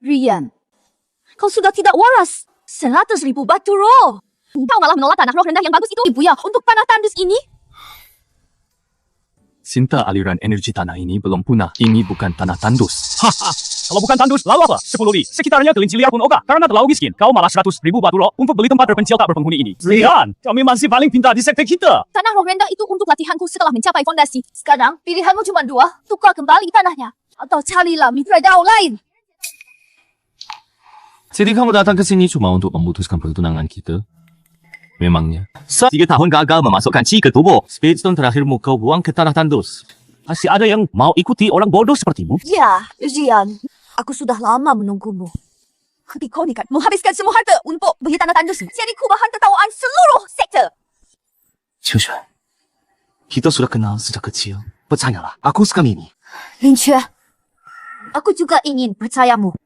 Rian, kau sudah tidak waras. 100.000 batu roh. Kau malah menolak tanah roh rendah yang bagus itu, Ibu ya, untuk tanah tandus ini. Sinta, aliran energi tanah ini belum punah. Ini bukan tanah tandus. Haha, kalau bukan tandus, lalu apa? 10 li. Sekitarnya gelincir liar pun ogah. Karena terlalu miskin. Kau malah 100.000 batu roh untuk beli tempat terpencil tak berpenghuni ini. Rian, kami masih paling pintar di sekte kita. Tanah roh rendah itu untuk latihanku setelah mencapai fondasi. Sekarang, pilihanmu cuma 2. Tukar kembali tanahnya. Atau carilah mitra dao lain. Jadi kamu datang ke sini cuma untuk memutuskan pertunangan kita? Memangnya? 3 tahun gagal memasukkan Qi ke tubuh. Speedstone terakhirmu kau buang ke tanah tandus. Masih ada yang mau ikuti orang bodoh sepertimu? Ya, Rian. Aku sudah lama menunggumu. Tapi kau nekat menghabiskan semua harta untuk beli tanah tandus. Jadi ku bahan tertawaan seluruh sektor. Cucu, kita sudah kenal sejak kecil. Percayalah, aku suka Mimi. Lin Xue, aku juga ingin percayamu.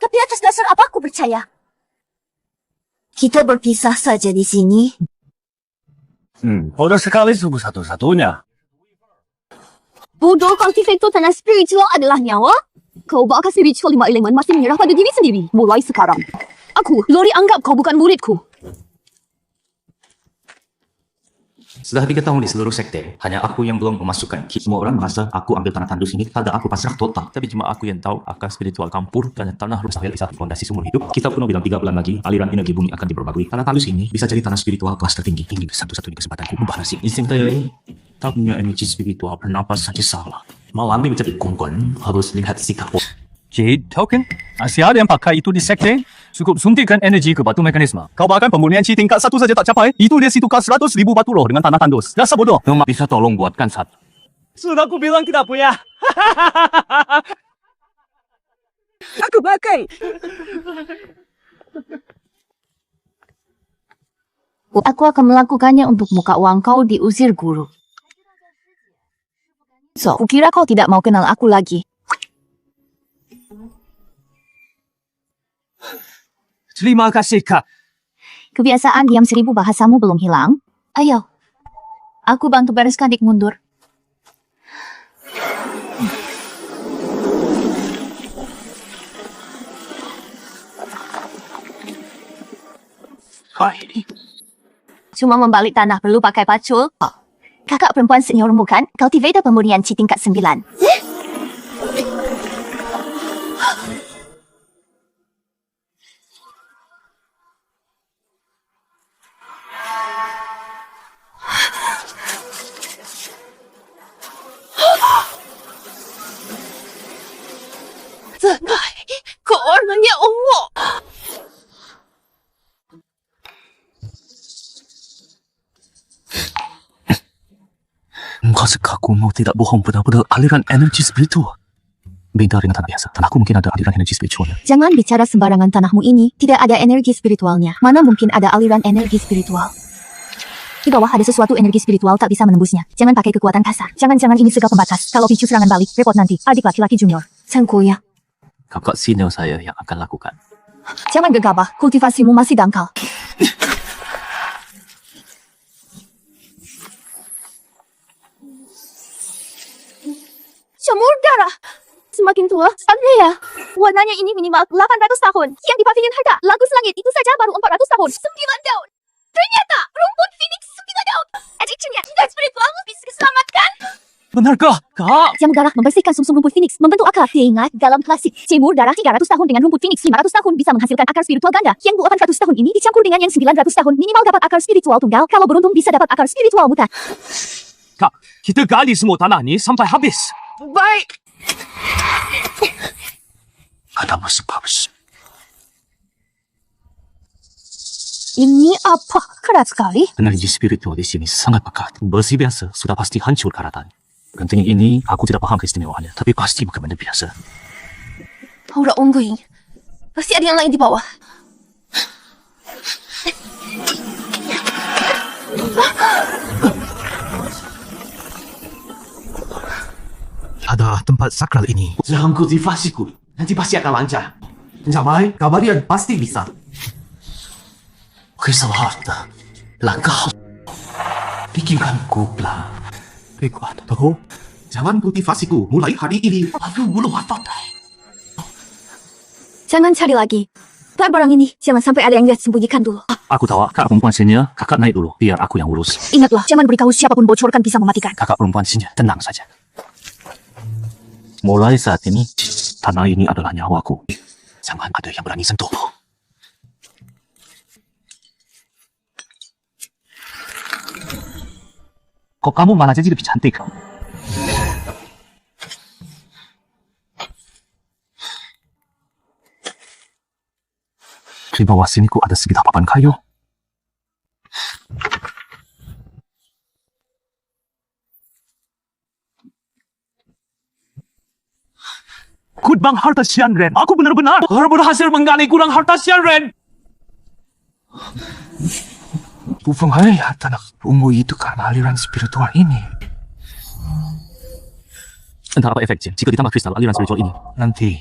Tapi atas dasar apa aku percaya? Kita berpisah saja di sini. Bodoh sekali sungguh satu-satunya. Bodoh kultivator tanah spiritual adalah nyawa. Kau bakal spiritual 5 elemen masih menyerah pada diri sendiri. Mulai sekarang. Aku, Lori anggap kau bukan muridku. Sudah 3 tahun di seluruh sekte, hanya aku yang belum memasukkan Qi. Semua orang merasa aku ambil tanah tandus ini karena aku pasrah total. Tapi cuma aku yang tahu akar spiritual kampur dan tanah roh. Sampai bisa fondasi seumur hidup. Kita kuno bilang 3 bulan lagi, aliran energi bumi akan diperbarui. Tanah tandus ini bisa jadi tanah spiritual kelas tertinggi. Ini satu-satunya kesempatanku membalas insting saya ini. Tak punya energi spiritual, bernapas saja salah. Malam ini menjadi kongkon, harus lihat sikap. Jade Token? Masih ada yang pakai itu di sekte? Cukup suntikan energi ke batu mekanisme. Kau bahkan pemurnian Qi tingkat 1 saja tak capai. Itu dia si tukar 100.000 batu roh dengan tanah tandus. Rasa bodoh. Cuma bisa tolong buatkan satu. Sudah aku bilang tidak punya. Aku pakai. Aku akan melakukannya untuk muka uang kau diusir guru. So, kukira kau tidak mau kenal aku lagi. Terima kasih, Kak. Kebiasaan diam 1000 bahasamu belum hilang? Ayo, aku bantu bereskan dik mundur. Cuma membalik tanah perlu pakai pacul. Kakak perempuan senior bukan? Cultivator pemurnian Qi tingkat 9. Kok orangnya ungu? Maksudkah kuno tidak bohong benar-benar aliran energi spiritual? Beda dengan tanah biasa. Tanahku mungkin ada aliran energi spiritualnya. Jangan bicara sembarangan, tanahmu ini tidak ada energi spiritualnya. Mana mungkin ada aliran energi spiritual? Di bawah ada sesuatu energi spiritual tak bisa menembusnya. Jangan pakai kekuatan kasar. Jangan-jangan ini segala pembatas. Kalau picu serangan balik, repot nanti. Adik laki-laki junior. Sengku ya. Kakak senior saya yang akan lakukan. Jangan gegabah, kultivasimu masih dangkal. Semur darah. Semakin tua, Andrea. Warnanya ini minimal 800 tahun. Yang di pavilion harta, lagu selangit itu saja baru 400 tahun. 9 daun. Ternyata, rumput Phoenix 9 daun. Adiknya tidak spiritual, bisa diselamatkan. Benarkah, Kak? Jamu darah membersihkan sumsum rumput Phoenix, membentuk akar. Ingat, dalam klasik, cemur darah 300 tahun dengan rumput Phoenix 500 tahun bisa menghasilkan akar spiritual ganda. Yang 800 tahun ini dicampur dengan yang 900 tahun minimal dapat akar spiritual tunggal. Kalau beruntung bisa dapat akar spiritual mutan. Kak, kita gali semua tanah ini sampai habis. Baik. Ada sebab. Ini apa? Keras sekali. Energi spiritual di sini sangat pekat. Besi biasa sudah pasti hancur karatan. Genting ini aku tidak paham keistimewaannya, tapi pasti bukan benda biasa. Aura ongoing. Pasti ada yang lain di bawah. Ada tempat sakral ini. Jangan kultivasiku, nanti pasti akan lancar. Sampai kabarian pasti bisa. Kesalahan langkah pikirkanku pelan. Kuat. Tahu? Jangan kultivasiku mulai hari ini. Aduh, belum apa. Jangan cari lagi. Pak barang ini, jangan sampai ada yang lihat, sembunyikan dulu. Aku tahu kakak perempuan senior, kakak naik dulu, biar aku yang urus. Ingatlah, jangan beritahu siapapun, bocorkan bisa mematikan. Kakak perempuan senior, tenang saja. Mulai saat ini, tanah ini adalah nyawaku. Jangan ada yang berani sentuh. Kok kamu malah jadi lebih cantik? Di bawah sini ku ada sebilah papan kayu. Kutbang harta Xian Ren. Aku benar-benar berhasil menggali gudang harta Xian Ren. Bu Fenghai, tanah ungu itu karena aliran spiritual ini. Entah apa efeknya jika ditambah kristal aliran spiritual ini. Nanti.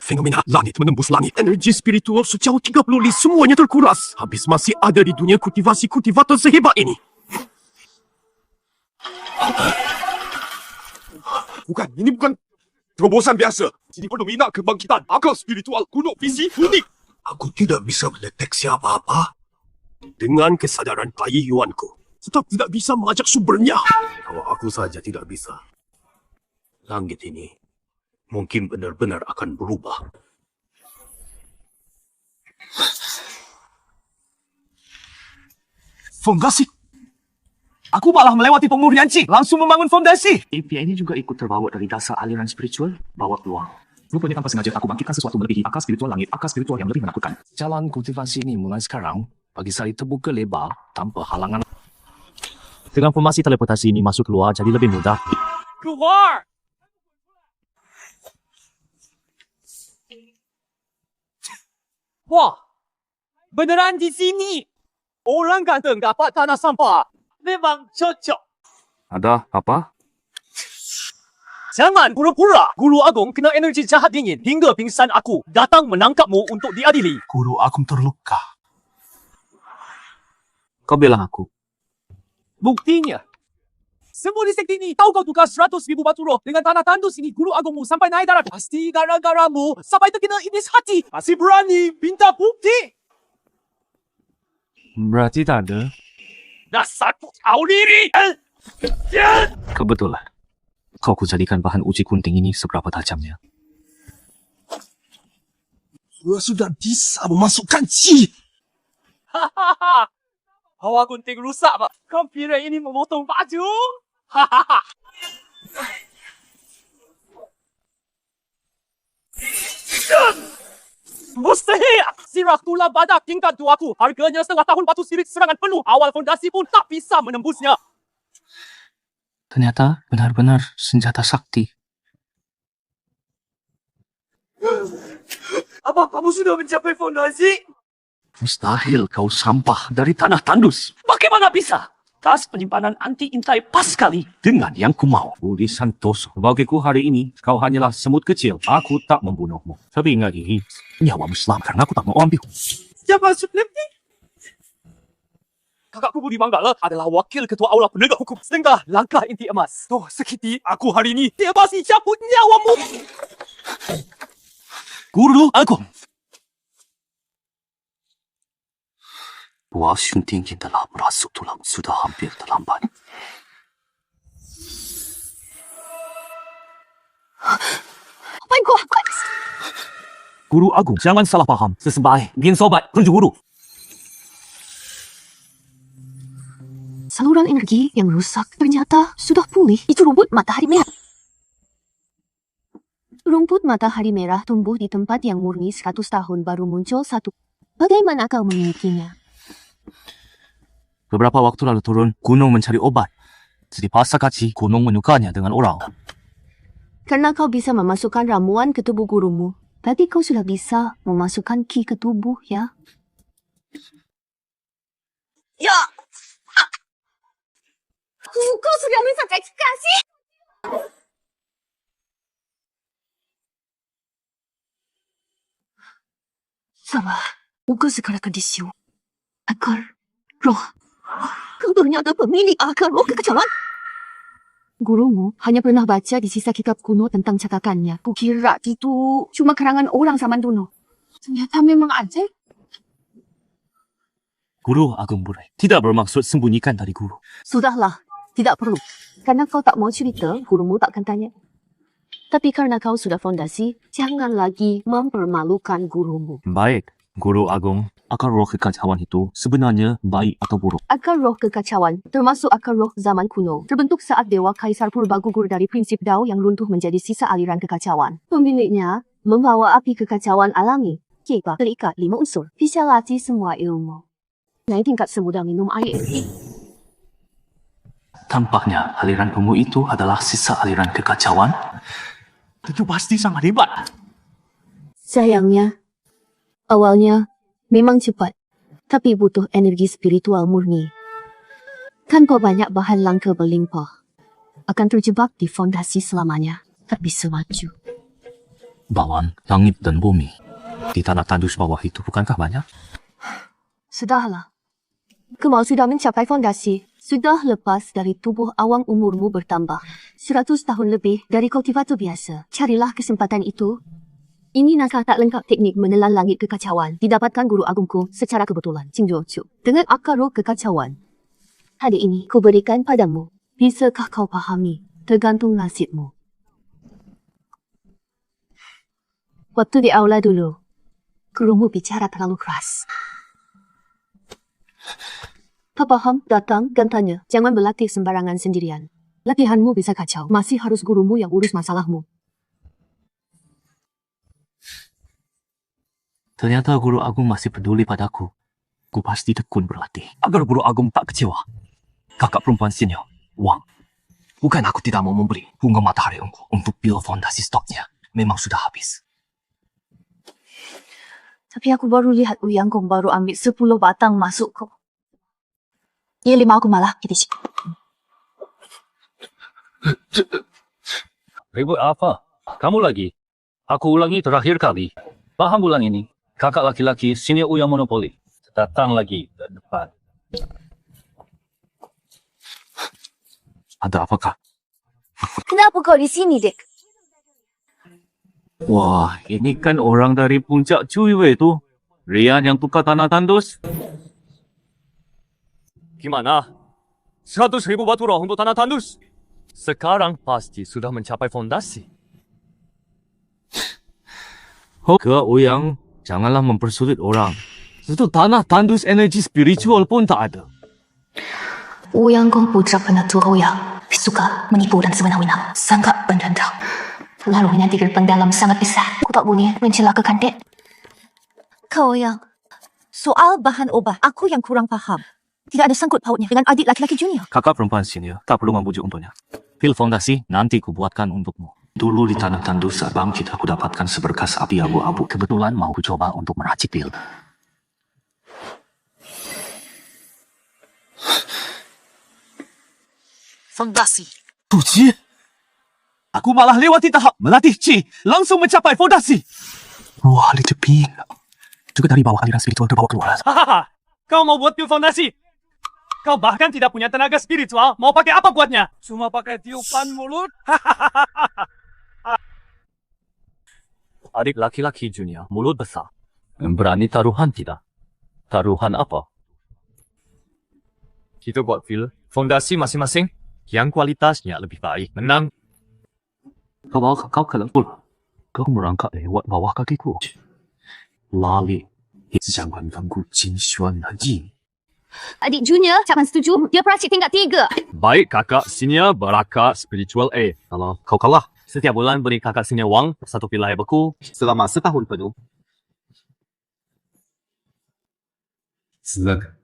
Fenomena langit menembus langit. Energi spiritual sejauh 30 li semuanya terkuras. Habis masih ada di dunia kultivasi-kultivator sehebat ini. Ini bukan terobosan biasa. Ini fenomena kebangkitan akal spiritual kuno visi unik. Aku tidak bisa mendeteksi apa-apa dengan kesadaran kaiyuanku. Tetap tidak bisa mengajak sumbernya. Kalau aku saja tidak bisa, langit ini mungkin benar-benar akan berubah. Fondasi. Aku malah melewati pemurian Ci, langsung membangun fondasi. Impian ini juga ikut terbawa dari dasar aliran spiritual, bawa keluar. Rupanya tanpa sengaja aku bangkitkan sesuatu melebihi akal spiritual langit, akal spiritual yang lebih menakutkan. Jalan kultivasi ini mulai sekarang, bagi saya terbuka lebar, tanpa halangan. Dengan formasi teleportasi ini masuk keluar jadi lebih mudah. Keluar! Wah, beneran di sini. Orang ganteng dapat tanah sampah. Memang cocok. Ada apa? Jangan pura-pura. Guru Agung kena energi jahat dingin hingga pingsan aku. Datang menangkapmu untuk diadili. Guru Agung terluka. Kau bilang aku. Buktinya. Semua di sekte ini tahu kau tukar 100,000 batu roh dengan tanah tandus ini guru agungmu sampai naik darat. Pasti gara-garamu sampai terkena iblis hati. Masih berani minta bukti. Berarti tak ada. Dasar tahu diri. Kebetulan. Kau kujadikan bahan uji gunting ini seberapa tajamnya. Sudah bisa memasukkan Ci. Hahaha. Hawa gunting rusak, Pak. Komputer ini memotong baju. Hahaha. Mustahil! Sirah tulang badak tingkat 2 aku. Harganya setengah tahun batu sirip serangan penuh. Awal fondasi pun tak bisa menembusnya. Ternyata benar-benar senjata sakti. Apa kamu sudah mencapai fondasi? Mustahil kau sampah dari tanah tandus. Bagaimana bisa? Tas penyimpanan anti-intai pas sekali dengan yang ku mau. Budi Santoso, bagiku hari ini kau hanyalah semut kecil. Aku tak membunuhmu. Tapi ingat ini, nyawamu selamat karena aku tak mau ambil. Siapa sebenarnya? Kakakku Budi Manggala adalah wakil ketua aula penegak hukum. Setengah langkah inti emas. Tuh, sekiti aku hari ini. Dia pasti cabut nyawamu. Guru Agung. Buah syunting yang telah merasuk tulang sudah hampir terlambat. Oh my god, Guru Agung, jangan salah paham. Sesembahy, bin sobat, kunjung guru. saluran energi yang rusak ternyata sudah pulih. Itu rumput matahari merah. Rumput matahari merah tumbuh di tempat yang murni 100 tahun baru muncul satu. Bagaimana kau memilikinya? Beberapa waktu lalu turun gunung mencari obat. Jadi pasakaci gunung menyukanya dengan orang. Karena kau bisa memasukkan ramuan ke tubuh gurumu, berarti kau sudah bisa memasukkan ki ke tubuh, ya? Ya! Kau sudah mencapai kasih. Sabar, Uga segera kondisi akar roh. Kau ternyata pemilik akar roh kekacauan. Gurumu hanya pernah baca di sisa kitab kuno tentang catatannya. Kukira itu cuma karangan orang zaman dulu. Ternyata memang ada. Guru Agung Burai tidak bermaksud sembunyikan dari guru. Sudahlah, tidak perlu. Karena kau tak mau cerita, gurumu takkan tanya. Tapi karena kau sudah fondasi, jangan lagi mempermalukan gurumu. Baik, Guru Agung. Akar roh kekacauan itu sebenarnya baik atau buruk? Akar roh kekacauan, termasuk akar roh zaman kuno, terbentuk saat Dewa Kaisar Purba gugur dari prinsip Dao yang runtuh menjadi sisa aliran kekacauan. Pemiliknya membawa api kekacauan alami, Kiba terikat 5 unsur, bisa latih semua ilmu. Naik tingkat semudah minum air. Tampaknya aliran ilmu itu adalah sisa aliran kekacauan. Itu pasti sangat hebat. Sayangnya, awalnya memang cepat, tapi butuh energi spiritual murni. Tanpa banyak bahan langka berlimpah, akan terjebak di fondasi selamanya, tak bisa maju. Bawaan, langit dan bumi. Di tanah tandus bawah itu bukankah banyak? Sudahlah. Kau sudah mencapai fondasi. Sudah lepas dari tubuh awang umurmu bertambah. 100 tahun lebih dari kultivator biasa. Carilah kesempatan itu. Ini naskah tak lengkap teknik menelan langit kekacauan didapatkan Guru Agungku secara kebetulan, Cing Jocu. Dengan akar roh kekacauan. Hari ini ku berikan padamu. Bisakah kau pahami? Tergantung nasibmu. Waktu di aula dulu, gurumu bicara terlalu keras. Kau paham? Datang dan tanya. Jangan berlatih sembarangan sendirian. Latihanmu bisa kacau. Masih harus gurumu yang urus masalahmu. Ternyata Guru Agung masih peduli padaku. Ku pasti tekun berlatih. Agar Guru Agung tak kecewa. Kakak perempuan senior, Wang. Bukan aku tidak mau memberi bunga matahari ungu untuk bil fondasi stoknya. Memang sudah habis. Tapi aku baru lihat Uyang Gong baru ambil 10 batang masuk kok. Ia 5 aku malah, kita sih. Ribut apa? Kamu lagi? Aku ulangi terakhir kali. Paham bulan ini, kakak laki-laki senior Uyang Monopoli. Datang lagi ke depan. Ada apakah? Kenapa kau di sini, Dek? Wah, ini kan orang dari puncak Cuiwe itu. Rian yang tukar tanah tandus. Gimana? 100.000 batu roh untuk tanah tandus. Sekarang pasti sudah mencapai fondasi. Ke Uyang, janganlah mempersulit orang. Itu tanah tandus energi spiritual pun tak ada. Uyang Gong putra penatua Uyang. Suka menipu dan sewenang-wenang. Sangat penrendam. Lalunya digerpeng dalam sangat besar. Aku tak boleh mencelakakan Dek. Kau Uyang, soal bahan obat, aku yang kurang faham. Tidak ada sangkut pautnya dengan adik laki-laki junior. Kakak perempuan senior, tak perlu membujuk untuknya. Pil fondasi, nanti ku buatkan untukmu. Dulu di tanah tandus saat bangkit aku dapatkan seberkas api abu-abu. Kebetulan mau ku coba untuk meracik pil. Fondasi. Tuji, aku malah lewati tahap melatih Ci, langsung mencapai fondasi. Wah, Little Pin. Juga dari bawah aliran spiritual terbawa keluar. Hahaha, kau mau buat pil fondasi? Kau bahkan tidak punya tenaga spiritual, mau pakai apa buatnya? Cuma pakai tiupan mulut? Adik laki-laki junior, mulut besar. Berani taruhan tidak? Taruhan apa? Kita buat pil fondasi masing-masing yang kualitasnya lebih baik. Menang. Kau bawa kau ke lembul. Kau merangkak lewat bawah kakiku. Lali, jangan ganggu Jin Xuan Haji. Adik junior, Cakman setuju. Dia peracik tingkat 3. Baik kakak senior berakar spiritual A. Kalau kau kalah, setiap bulan beri kakak senior wang satu pil air beku selama setahun penuh. Silakan.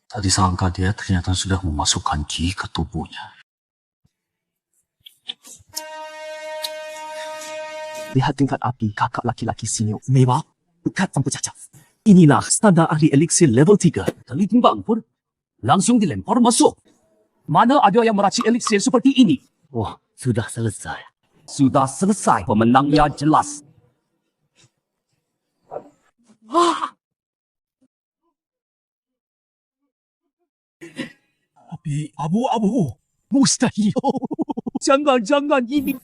Tadi sangka dia ternyata sudah memasukkan Qi ke tubuhnya. Lihat tingkat api kakak laki-laki senior. Mewah, dekat tanpa cacat. Inilah standar ahli eliksir level 3. Kali timbang pun, langsung dilempar masuk. Mana ada yang meracik eliksir seperti ini? Wah, sudah selesai. Sudah selesai. Pemenangnya jelas. Tapi abu-abu. Mustahil. Jangan ini.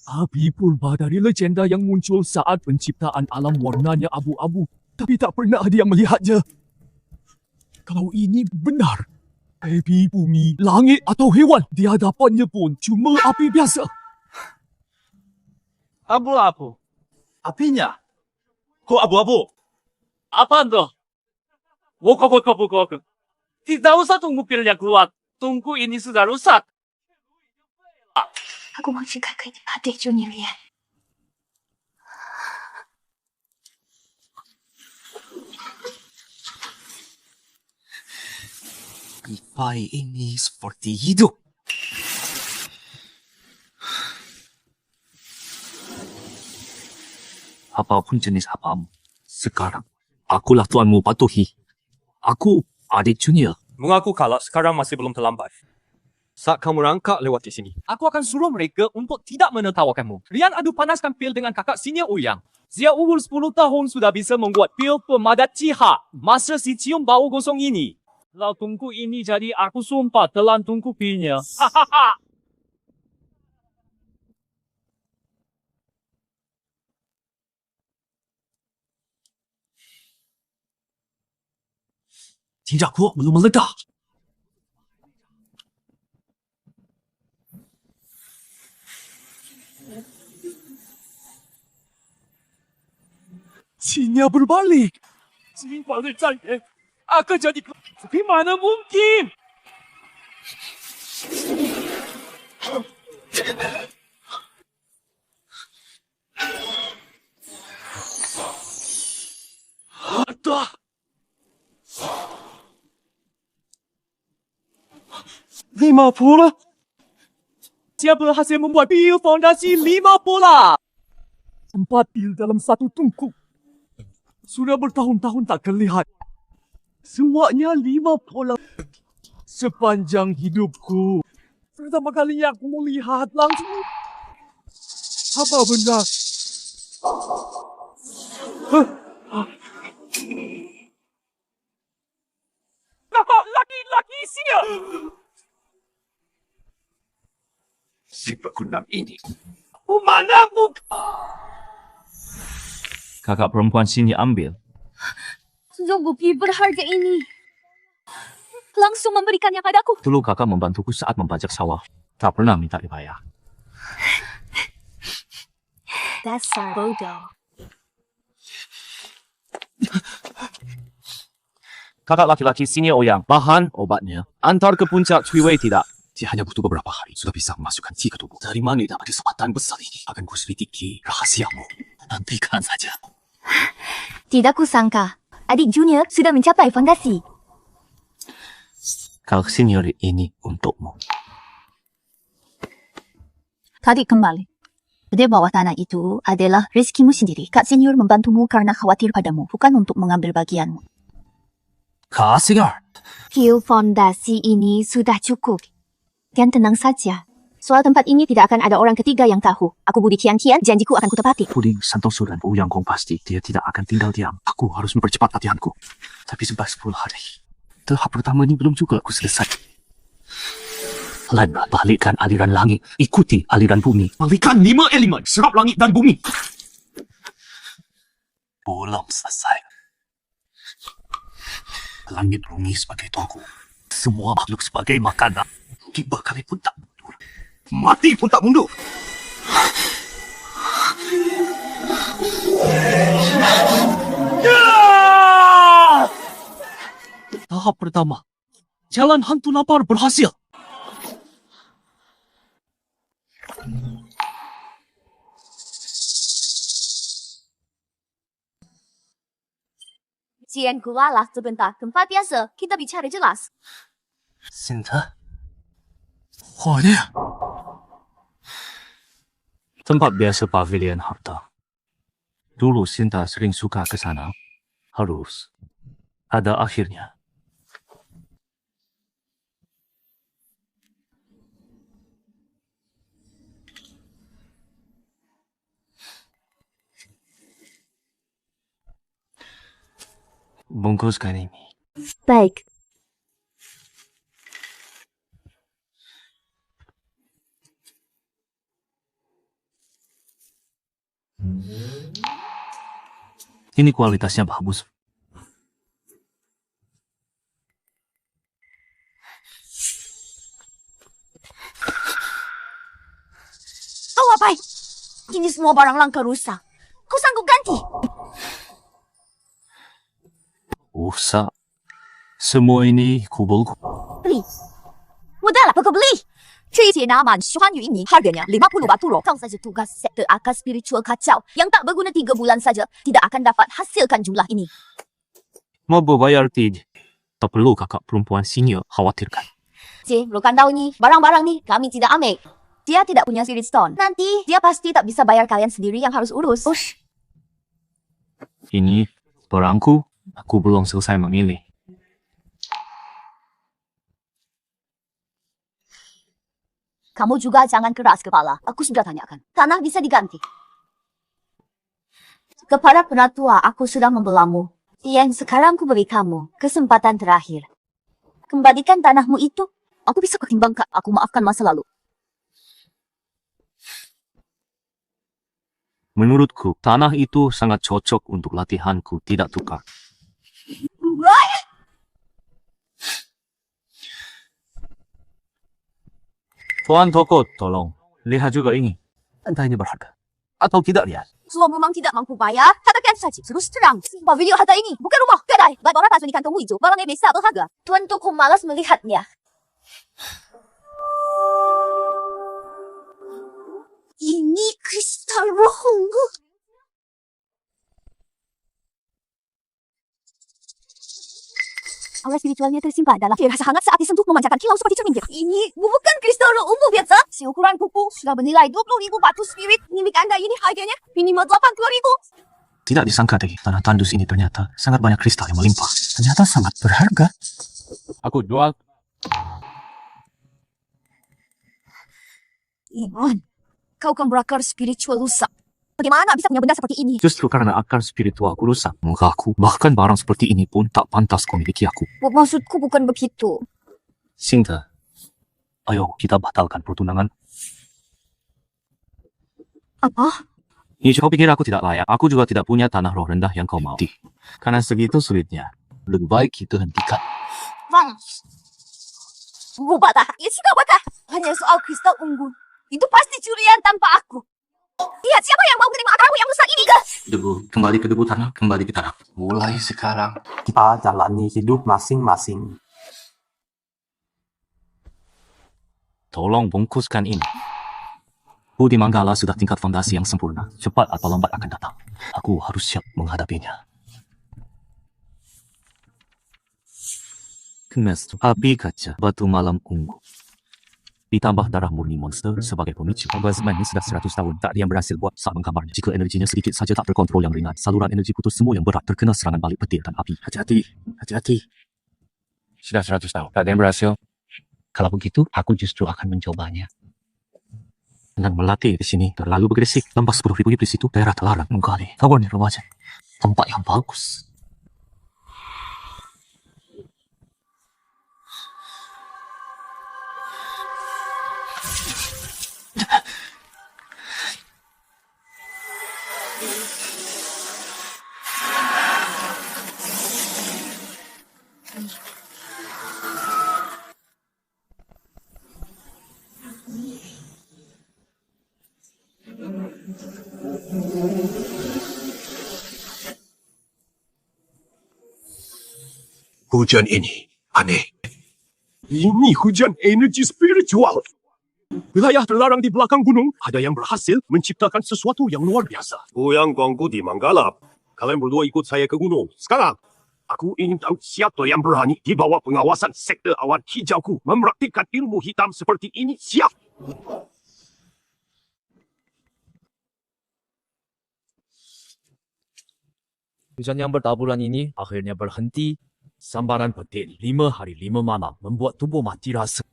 Api purba dari legenda yang muncul saat penciptaan alam warnanya abu-abu. Tapi tak pernah ada yang melihatnya. Kalau ini benar, api bumi, langit atau hewan, di hadapannya pun cuma api biasa. Abu-abu. Apinya? Kok abu-abu? Apaan tuh? Wokok. Tidak usah tunggu pilnya keluar. Tunggu ini sudah rusak. Aku mau cakap ke adik Junior ya. Pipai ini seperti hidup. Apapun jenis apamu, sekarang akulah tuanmu patuhi. Aku adik Junior. Mengaku kalah sekarang masih belum terlambat. Saat kamu rangkak lewat di sini. Aku akan suruh mereka untuk tidak menertawakanmu. Rian adu panaskan pil dengan kakak senior Uyang. Dia umur 10 tahun sudah bisa membuat pil pemadat ciha. Masa si cium bau gosong ini. Lau tungku ini jadi aku sumpah telan tungku pilnya. Hahaha. 金炸锅belum meledak. Cinya berbalik. Cing balik saya. Akan jadi tapi mana mungkin? Ada. Lima puluh. Dia berhasil membuat pil fondasi 50. 4 pil dalam satu tungku. Sudah bertahun-tahun tak terlihat. Semuanya 50. Sepanjang hidupku. Pertama kalinya aku melihat langsung. Apa benda? Laki-laki sini. Si penggunaan ini. Mana Kakak perempuan sini ambil. Zombie berharga ini. Langsung memberikannya padaku. Dulu kakak membantuku saat membajak sawah. Tak pernah minta dibayar. Dasar bodoh. Kakak laki-laki sini Oyang, bahan obatnya. Antar ke puncak Cuiwei tidak. Dia hanya butuh beberapa hari. Sudah bisa memasukkan chi ke tubuh. Dari mana dapat kesempatan besar ini? Akan kuselidiki rahasiamu. Nantikan saja. Tidak kusangka, adik Junior sudah mencapai fondasi. Kalau senior ini untukmu. Tadi kembali. Di bawah tanah itu adalah rezekimu sendiri. Kak Senior membantumu karena khawatir padamu, bukan untuk mengambil bagianmu. Kak Senior. Pil fondasi ini sudah cukup. Dan tenang saja. Soal tempat ini tidak akan ada orang ketiga yang tahu. Aku Budi Tian-Tian, janjiku akan kutepati. Puding Santoso dan Uyang Kong pasti dia tidak akan tinggal diam. Aku harus mempercepat latihanku. Tapi sampai 10 hari. Tahap pertama ini belum juga aku selesai. Lan, balikkan aliran langit. Ikuti aliran bumi. Balikkan 5 elemen. Serap langit dan bumi. Belum selesai. Langit bumi sebagai tuanku. Semua makhluk sebagai makanan. 3 kali pun tak mundur. Mati pun tak mundur. Tahap pertama. Jalan hantu lapar berhasil. Jian keluarlah sebentar. Tempat biasa. Kita bicara jelas. Sinta. 我的 Tempat biasa pavilion harta. Dulu Sinta sering suka ke sana. Harus ada akhirnya. Bungkuskan ini. Baik. Ini kualitasnya bagus. Kau apa? Ini semua barang langka rusak. Kau sanggup ganti? Usah. Semua ini kubel. beli. Mudahlah kau beli. 这一些nama Syuhan Yu ini harganya 50 batu roh. Kau saja tugas sekte akal spiritual kacau yang tak berguna 3 bulan saja tidak akan dapat hasilkan jumlah ini. Mau berbayar tidak? Tak perlu kakak perempuan senior khawatirkan. Cik, lo kan tahu nih, barang-barang nih kami tidak ambil. Dia tidak punya spirit stone. Nanti dia pasti tak bisa bayar kalian sendiri yang harus urus. Ush. Ini barangku. Aku belum selesai memilih. Kamu juga jangan keras kepala. Aku sudah tanyakan. Tanah bisa diganti. Kepada penatua, aku sudah membelamu. Yang sekarang ku beri kamu kesempatan terakhir. Kembalikan tanahmu itu. Aku bisa ketimbangkan. Aku maafkan masa lalu. Menurutku, tanah itu sangat cocok untuk latihanku tidak tukar. Tuan toko, tolong. Lihat juga ini. Entah ini berharga. Atau tidak lihat. Kalau memang tidak mampu bayar, katakan saja. Terus terang. Pavilion harta ini bukan rumah, kedai. Baik orang kasih di kantongmu itu. Barangnya besar berharga. Tuan toko malas melihatnya. Ini kristal rohonggu. Aura spiritualnya tersimpan dalam air rasa hangat saat disentuh memancarkan kilau seperti cermin. Ini bukan kristal ungu biasa. Seukuran kuku sudah bernilai 20.000 batu spirit. Milik Anda ini harganya minimal 80.000. Tidak disangka lagi, tanah tandus ini ternyata sangat banyak kristal yang melimpah. Ternyata sangat berharga. Aku jual. Iman, kau kan berakar spiritual rusak. Bagaimana bisa punya benda seperti ini? Justru karena akar spiritualku rusak, mukaku, bahkan barang seperti ini pun tak pantas kau miliki aku. Maksudku bukan begitu. Sinta, ayo kita batalkan pertunangan. Apa? Ini kau pikir aku tidak layak? Aku juga tidak punya tanah roh rendah yang kau mau. Karena segitu sulitnya, lebih baik kita hentikan. Bang, Bubata, ya sudah bata. Hanya soal kristal ungu. Itu pasti curian tanpa aku. Lihat siapa yang mau menerima akarmu yang rusak ini, ke? Debu, kembali ke debu tanah, kembali ke tanah. Mulai sekarang, kita jalani hidup masing-masing. Tolong bungkuskan ini. Budi Manggala sudah tingkat fondasi yang sempurna. Cepat atau lambat akan datang. Aku harus siap menghadapinya. Kemas, api kaca, batu malam ungu. Ditambah darah murni monster sebagai pemicu. Orgasme ini sudah 100 tahun. Tak ada yang berhasil buat saat menggambarnya. Jika energinya sedikit saja tak terkontrol yang ringan, saluran energi putus, semua yang berat terkena serangan balik petir dan api. Hati-hati, hati-hati. Sudah 100 tahun. Tak ada yang berhasil. Kalau begitu, aku justru akan mencobanya. Dengan melatih di sini terlalu agresif. Lembah 10.000 iblis itu daerah terlarang. Menggali. Tawar nih remaja. Tempat yang bagus. Hujan ini aneh. Ini hujan energi spiritual. Wilayah terlarang di belakang gunung, ada yang berhasil menciptakan sesuatu yang luar biasa. Goyang gongku di Manggala. Kalian berdua ikut saya ke gunung. Sekarang, aku ingin tahu siapa yang berani di bawah pengawasan sekte awan hijauku mempraktikkan ilmu hitam seperti ini. Siap! Hujan yang bertaburan ini akhirnya berhenti. Sambaran petir 5 hari 5 malam membuat tubuh mati rasa.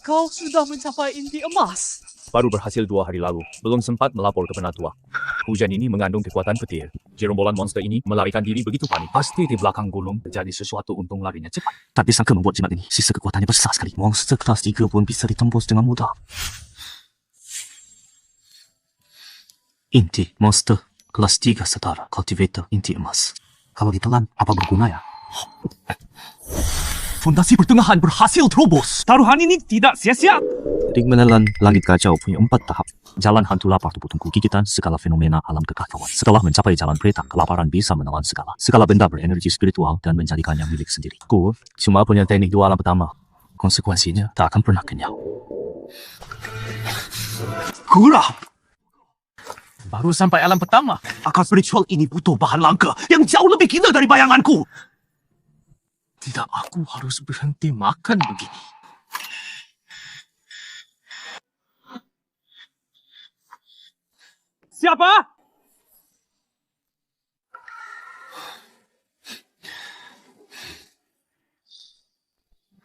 Kau sudah mencapai inti emas. Baru berhasil 2 hari lalu. Belum sempat melapor ke penatua. Hujan ini mengandung kekuatan petir. Gerombolan monster ini melarikan diri begitu panik. Pasti di belakang gunung terjadi sesuatu untung larinya cepat. Tak disangka membuat jimat ini, sisa kekuatannya besar sekali. Monster kelas 3 pun bisa ditembus dengan mudah. Inti monster kelas 3 setara cultivator inti emas. Kalau ditelan, apa berguna ya? Fondasi pertengahan berhasil terobos. Taruhan ini tidak sia-sia. Ring menelan langit kacau punya 4 tahap. Jalan hantu lapar tubuh tungku gigitan segala fenomena alam kekacauan. Setelah mencapai jalan kereta, kelaparan bisa menelan segala benda berenergi spiritual dan menjadikannya milik sendiri. Ku cuma punya teknik 2 alam pertama. Konsekuensinya tak akan pernah kenyang. Kurang. Baru sampai alam pertama. Akal spiritual ini butuh bahan langka yang jauh lebih gila dari bayanganku. Tidak, aku harus berhenti makan begini. Siapa?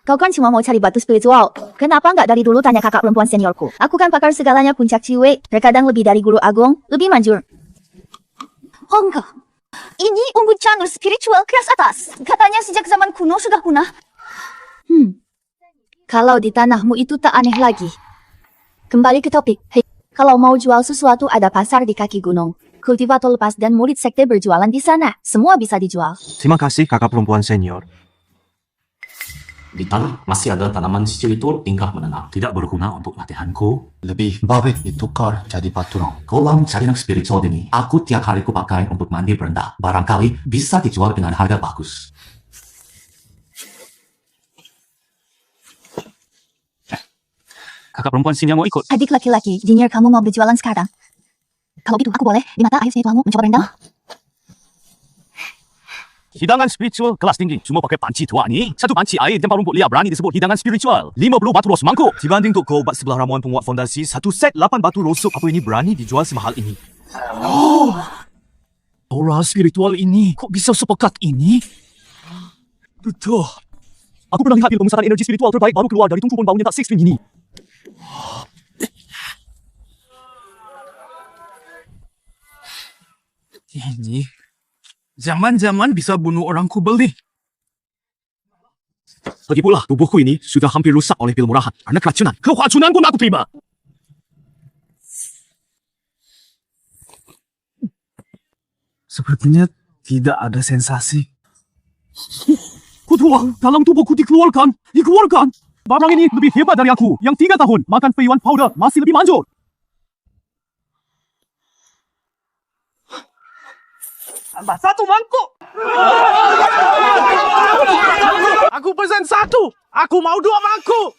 Kau kan cuma mau cari batu spiritual. Kenapa nggak dari dulu tanya kakak perempuan seniorku? Aku kan pakar segalanya puncak ciwe. Terkadang lebih dari guru agung, lebih manjur. Oh enggak. Ini umbu canggul spiritual kelas atas. Katanya sejak zaman kuno sudah punah. Kalau di tanahmu itu tak aneh lagi. Kembali ke topik. Hei, kalau mau jual sesuatu ada pasar di kaki gunung. Kultivator lepas dan murid sekte berjualan di sana. Semua bisa dijual. Terima kasih kakak perempuan senior. Di tanah masih ada tanaman spiritual tinggal menanam. Tidak berguna untuk latihanku. Lebih baik ditukar jadi paturong. Kolam jaringan spiritual ini, aku tiap hari ku pakai untuk mandi berendam. Barangkali bisa dijual dengan harga bagus. Kakak perempuan sini yang mau ikut. Adik laki-laki, junior kamu mau berjualan sekarang? Kalau gitu aku boleh di mata ayah spiritualmu mencoba berendam? Hidangan spiritual kelas tinggi. Cuma pakai panci tua ni. Satu panci air tanpa rumput liar berani disebut hidangan spiritual. 50 batu ros mangkuk. Dibanding toko obat sebelah ramuan penguat fondasi, satu set 8 batu rosok apa ini berani dijual semahal ini. Aura spiritual ini kok bisa sepekat ini? Betul. Aku pernah lihat ilmu pemusatan energi spiritual terbaik baru keluar dari tungku pun baunya tak 6 string ini. Ini zaman-zaman bisa bunuh orang ku beli. Lagi pula, tubuhku ini sudah hampir rusak oleh pil murahan karena keracunan. Keracunan pun aku terima. Sepertinya tidak ada sensasi. Kutuang, dalam tubuhku dikeluarkan. Barang ini lebih hebat dari aku. Yang 3 tahun makan Fei Yuan powder masih lebih manjur. Tambah 1 mangkuk. Aku pesan 1. Aku mau 2 mangkuk.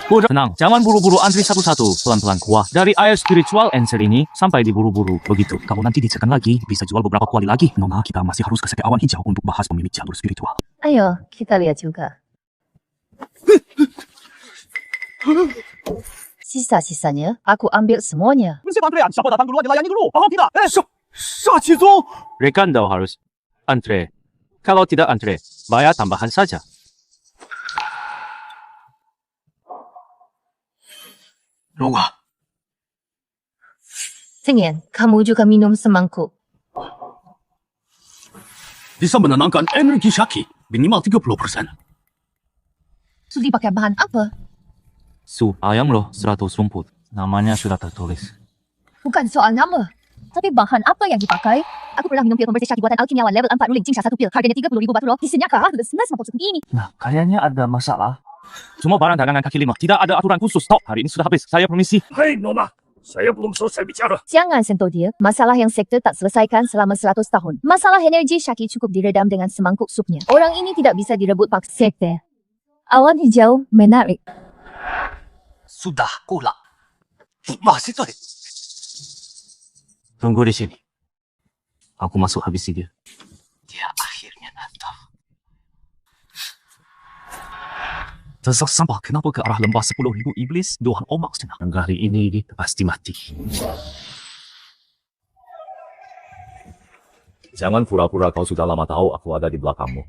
Udah tenang, jangan buru-buru antri satu-satu. Pelan-pelan kuah. Dari air spiritual encer ini sampai diburu-buru. Begitu, kalau nanti dicekan lagi, bisa jual beberapa kuali lagi. Nona, kita masih harus ke sekte awan hijau untuk bahas pemilik jalur spiritual. Ayo, kita lihat juga. Sisa-sisanya, aku ambil semuanya. Prinsip antrean, siapa datang duluan dilayani dulu. Paham tidak? Sachizo. Rekan dah harus antre. Kalau tidak antre, bayar tambahan saja. 龙啊， Sengyan, kamu juga minum semangkuk. bisa menenangkan energi Shaki minimal 30%. Sudah pakai bahan apa? Su ayam loh 100 rumput. Namanya sudah tertulis. Bukan soal nama. Tapi bahan apa yang dipakai? Aku pernah minum pil pembersih Shaki buatan alkimiawan level 4 ruling Jingsha 1 pil. Harganya 30.000 batu roh. Isinya kah? Sudah 950 seperti ini. Nah, kayaknya ada masalah. Cuma barang dagangan kaki 5. Tidak ada aturan khusus. Stop, hari ini sudah habis. Saya permisi. Hei Nona, saya belum selesai bicara. Jangan sentuh dia. Masalah yang sekte tak selesaikan selama 100 tahun. Masalah energi Shaki cukup diredam dengan semangkuk supnya. Orang ini tidak bisa direbut paksa sekte. Awan hijau menarik. Sudah, kulah. Masih tuh. Tunggu di sini. Aku masuk habisi dia. Dia akhirnya datang. Tersak sampah, kenapa ke arah lembah 10,000 iblis? Dohan omak setengah. Hari ini kita pasti mati. Jangan pura-pura kau sudah lama tahu aku ada di belakangmu.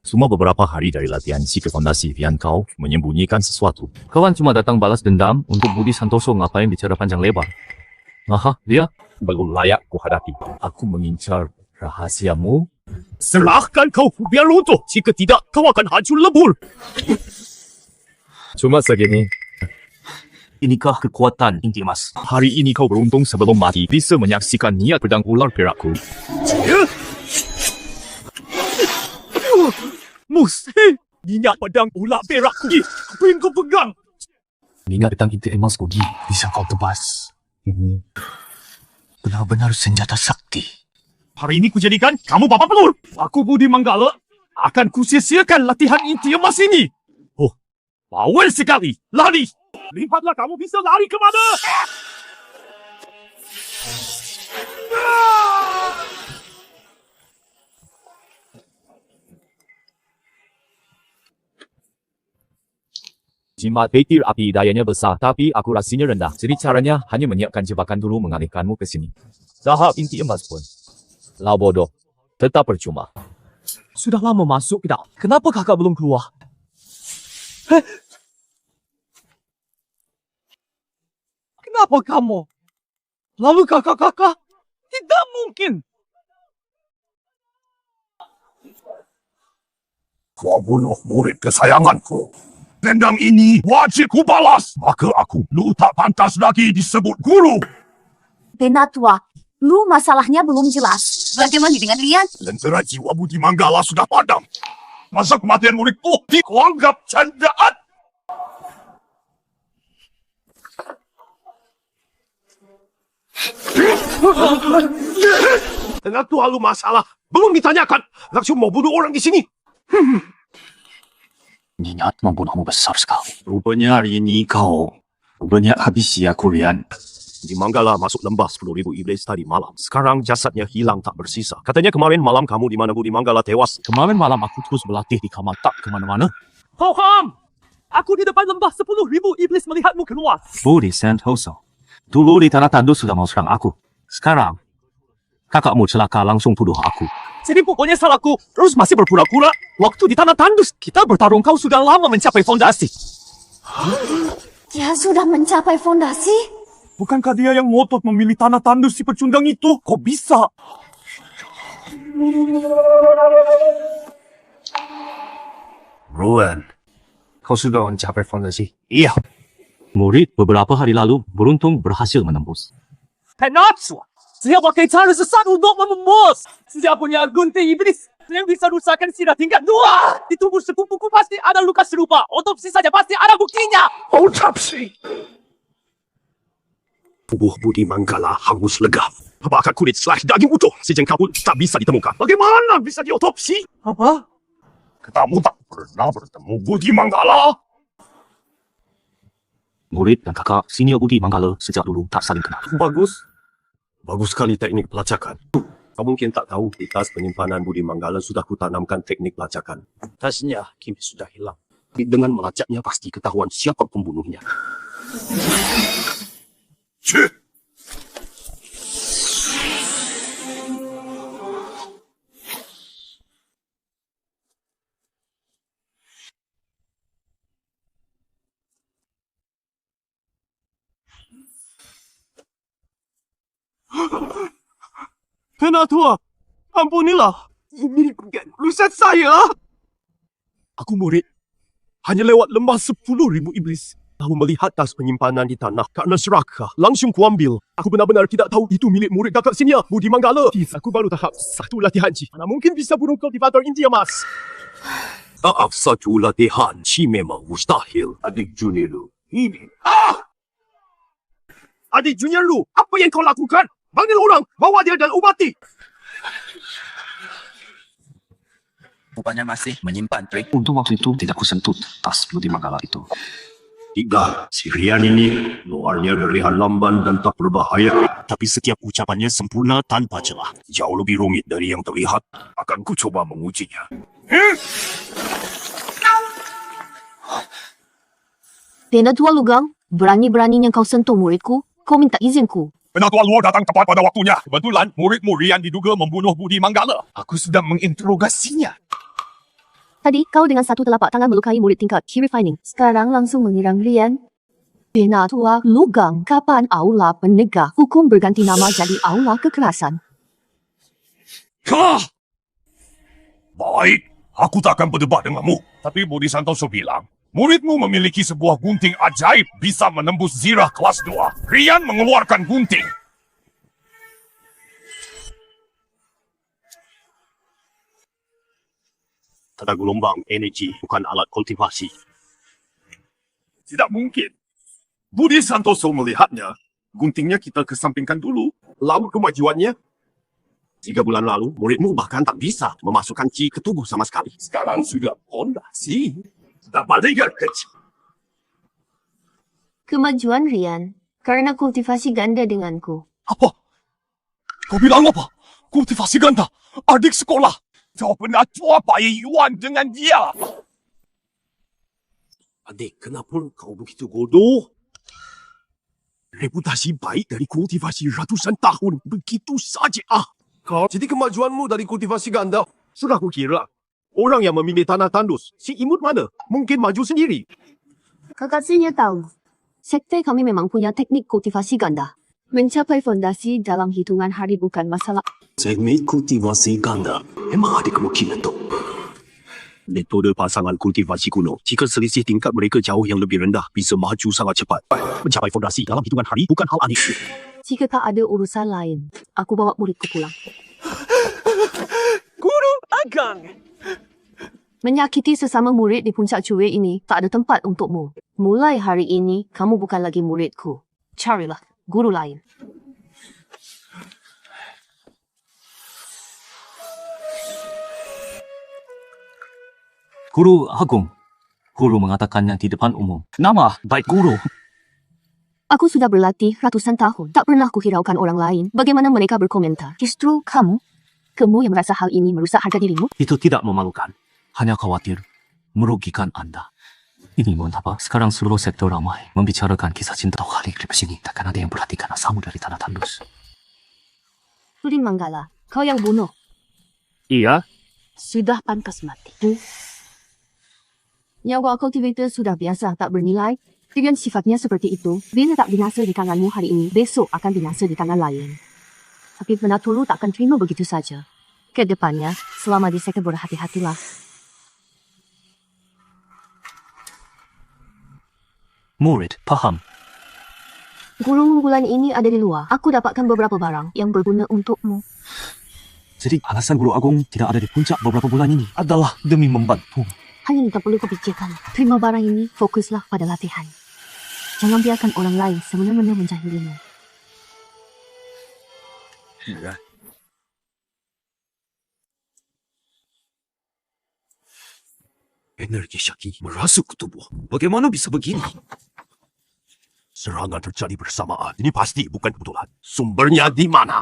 Cuma beberapa hari dari latihan si ke fondasi Vian kau menyembunyikan sesuatu. Kawan cuma datang balas dendam untuk Budi Santoso ngapain bicara panjang lebar. Aha, dia? Belum layak kuhadapi. Aku mengincar rahasiamu. Serahkan kau biar runtuh. Jika tidak, kau akan hancur lebur. Cuma segini. Inikah kekuatan inti emas? Hari ini kau beruntung sebelum mati bisa menyaksikan niat pedang ular perakku. Musti! Niat pedang ular perakku. Apa yang kau pegang? Ingat tentang inti emas Kogi. Bisa kau tebas. Ini benar-benar senjata sakti. Hari ini kujadikan kamu bapa pelur. Aku Budi Manggala akan kusia-siakan latihan inti emas ini. Oh, bawel sekali. Lari. Lihatlah kamu bisa lari ke mana. Jimat petir api dayanya besar, tapi akurasinya rendah. Jadi caranya hanya menyiapkan jebakan dulu mengalihkanmu ke sini. Tahap inti emas pun. Lau bodoh. Tetap percuma. Sudah lama masuk kita. Kenapa kakak belum keluar? Kenapa kamu? Lalu kakak-kakak? Tidak mungkin. Kau bunuh murid kesayanganku. Dendam ini wajib ku balas. Maka aku, lu tak pantas lagi disebut guru. Penatua, lu masalahnya belum jelas. Bagaimana dengan Lian? Lentera jiwa Budi Manggala sudah padam. Masa kematian muridku dianggap candaan. Dengan Tuhan lu masalah. Belum ditanyakan. Langsung mau bunuh orang di sini. Niat membunuhmu besar sekali. Rupanya hari ini kau banyak habisi aku, Lian. Di Manggala masuk lembah 10,000 iblis tadi malam. Sekarang jasadnya hilang tak bersisa. Katanya kemarin malam kamu di mana Budi Manggala tewas. Kemarin malam aku terus berlatih di kamar tak kemana-mana. Hoham! Aku di depan lembah 10,000 iblis melihatmu keluar. Budi Santoso. Dulu di Tanah Tandus sudah mau serang aku. Sekarang, kakakmu celaka langsung tuduh aku. Jadi pokoknya salahku. Terus masih berpura-pura. Waktu di Tanah Tandus, kita bertarung kau sudah lama mencapai fondasi. Dia sudah mencapai fondasi? Bukankah dia yang ngotot memilih tanah tandus si pecundang itu? Kok bisa? Ruan, kau sudah mencapai fondasi? Iya. Murid beberapa hari lalu beruntung berhasil menembus. Penatua! Saya pakai cara sesat untuk menembus. Saya punya gunting iblis yang bisa rusakkan sirah tingkat 2. Di tubuh sepupuku pasti ada luka serupa. Otopsi saja pasti ada buktinya. Otopsi. Tubuh Budi Manggala hangus lega. Bakat kulit slash daging utuh sejengkal pun tak bisa ditemukan. Bagaimana bisa diotopsi? Apa? Kamu tak pernah bertemu Budi Manggala? Murid dan kakak senior Budi Manggala sejak dulu tak saling kenal. Bagus. Bagus sekali teknik pelacakan. Kau mungkin tak tahu di tas penyimpanan Budi Manggala sudah kutanamkan teknik pelacakan. Tasnya kini sudah hilang. Dengan melacaknya pasti ketahuan siapa pembunuhnya. Cih! Penatua, ampunilah. Ini bukan urusan saya. Aku murid. Hanya lewat lembah 10,000 iblis. Lalu melihat tas penyimpanan di tanah karena serakah. Langsung kuambil. Aku benar-benar tidak tahu itu milik murid kakak senior Budi Manggala. Aku baru tahap 1 latihan Ci. Mana mungkin bisa bunuh kultivator India Mas. Tahap 1 latihan Ci memang mustahil. Adik junior lu. Ini. Adik junior lu, apa yang kau lakukan? Panggil orang, bawa dia dan ubati. Rupanya masih menyimpan trik. Untung waktu itu tidak kusentuh tas Budi Manggala itu. Tidak, si Rian ini luarnya terlihat lamban dan tak berbahaya. Tapi setiap ucapannya sempurna tanpa celah. Jauh lebih rumit dari yang terlihat. Akan ku coba mengujinya. Penatua Lugang, berani-beraninya kau sentuh muridku, kau minta izinku. Penatua luar datang tepat pada waktunya. Kebetulan, murid-murid Rian diduga membunuh Budi Manggala. Aku sedang menginterogasinya. Tadi kau dengan satu telapak tangan melukai murid tingkat key refining. Sekarang langsung menyerang Rian. Penatua Lugang, kapan aula penegak hukum berganti nama jadi aula kekerasan? Kah! Baik, aku tak akan berdebat denganmu. Tapi Budi Santoso bilang, muridmu memiliki sebuah gunting ajaib bisa menembus zirah kelas 2. Rian mengeluarkan gunting. Tanda gelombang energi bukan alat kultivasi. Tidak mungkin. Budi Santoso melihatnya. Guntingnya kita kesampingkan dulu. Lalu kemajuannya. 3 bulan lalu, muridmu bahkan tak bisa memasukkan chi ke tubuh sama sekali. Sekarang sudah fondasi. Tak balikan kecil. Kemajuan Rian, karena kultivasi ganda denganku. Apa? Kau bilang apa? Kultivasi ganda. Adik sekolah. Kau pernah tua bayar yuan dengan dia. Adik, kenapa kau begitu bodoh? Reputasi baik dari kultivasi ratusan tahun begitu saja. Jadi kemajuanmu dari kultivasi ganda, sudah kukira. Orang yang memilih tanah tandus, si imut mana? Mungkin maju sendiri. Kekasihnya tahu, sekte kami memang punya teknik kultivasi ganda. Mencapai fondasi dalam hitungan hari bukan masalah. Teknik kultivasi ganda memang ada kemungkinan tu. Metode pasangan kultivasi kuno, jika selisih tingkat mereka jauh yang lebih rendah, bisa maju sangat cepat. Mencapai fondasi dalam hitungan hari bukan hal aneh. Jika tak ada urusan lain, aku bawa muridku pulang. Guru Agang! Menyakiti sesama murid di puncak cuil ini tak ada tempat untukmu. Mulai hari ini, kamu bukan lagi muridku. Carilah guru lain. Guru Agung. Guru mengatakannya di depan umum. Nama baik guru. Aku sudah berlatih ratusan tahun. Tak pernah kuhiraukan orang lain. Bagaimana mereka berkomentar. Justru kamu yang merasa hal ini merusak harga dirimu. Itu tidak memalukan. Hanya khawatir merugikan Anda. Ini mengapa sekarang seluruh sektor ramai membicarakan kisah cinta atau hari krips ini. Takkan ada yang perhatikan asalmu dari tanah tandus. Budi Manggala, kau yang bunuh. Iya. Sudah pantas mati. Nyawa cultivator sudah biasa tak bernilai. Dengan sifatnya seperti itu, bila tak binasa di tanganmu hari ini, besok akan binasa di tangan lain. Tapi Penatulu tak akan terima begitu saja. Kedepannya, selama di sektor berhati-hatilah. Murid, paham. Guru unggulan ini ada di luar. Aku dapatkan beberapa barang yang berguna untukmu. Jadi alasan Guru Agung tidak ada di puncak beberapa bulan ini adalah demi membantu. Hanya tak perlu kepikirkan. Terima barang ini, fokuslah pada latihan. Jangan biarkan orang lain semena-mena menjahilimu. Ya. Energi Syaki merasuk ke tubuh. Bagaimana bisa begini? Serangan terjadi bersamaan. Ini pasti bukan kebetulan. Sumbernya di mana?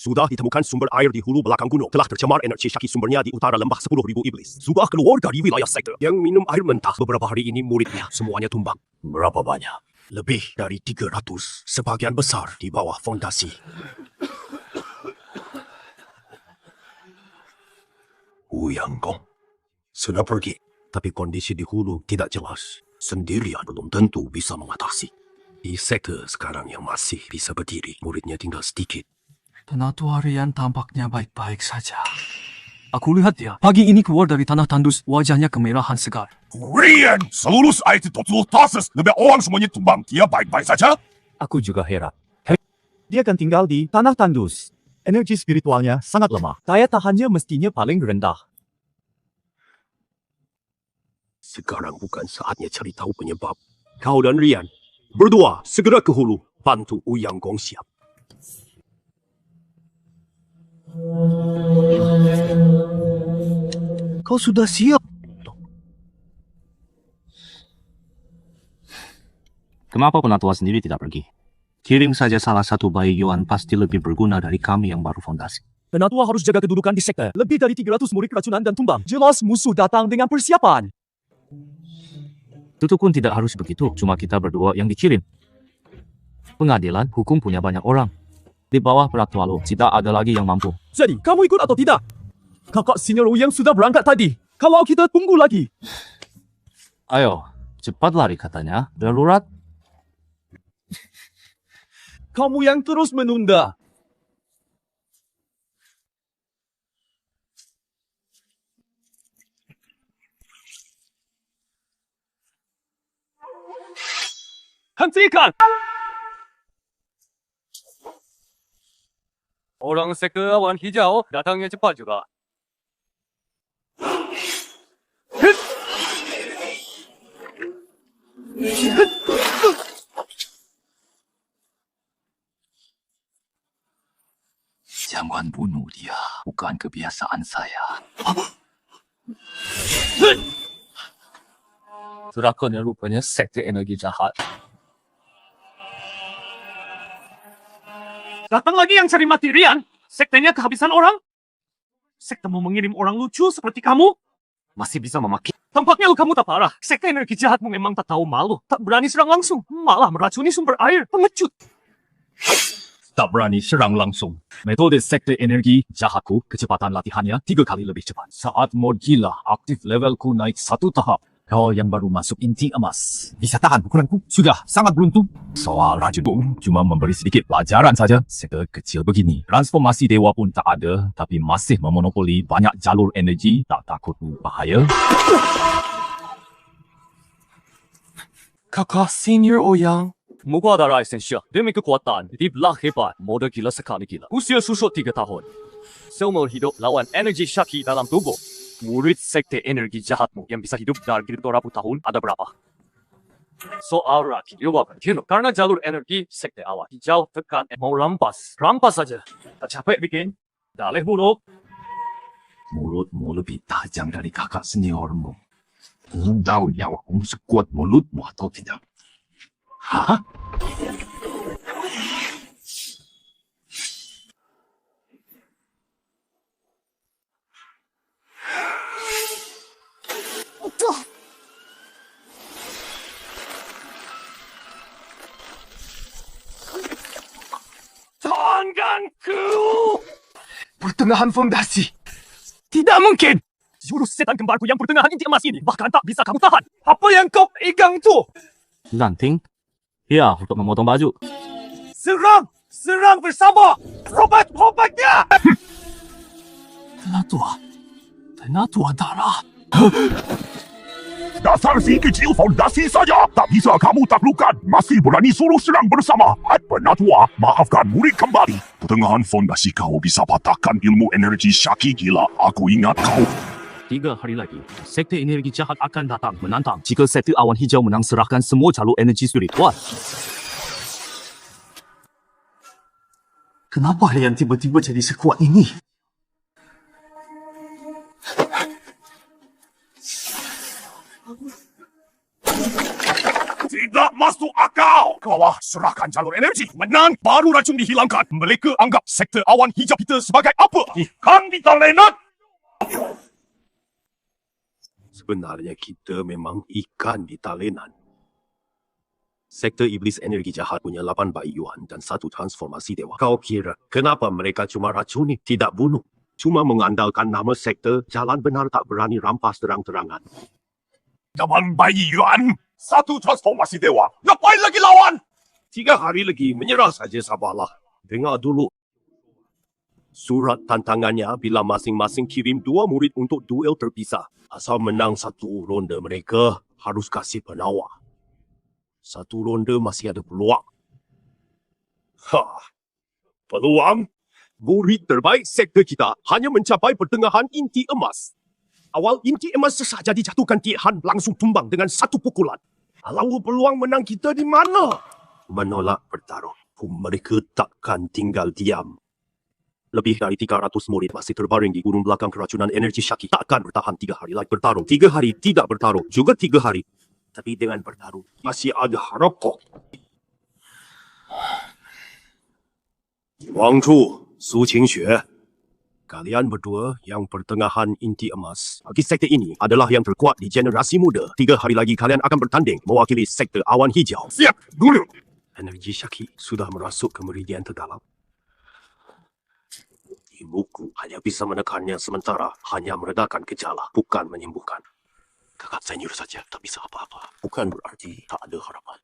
Sudah ditemukan sumber air di hulu belakang gunung. Telah tercemar energi Syaki sumbernya di utara lembah 10.000 iblis. Sudah keluar dari wilayah sektor. Yang minum air mentah beberapa hari ini muridnya semuanya tumbang. Berapa banyak? Lebih dari 300. Sebagian besar di bawah fondasi. Uyang Gong sudah pergi. Tapi kondisi di hulu tidak jelas. Sendirian belum tentu bisa mengatasi. Di sektor sekarang yang masih bisa berdiri, muridnya tinggal sedikit. Penatua Rian tampaknya baik-baik saja. Aku lihat dia. Pagi ini keluar dari tanah tandus, wajahnya kemerahan segar. Rian! Seluruh IT total tases. Lebih orang semuanya tumbang. Dia baik-baik saja? Aku juga heran. Dia kan tinggal di tanah tandus. Energi spiritualnya sangat lemah. Daya tahannya mestinya paling rendah. Sekarang bukan saatnya cari tahu penyebab. Kau dan Rian, berdua segera ke hulu. Bantu Uyang Gong siap. Kau sudah siap? Kenapa Penatua sendiri tidak pergi? Kirim saja salah satu bayi Yuan, pasti lebih berguna dari kami yang baru fondasi. Penatua harus jaga kedudukan di sektor. Lebih dari 300 murid keracunan dan tumbang. Jelas musuh datang dengan persiapan. Itu pun tidak harus begitu, cuma kita berdua yang dikirim. Pengadilan hukum punya banyak orang. Di bawah peraturan lo, tidak ada lagi yang mampu. Jadi, kamu ikut atau tidak? Kakak senior yang sudah berangkat tadi. Kalau kita tunggu lagi. Ayo, cepat lari katanya. Darurat. Kamu yang terus menunda. Hentikan! Orang sektor awan hijau datangnya cepat juga. Jangan bunuh dia. Bukan kebiasaan saya. Drakon yang rupanya sekte energi jahat. Datang lagi yang cari mati Rian. Sektenya kehabisan orang. Sekte mau mengirim orang lucu seperti kamu. Masih bisa memaki. Tampaknya kamu tak parah. Sekte energi jahatmu memang tak tahu malu. Tak berani serang langsung. Malah meracuni sumber air. Pengecut. Tak berani serang langsung. Metode sekte energi jahatku, kecepatan latihannya 3 kali lebih cepat. Saat mod gila, aktif levelku naik 1 tahap. Kau yang baru masuk inti emas. Bisa tahan pukulanku? Sudah, sangat beruntung. Soal racunku, cuma memberi sedikit pelajaran saja. Sekte kecil begini. Transformasi dewa pun tak ada, tapi masih memonopoli banyak jalur energi. Tak takut bahaya? Kakak senior Oyang. Muka darah esensial. Demi kekuatan, diblah hebat. Mode gila sekali gila. Usia susut 3 tahun. Seumur hidup lawan energi syaki dalam tubuh. Murid sekte energi jahatmu yang bisa hidup dalam beratus tahun ada berapa? Soal rakyat jawab kilo. Karena jalur energi sekte awan hijau tekan mau rampas. Rampas saja. Tak capek bikin. Dalih buruk. Mulutmu lebih tajam dari kakak seniormu. Tahu nyawamu sekuat mulutmu atau tidak? Hah? Tanganku! Pertengahan fondasi. Tidak mungkin! Jurus setan kembarku yang pertengahan inti emas ini bahkan tak bisa kamu tahan. Apa yang kau pegang tu? Lanting. Ya, untuk memotong baju. Serang! Serang bersama! Robot-robotnya! Tenatua darah. Dasar si kecil fondasi saja. Tak bisa kamu taklukkan. Masih berani suruh serang bersama. Penatua, maafkan murid kembali. Pertengahan fondasi kau bisa patahkan ilmu energi syaki gila. Aku ingat kau. 3 hari lagi, sekte energi jahat akan datang menantang. Jika sekte awan hijau menang, serahkan semua jalur energi spiritual. Kenapa Rian tiba-tiba jadi sekuat ini? Tidak masuk akal. Kawah, serahkan jalur energi. Menang, baru racun dihilangkan. Mereka anggap sekte awan hijau kita sebagai apa? Ikan di talenan. Sebenarnya kita memang ikan di talenan. Sekte iblis energi jahat punya 8 bayi Yuan dan 1 transformasi dewa. Kau kira kenapa mereka cuma racuni, tidak bunuh? Cuma mengandalkan nama sekte, jalan benar tak berani rampas terang-terangan. 8 bayi Yuan, 1 transformasi dewa. Ngapain lagi lawan? 3 hari lagi, menyerah saja, sabarlah. Dengar dulu. Surat tantangannya bila masing-masing kirim 2 murid untuk duel terpisah. Asal menang 1 ronde mereka harus kasih penawar. 1 ronde masih ada peluang. Peluang? Murid terbaik sekte kita hanya mencapai pertengahan inti emas. Awal inti emas sesaja dijatuhkan Tiek Han langsung tumbang dengan 1 pukulan. Lalu peluang menang kita di mana? Menolak bertaruh. Mereka takkan tinggal diam. Lebih dari 300 murid masih terbaring di gunung belakang keracunan energi syaki. Takkan bertahan 3 hari lagi bertarung. 3 hari tidak bertarung. Juga 3 hari. Tapi dengan bertarung, masih ada harapan. Wang Chu, Su Qingxue. Kalian berdua yang pertengahan inti emas. Bagi sektor ini adalah yang terkuat di generasi muda. 3 hari lagi kalian akan bertanding mewakili sektor awan hijau. Siap, dulu. Energi Syaki sudah merasuk ke meridian terdalam. Ilmuku hanya bisa menekannya sementara, hanya meredakan gejala, bukan menyembuhkan. Kakak senior saja tak bisa apa-apa. Bukan berarti tak ada harapan.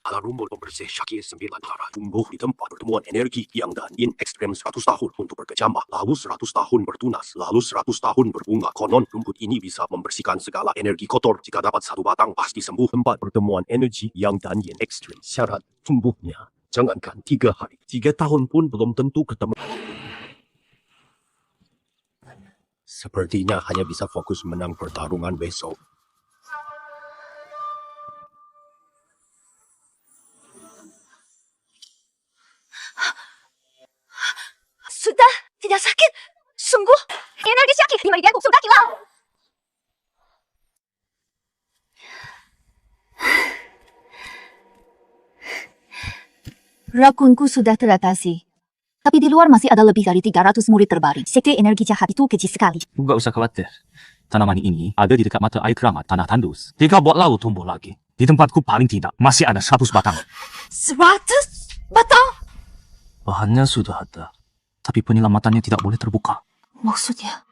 Alam rumput pembersih Syaki 9 darah tumbuh di tempat pertemuan energi yang dan yin ekstrem 100 tahun untuk berkecambah, lalu 100 tahun bertunas, lalu 100 tahun berbunga. Konon rumput ini bisa membersihkan segala energi kotor. Jika dapat 1 batang pasti sembuh. Tempat pertemuan energi yang dan yin ekstrem. Syarat tumbuhnya jangankan 3 hari, 3 tahun pun belum tentu ketemu. Sepertinya hanya bisa fokus menang pertarungan besok. Sudah tidak sakit. Sungguh. Energi Syaki di meridianku sudah hilang. Rakunku sudah teratasi. Tapi di luar masih ada lebih dari 300 murid terbaring. Sekte energi jahat itu keji sekali. Enggak usah khawatir. Tanaman ini ada di dekat mata air keramat tanah tandus. Jika buat lalu tumbuh lagi. Di tempatku paling tidak masih ada 100 batang. 100 batang? Bahannya sudah ada. Tapi penyelamatannya tidak boleh terbuka. Maksudnya?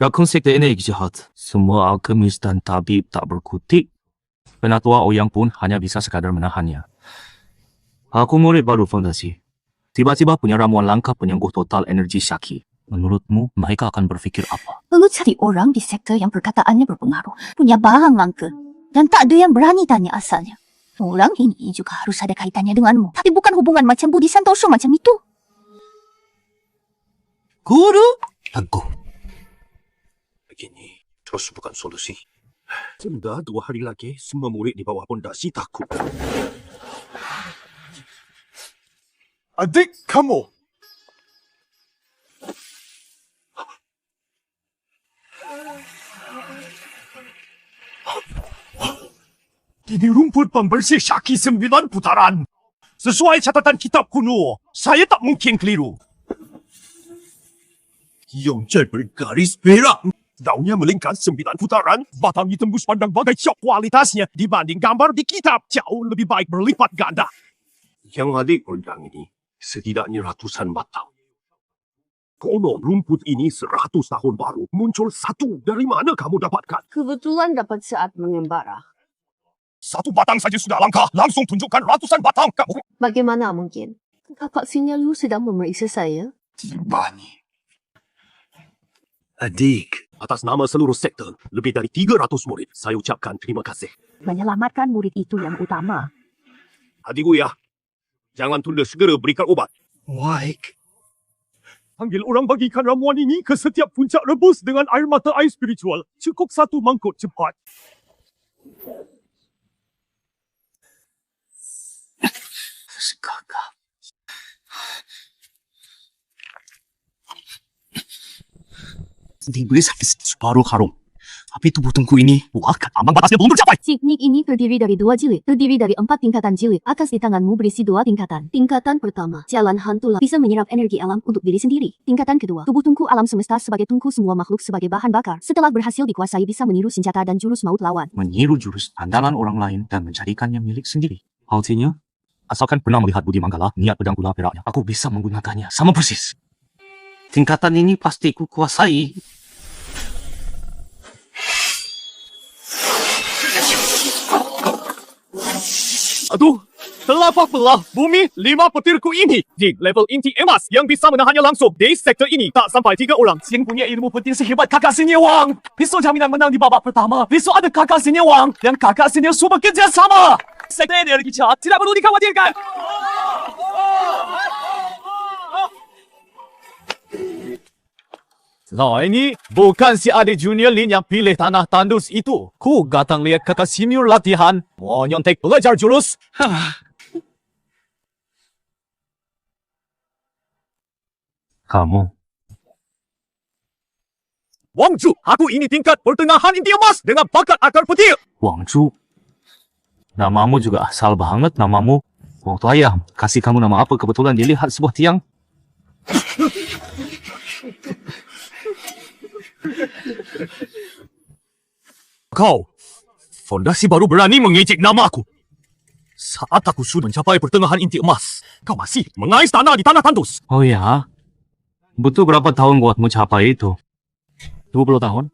Rakun sekte energi jahat. Semua alkemis dan tabib tak berkutik. Penatua Ouyang pun hanya bisa sekadar menahannya. Aku murid baru fondasi. Tiba-tiba punya ramuan langka penyembuh total energi Syaki. Menurutmu mereka akan berfikir apa? Lu cari orang di sektor yang perkataannya berpengaruh. Punya barang langka. Dan tak ada yang berani tanya asalnya. Orang ini juga harus ada kaitannya denganmu. Tapi bukan hubungan macam Budi Santoso macam itu. Guru? Teguh. Begini terus bukan solusi. Sudah 2 hari lagi semua murid di bawah pondasi takut. Adik kamu. Ini rumput pembersih Syaki 9 putaran. Sesuai catatan kitab kuno, saya tak mungkin keliru. Yang bergaris perak. Daunnya melingkar 9 putaran. Batangnya tembus pandang bagai cok kualitasnya. Dibanding gambar di kitab, jauh lebih baik berlipat ganda. Yang adik pedang ini, setidaknya ratusan batang. Konon rumput ini 100 tahun baru. Muncul 1. Dari mana kamu dapatkan? Kebetulan dapat saat mengembara. 1 batang saja sudah langka. Langsung tunjukkan ratusan batang kamu. Bagaimana mungkin? Kakak Sinyalu sedang memeriksa saya. Bani. Adik, atas nama seluruh sektor, lebih dari 300 murid, saya ucapkan terima kasih. Menyelamatkan murid itu yang utama. Adikku ya, jangan tunda segera berikan obat. Baik. Panggil orang bagikan ramuan ini ke setiap puncak rebus dengan air mata air spiritual. Cukup 1 mangkuk cepat. Kakak. Diberi sakit separuh karung. Tapi tubuh tengku ini, bukan ambang batasnya belum tercapai. Teknik ini terdiri dari 2 jilid. Terdiri dari 4 tingkatan jilid. Atas di tanganmu berisi 2 tingkatan. Tingkatan pertama, jalan hantu bisa menyerap energi alam untuk diri sendiri. Tingkatan kedua, tubuh tungku alam semesta sebagai tungku semua makhluk sebagai bahan bakar. Setelah berhasil dikuasai bisa meniru senjata dan jurus maut lawan. Meniru jurus andalan orang lain dan menjadikannya milik sendiri. Artinya, asalkan pernah melihat Budi Manggala, niat pedang gula peraknya, aku bisa menggunakannya. Sama persis. Tingkatan ini pasti ku kuasai. Aduh, telapak belah bumi 5 petirku ini di level inti emas yang bisa menahannya langsung. Di sektor ini tak sampai 3 orang. Yang punya ilmu petir sehebat kakak senior Wang. Besok jaminan menang di babak pertama. Besok ada kakak senior Wang dan kakak senior semua bekerja sama. Sekte energi jahat tidak perlu dikhawatirkan. Nah ini bukan si adik junior Lin yang pilih tanah tandus itu. Ku datang lihat kakak senior latihan. Mau nyontek belajar jurus. Kamu, Wang Zhu, aku ini tingkat pertengahan inti emas dengan bakat akar petir. Wang Zhu. Namamu juga asal banget namamu. Waktu ayah kasih kamu nama apa kebetulan dilihat sebuah tiang. Kau, fondasi baru berani mengejek nama aku. Saat aku sudah mencapai pertengahan inti emas, kau masih mengais tanah di tanah tandus. Oh ya? Butuh berapa tahun buat mencapai itu? 20 tahun?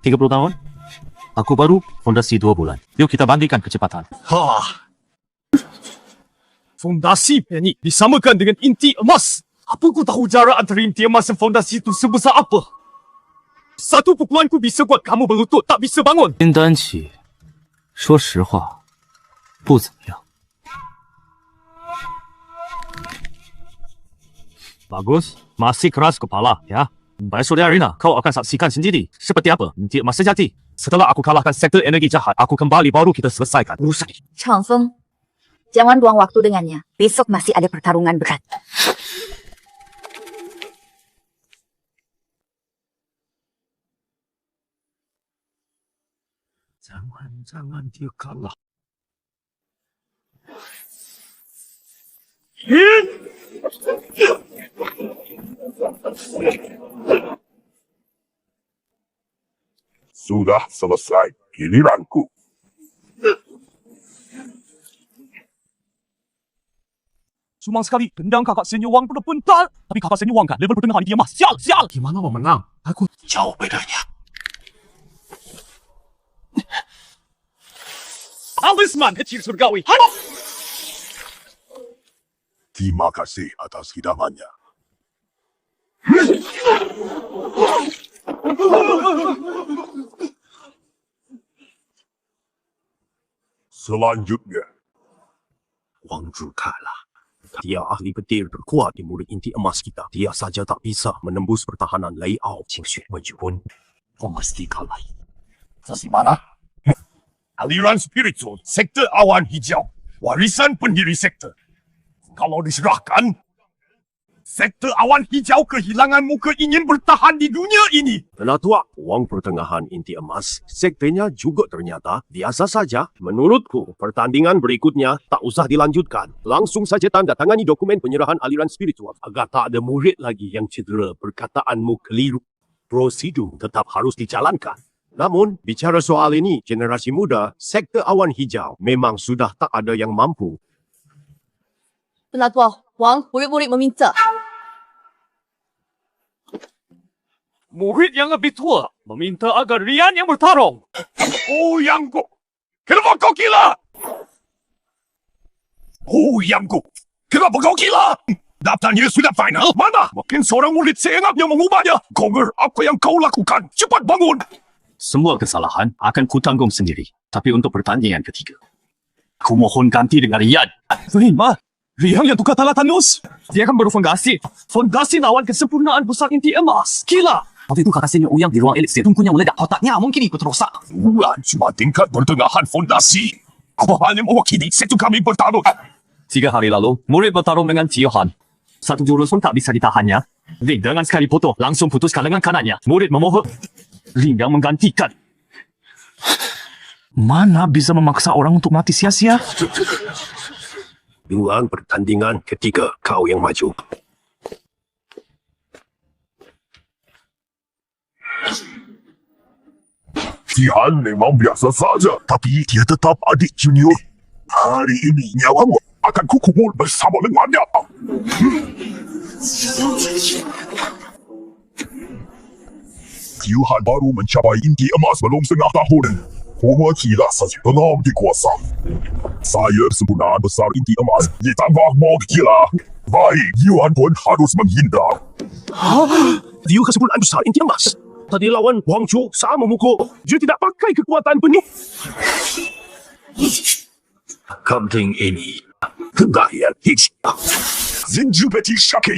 30 tahun? Aku baru fondasi 2 bulan. Yuk kita bandingkan kecepatan. Fondasi ini disamakan dengan inti emas. Apa kau tahu jarak antara inti emas dan fondasi itu sebesar apa? Satu pukulanku bisa buat kamu berlutut tak bisa bangun. 金丹起，说实话，不怎么样。 Bagus, masih keras kepala, ya. Besok di arena, kau akan saksikan sendiri seperti apa inti emas sejati. Setelah aku kalahkan sektor energi jahat, aku kembali baru kita selesaikan urusan ini. Chang Feng, jangan buang waktu dengannya. Besok masih ada pertarungan berat. Jangan dia kalah. Sudah selesai giliranku. Sumang sekali, tendang kakak senior Wang pada pental. Tapi kakak senior Wang kan level pertengahan dia mas. Sial, sial. Gimana mau menang? Aku Jauh bedanya. Alisman kecil surgawi. Terima kasih atas hidangannya. Selanjutnya, Wang Zhu kalah. Dia ahli petir terkuat di murid inti emas kita. Dia saja tak bisa menembus pertahanan layout Qingxue Wejun. kau mesti kalah. Dari mana? Aliran spiritual sektor awan hijau. Warisan pendiri sektor. Kalau diserahkan, sektor awan hijau kehilangan muka ingin bertahan di dunia ini. Penatua Wang pertengahan inti emas, sektornya juga ternyata biasa saja. Menurutku, pertandingan berikutnya tak usah dilanjutkan. Langsung saja tanda tangani dokumen penyerahan aliran spiritual agar tak ada murid lagi yang cedera perkataanmu keliru. Prosedur tetap harus dijalankan. Namun, bicara soal ini, generasi muda, sektor awan hijau memang sudah tak ada yang mampu. Penatua Wang, murid-murid meminta. Murid yang lebih tua meminta agar Rian yang bertarung. Oh, Yanggu! Kenapa kau gila? Oh, Yanggu! Kenapa kau gila? Daftarnya sudah final. Mana? Mungkin seorang murid seenaknya mengubahnya. Gonger, apa yang kau lakukan? Cepat bangun! Semua kesalahan akan kutanggung sendiri. Tapi untuk pertandingan ketiga, aku mohon ganti dengan Rian. Terima. Rian yang tukar tanah tandus. Dia akan berfondasi. Fondasi lawan kesempurnaan pusat inti emas. Gila. Waktu itu kakak senior Uyang di ruang elixir. Tungkunya meledak. Otaknya mungkin ikut rosak. Bukan cuma tingkat pertengahan fondasi. Kau hanya mewakili sektor kami bertarung. 3 hari lalu, murid bertarung dengan Tiohan. Satu jurus pun tak bisa ditahannya. Ling dengan sekali potong langsung putuskan lengan kanannya. Murid memohon Ling yang menggantikan. Mana bisa memaksa orang untuk mati sia-sia? Bilang pertandingan ketiga, kau yang maju. Tian memang biasa saja, tapi dia tetap adik junior. Hari ini nyawamu akan kukubur bersama dengannya. Tiuhan baru mencapai inti emas belum setengah tahun. Cuma gila saja belum dikuasa. Saya sempurnaan besar inti emas ditambah mod gila. Baik, Yuan pun harus menghindar. Dia kesempurnaan besar inti emas. Tadi lawan Wang Zhu sama memukul. Dia tidak pakai kekuatan penuh. Kambing ini kegayaan hijau. Zinju beti syaki.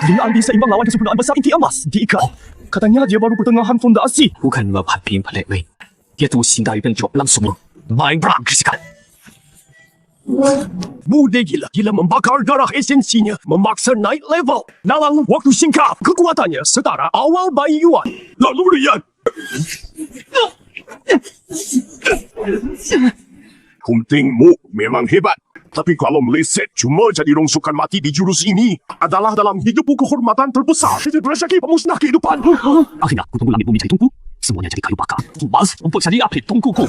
Rian bisa imbang lawan kesempurnaan besar inti emas. Diikat. Katanya dia baru pertengahan fondasi. Bukan memperhatikan pelik lain. Dia tahu sindari pencop langsung main perang fisikan. Mudah gila membakar darah esensinya, memaksa naik level. Dalam waktu singkat, kekuatannya setara awal bayi Yuan. Lalu lihat. Huntingmu memang hebat. Tapi kalau meleset cuma jadi rongsokan mati di jurus ini adalah dalam hidupku kehormatan terbesar. Itu rezeki pemusnah kehidupan. Akhirnya aku tunggu langit bumi jadi tungku. Semuanya jadi kayu bakar. Tumbas untuk jadi api tungkuku.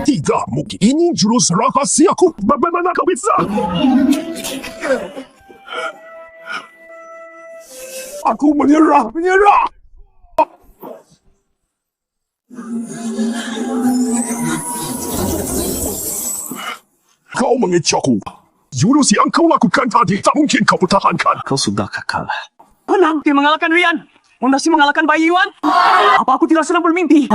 Tidak mungkin. Ini jurus rahasiaku. Bagaimana kau bisa? Aku menyerah. Kau mengecohku. Jurus yang kau lakukan tadi tak mungkin kau pertahankan. Kau sudah kakak. Menang, dia mengalahkan Rian. Mondashi mengalahkan bayi Yuan. Apa aku tidak sedang bermimpi?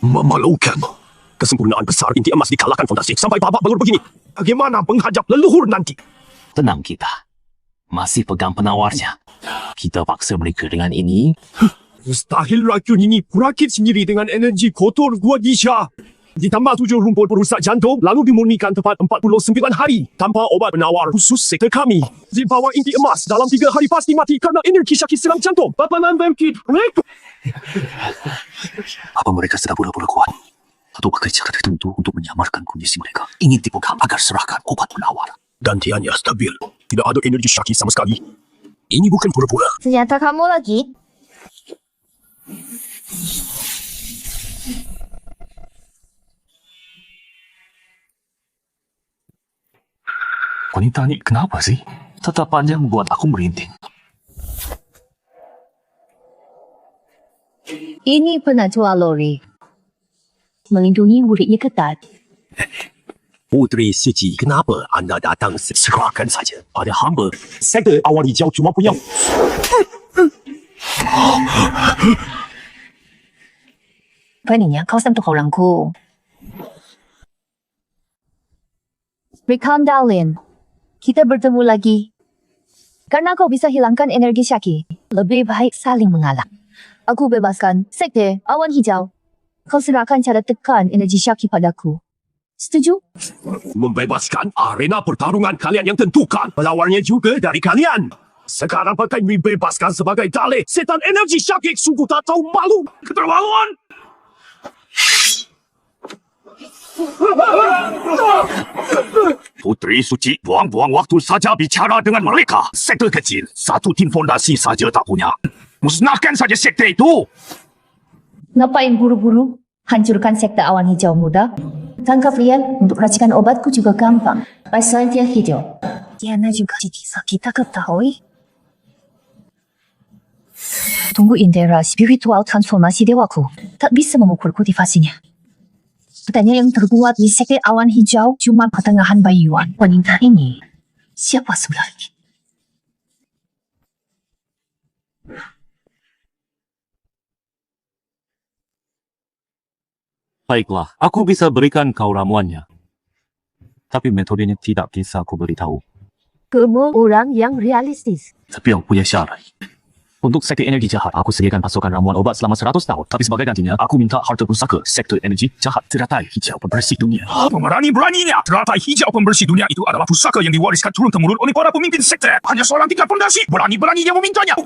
Memalukan. Kesempurnaan besar inti emas dikalahkan fondasi sampai babak belur begini. Bagaimana menghadap leluhur nanti? Tenang kita. Masih pegang penawarnya. Kita paksa mereka dengan ini. Mustahil racun ini berakit sendiri dengan energi kotor gua Gisha. Ditambah 7 rumput perusak jantung, lalu dimurnikan tepat 49 hari tanpa obat penawar khusus sektor kami. Di bawah inti emas dalam 3 hari pasti mati karena energi sakit seram jantung. Bapanan bangkit. Apa mereka sedang pura-pura kuat? Atau bekerja tertentu untuk menyamarkan kondisi mereka? Ingin tipu kami agar serahkan obat penawar. Gantiannya stabil. Tidak ada energi syaki sama sekali. Ini bukan pura-pura. Ternyata kamu lagi. Wanita ini kenapa sih? Tatapannya membuat aku merinding. Ini penajwa Lori. Melindungi muridnya ketat. Putri Suci, kenapa anda datang serahkan saja pada hamba? Sektor awal hijau cuma punya... Beraninya kau sentuh orangku. Recon Dalin. Kita bertemu lagi. Karena kau bisa hilangkan energi syaki, lebih baik saling mengalah. Aku bebaskan sekte awan hijau. Kau serahkan cara tekan energi syaki padaku. Setuju? Membebaskan arena pertarungan kalian yang tentukan. Pelawarnya juga dari kalian. Sekarang pakai membebaskan sebagai dalih. Setan energi syakik sungguh tak tahu malu. Keterlaluan! Putri Suci, buang-buang waktu saja bicara dengan mereka. Sekte kecil, satu tim fondasi saja tak punya. Musnahkan saja sekte itu. Ngapain buru-buru? Hancurkan sekte awan hijau muda. Tangkap Rian untuk racikan obatku juga gampang. Pasal dia hijau. Diana juga bisa kita ketahui. Tunggu indera spiritual transformasi dewaku. Tak bisa memukulku di fasenya. Petanya yang terbuat di sekte awan hijau cuma pertengahan bayi Yuan. Wanita ini siapa sebenarnya? Baiklah, aku bisa berikan kau ramuannya. Tapi metodenya tidak bisa aku beritahu. Kamu orang yang realistis. Tapi aku punya syarat. Untuk sekte energi jahat, aku sediakan pasokan ramuan obat selama 100 tahun. Tapi sebagai gantinya, aku minta harta pusaka sekte energi jahat teratai hijau pembersih dunia. Berani-beraninya, teratai hijau pembersih dunia itu adalah pusaka yang diwariskan turun-temurun oleh para pemimpin sekte. Hanya seorang tingkat fondasi, berani-beraninya memintanya.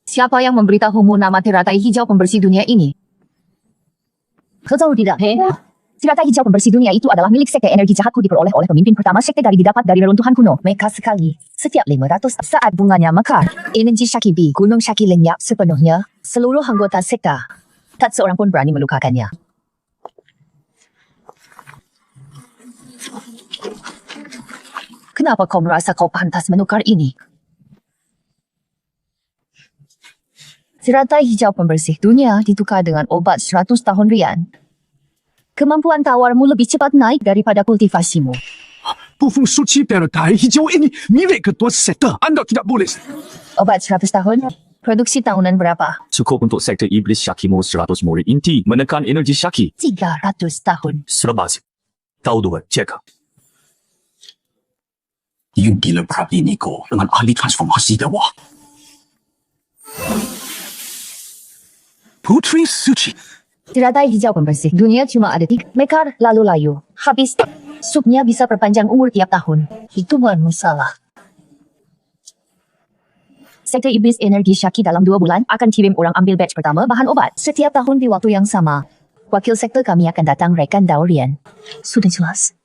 Siapa yang memberitahumu nama teratai hijau pembersih dunia ini? Kau tahu tidak, he? Teratai hijau pembersih dunia itu adalah milik sekte energi jahatku diperoleh oleh pemimpin pertama sekte dari didapat dari reruntuhan kuno. Meka sekali. Setiap 500 saat bunganya mekar. Energi syaki bi gunung syaki lenyap sepenuhnya. Seluruh anggota sekte. Tak seorang pun berani melukakannya. Kenapa kau merasa kau pantas menukar ini? Teratai hijau pembersih dunia ditukar dengan obat 100 tahun Rian. Kemampuan tawarmu lebih cepat naik daripada kultivasimu. Pufung Suci teratai hijau ini milik ketua sekte. Anda tidak boleh. Obat 100 tahun? Produksi tahunan berapa? Cukup untuk sektor iblis Syakimu 100 murid inti menekan energi Syaki. 300 tahun. Serabasi. Tahu dua, cek. You gila berani ni kau dengan ahli transformasi dewa. Putri Suci. Tiratai hijau pembersih. Dunia cuma ada 3. Mekar lalu layu. Habis. Supnya bisa perpanjang umur tiap tahun. Itu bukan masalah. Sektor Iblis Energi Syaki dalam 2 bulan akan kirim orang ambil batch pertama bahan obat. Setiap tahun di waktu yang sama. Wakil sektor kami akan datang rekan Daurian. Sudah jelas.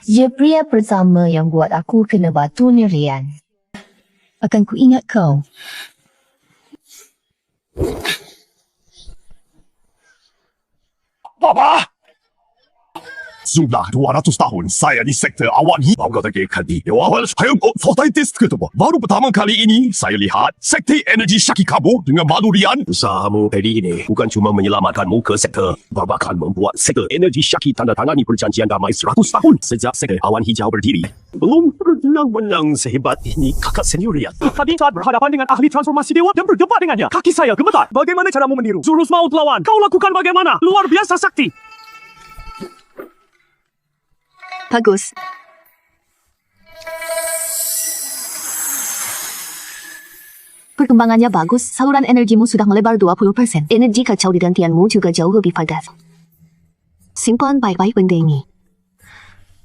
Dia pria pertama yang buat aku kena batu ni Rian. Akan ku ingat kau. Papa! Sudah 200 tahun saya di sektor awan hijau kata kadi. Awal saya fotointis ketemu. Baru pertama kali ini saya lihat sektor energi Syaki kabur dengan Madurian. Usahamu hari ini bukan cuma menyelamatkanmu ke sektor, bahkan membuat sektor energi Syaki tanda tangani perjanjian damai 100 tahun sejak sektor awan hijau berdiri. Belum pernah menang sehebat ini kakak seniorian. Tadi saat berhadapan dengan ahli transformasi dewa dan berdebat dengannya, kaki saya gemetar. Bagaimana caramu meniru? Jurus maut lawan. Kau lakukan bagaimana? Luar biasa sakti. Bagus. Perkembangannya bagus, saluran energimu sudah melebar 20%. Energi kacau di gantianmu juga jauh lebih padat. Simpan baik-baik benda ini.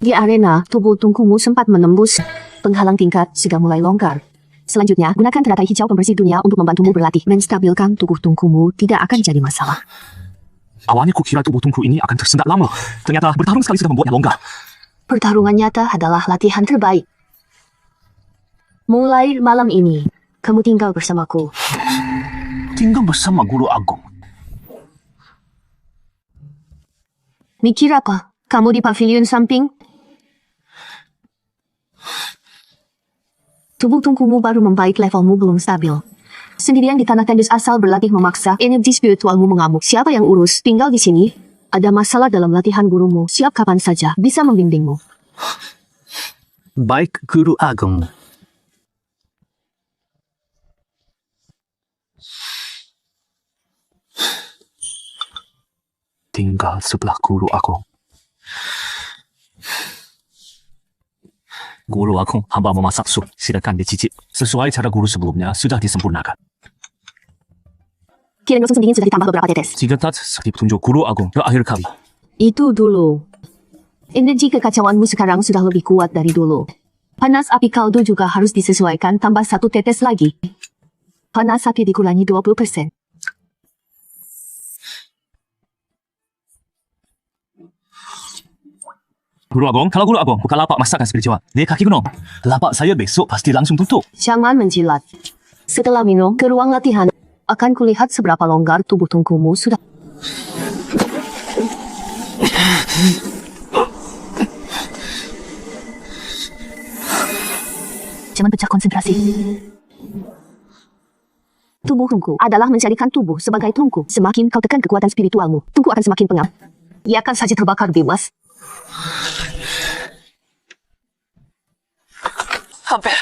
Di arena, tubuh tungkumu sempat menembus penghalang tingkat sudah mulai longgar. Selanjutnya, gunakan teratai hijau pembersih dunia untuk membantumu berlatih. Menstabilkan tubuh tungkumu tidak akan jadi masalah. Awalnya kukira tubuh tungku ini akan tersendat lama. Ternyata bertarung sekali sudah membuatnya longgar. Pertarungan nyata adalah latihan terbaik. Mulai malam ini, kamu tinggal bersamaku. Tinggal bersama Guru Agung. Mikir apa? Kamu di pavilion samping? Tubuh tungkumu baru membaik, levelmu belum stabil. Sendirian di tanah tandus asal berlatih memaksa, energi spiritualmu mengamuk. Siapa yang urus? Tinggal di sini. Ada masalah dalam latihan gurumu. Siap kapan saja, bisa membimbingmu. Baik, Guru Agung. Tinggal sebelah Guru Agung. Guru Agung, hamba memasak sup. Silakan dicicip. Sesuai cara guru sebelumnya sudah disempurnakan. Kiranya susu dingin sudah ditambah beberapa tetes. Cigatat seperti petunjuk Guru Agung terakhir kali. Itu dulu. Energi kekacauanmu sekarang sudah lebih kuat dari dulu. Panas api kaldu juga harus disesuaikan, tambah 1 tetes lagi. Panas api dikurangi 20%. Guru Agung, kalau Guru Agung buka lapak masakan spiritual di kaki gunung, lapak saya besok pasti langsung tutup. Jangan menjilat. Setelah minum ke ruang latihan, akan kulihat seberapa longgar tubuh tungkumu sudah. Jangan pecah konsentrasi. Tubuh tungku adalah menjadikan tubuh sebagai tungku. Semakin kau tekan kekuatan spiritualmu, tungku akan semakin pengap. Ia akan saja terbakar bebas. Hampir.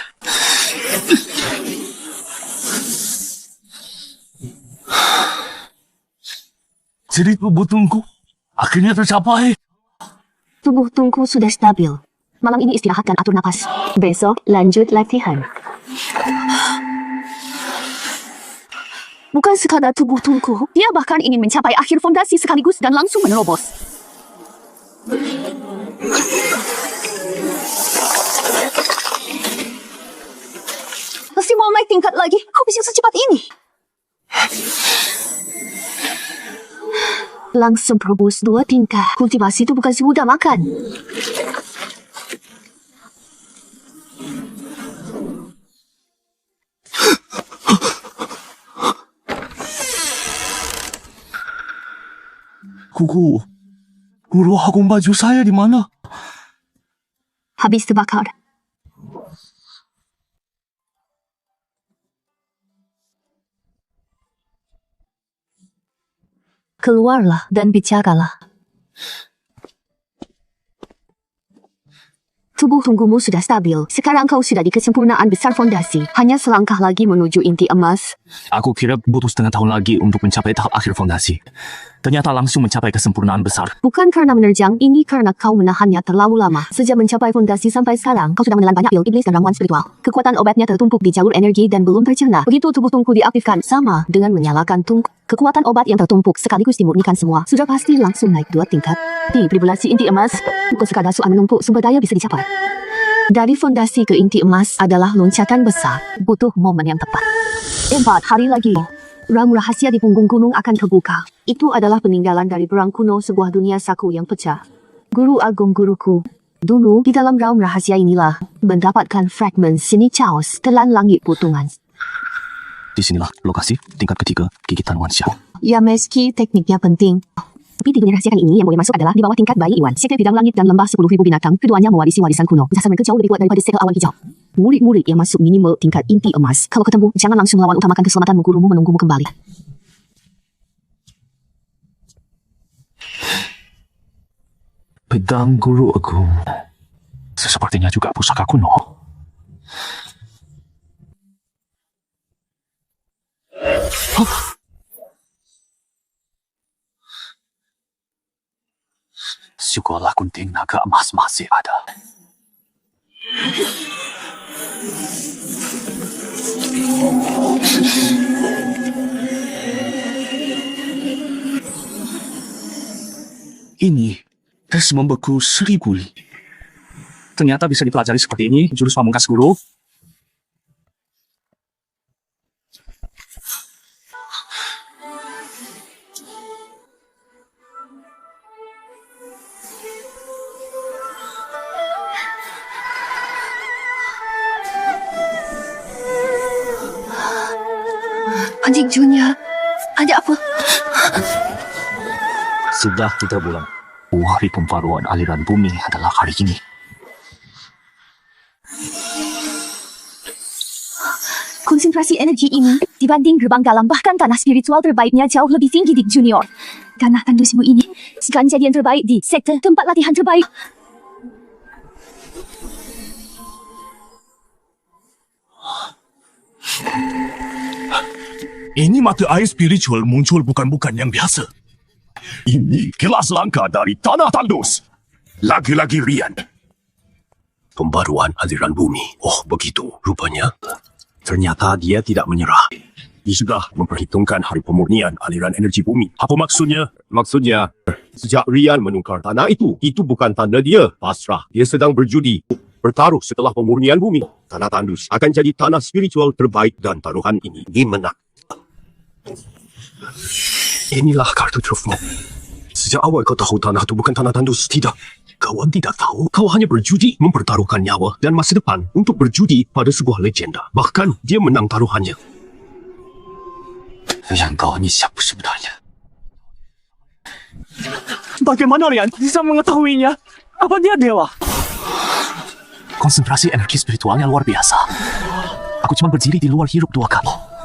Jadi tubuh tungku akhirnya tercapai. Tubuh tungku sudah stabil. Malam ini istirahat dan atur napas. Besok lanjut latihan. Bukan sekadar tubuh tungku, dia bahkan ingin mencapai akhir fondasi sekaligus dan langsung menerobos. Masih mau naik tingkat lagi? Kau bisa secepat ini? Langsung terobos 2 tingkat. Kultivasi itu bukan semudah makan. Guru Agung, baju saya di mana? Habis terbakar. Keluarlah dan bicaralah. Tubuh tunggumu sudah stabil. Sekarang kau sudah di kesempurnaan besar fondasi. Hanya selangkah lagi menuju inti emas. Aku kira butuh setengah tahun lagi untuk mencapai tahap akhir fondasi. Ternyata langsung mencapai kesempurnaan besar. Bukan karena menerjang, ini karena kau menahannya terlalu lama. Sejak mencapai fondasi sampai sekarang, kau sudah menelan banyak pil iblis dan ramuan spiritual. Kekuatan obatnya tertumpuk di jalur energi dan belum tercerna. Begitu tubuh tungku diaktifkan, sama dengan menyalakan tungku. Kekuatan obat yang tertumpuk sekaligus dimurnikan semua. Sudah pasti langsung naik 2 tingkat. Di tribulasi inti emas, bukan sekadar soal menumpuk, sumber daya bisa dicapai. Dari fondasi ke inti emas adalah loncatan besar. Butuh momen yang tepat. 4 hari lagi. Rang rahasia di punggung gunung akan terbuka. Itu adalah peninggalan dari perang kuno, sebuah dunia saku yang pecah. Guru Agung guruku. Dulu, di dalam raung rahasia inilah, mendapatkan fragmen seni chaos telan langit putungan. Di sinilah lokasi tingkat ketiga gigitan Wansha. Ya meski tekniknya penting. Tapi di dunia rahasia kali ini yang boleh masuk adalah di bawah tingkat bayi Iwan. Sekte bidang langit dan lembah 10.000 binatang. Keduanya mewarisi warisan kuno. Jasa mereka jauh lebih kuat daripada sekte awan hijau. Murid-murid yang masuk minimal tingkat inti emas. Kalau ketemu, jangan langsung melawan, utamakan keselamatanmu, gurumu menunggumu kembali. Pedang Guru Agung. Sepertinya juga pusaka kuno. Syukurlah gunting naga emas masih ada. Ini tes membeku 1000 li. Ternyata bisa dipelajari seperti ini, jurus pamungkas guru. Anjing Junior, ada apa? Sudah 3 bulan. Hari pembaruan aliran bumi adalah hari ini. Konsentrasi energi ini dibanding gerbang dalam bahkan tanah spiritual terbaiknya jauh lebih tinggi di Junior. Tanah tandusmu ini seganjadian terbaik di sekte tempat latihan terbaik. Ini mata air spiritual muncul bukan-bukan yang biasa. Ini kelas langka dari tanah tandus. Lagi-lagi Rian. Pembaruan aliran bumi. Oh, begitu rupanya. Ternyata dia tidak menyerah. Dia sudah memperhitungkan hari pemurnian aliran energi bumi. Apa maksudnya? Maksudnya, sejak Rian menukar tanah itu bukan tanda dia pasrah. Dia sedang berjudi. Bertaruh setelah pemurnian bumi. Tanah tandus akan jadi tanah spiritual terbaik dan taruhan ini dimenang. Inilah kartu trufmu. Sejak awal kau tahu tanah itu bukan tanah tandus. Tidak. Kawan tidak tahu. Kau hanya berjudi mempertaruhkan nyawa dan masa depan untuk berjudi pada sebuah legenda. Bahkan dia menang taruhannya. Yang kau ini siapa sebenarnya? Bagaimana Rian bisa mengetahuinya? Apa dia dewa? Konsentrasi energi spiritualnya luar biasa. Aku cuma berdiri di luar hirup 2 kali.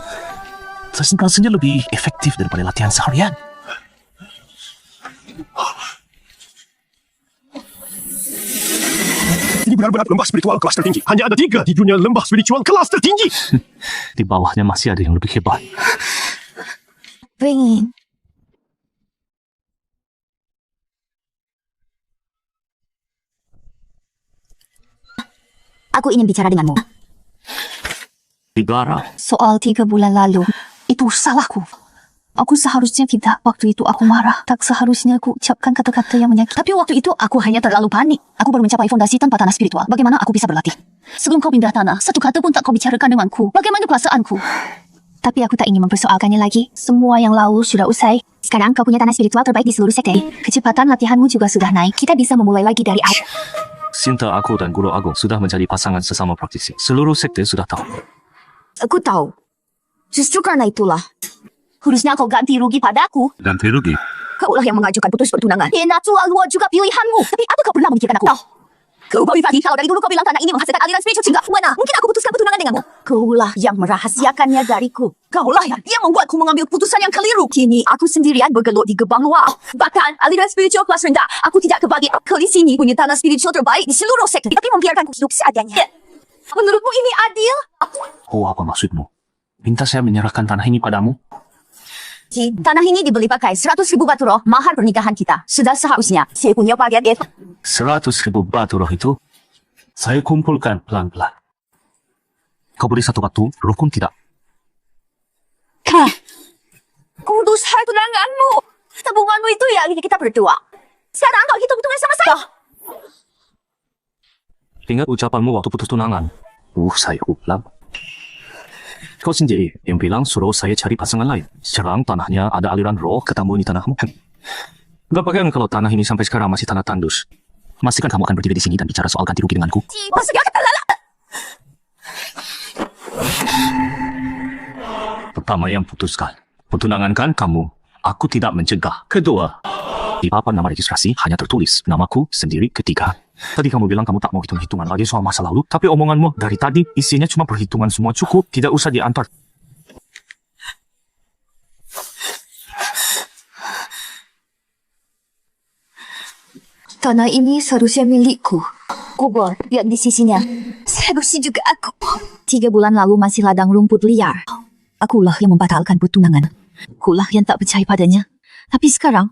Rasanya lebih efektif daripada latihan seharian. Ini benar-benar lembah spiritual kelas tertinggi. Hanya ada 3 di dunia lembah spiritual kelas tertinggi. Di bawahnya masih ada yang lebih hebat. Pengen. Aku ingin bicara denganmu. Digara. Soal 3 bulan lalu. Itu salahku. Aku seharusnya tidak. Waktu itu aku marah. Tak seharusnya aku ucapkan kata-kata yang menyakiti. Tapi waktu itu aku hanya terlalu panik. Aku baru mencapai fondasi tanpa tanah spiritual. Bagaimana aku bisa berlatih? Sebelum kau pindah tanah, satu kata pun tak kau bicarakan denganku. Bagaimana perasaanku? Tapi aku tak ingin mempersoalkannya lagi. Semua yang lalu sudah usai. Sekarang kau punya tanah spiritual terbaik di seluruh sekte. Kecepatan latihanmu juga sudah naik. Kita bisa memulai lagi dari awal. Sinta aku dan Guru Agung sudah menjadi pasangan sesama praktisi. Seluruh sekte sudah tahu. Aku tahu. Justru karena itulah. Harusnya kau ganti rugi padaku. Ganti rugi? Kaulah yang mengajukan putus pertunangan. Enak tua luar juga pilihanmu. Tapi apa kau pernah memikirkan aku? Tahu. Kau Bobby Fadi, kalau dari dulu kau bilang tanah ini menghasilkan aliran spiritual hingga mana? Mungkin aku putuskan pertunangan denganmu. Kaulah yang merahasiakannya dariku. Kaulah yang dia membuatku mengambil putusan yang keliru. Kini aku sendirian bergelut di gebang luar. Bahkan aliran spiritual kelas rendah, aku tidak kebagi. Kau di sini punya tanah spiritual terbaik di seluruh sektor, tapi membiarkanku hidup seadanya. Menurutmu ini adil? Oh, apa maksudmu? Minta saya menyerahkan tanah ini padamu? Tanah ini dibeli pakai 100.000 batu roh mahar pernikahan kita. Sudah seharusnya saya punya bagian 100.000 batu roh itu saya kumpulkan pelan-pelan. Kau beri 1 batu roh pun tidak. Kudus tunanganmu. Tabunganmu itu ya kita berdua. Sekarang kau hitung hitungan sama saya. Ingat ucapanmu waktu putus tunangan. Saya ulang. Kau sendiri yang bilang suruh saya cari pasangan lain. Sekarang tanahnya ada aliran roh, ketemu di tanahmu. Gak bagaimana kalau tanah ini sampai sekarang masih tanah tandus? Masih kan kamu akan berdiri di sini dan bicara soal ganti rugi denganku? Pertama yang putuskan. Pertunangan kan kamu. Aku tidak mencegah. Kedua, di papan nama registrasi hanya tertulis namaku sendiri. Ketiga, tadi kamu bilang kamu tak mau hitung-hitungan lagi soal masa lalu, tapi omonganmu dari tadi isinya cuma perhitungan semua cukup, tidak usah diantar. Tanah ini seharusnya milikku. Kubur, lihat di sisinya. Seharusnya juga aku. 3 bulan lalu masih ladang rumput liar. Akulah yang membatalkan pertunangan. Akulah yang tak percaya padanya. Tapi sekarang,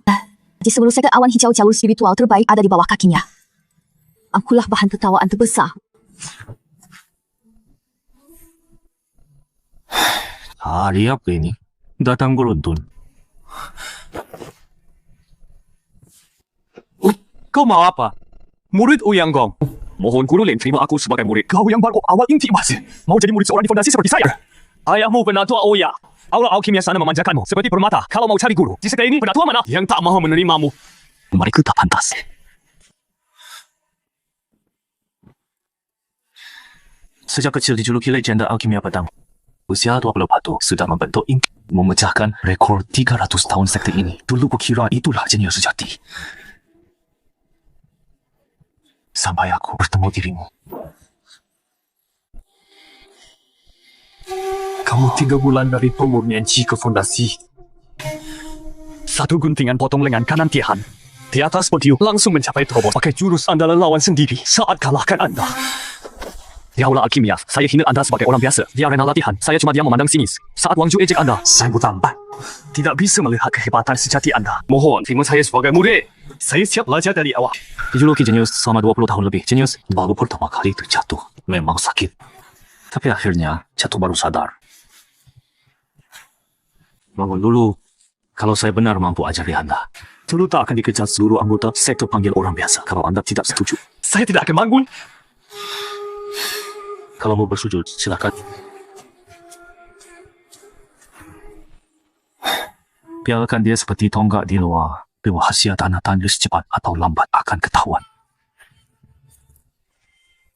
di seluruh sektor awan hijau jalur spiritual terbaik ada di bawah kakinya. Akulah bahan tertawaan terbesar. Hari apa ini? Datang beruntun. Kau mau apa? Murid Ouyang Gong. Mohon guru Lin terima aku sebagai murid. Kau yang baru awal inti mas. Mau jadi murid seorang di fondasi seperti saya? Ayahmu penatua Oya. Aula alkimia sana memanjakanmu seperti permata. Kalau mau cari guru, di sektor ini penatua mana yang tak mau menerimamu? Mereka tak pantas. Sejak kecil dijuluki legenda alkimia pedang. Usia 21 sudah membentuk inti, memecahkan rekor 300 tahun sekte ini. Dulu kukira itulah jenius sejati. Sampai aku bertemu dirimu. Kamu 3 bulan dari pemurnianci ke fondasi. 1 guntingan potong lengan kanan Tian. Di atas podium langsung mencapai terobos pakai jurus andalan lawan sendiri saat kalahkan Anda. Di aula alkimia, saya hina Anda sebagai orang biasa. Di arena latihan, saya cuma diam memandang sinis. Saat Wang Ju ejek Anda, saya buta 4. Tidak bisa melihat kehebatan sejati Anda. Mohon, terima saya sebagai murid. Saya siap belajar dari awal. Dijuluki jenius selama 20 tahun lebih. Jenius baru pertama kali terjatuh. Memang sakit. Tapi akhirnya jatuh baru sadar. Bangun dulu. Kalau saya benar mampu ajari Anda. Dulu tak akan dikejar seluruh anggota sektor panggil orang biasa. Kalau Anda tidak setuju. Saya tidak akan bangun. Kalau mau bersujud, silakan. Biarkan dia seperti tonggak di luar. Rahasia tanah tandus cepat atau lambat akan ketahuan.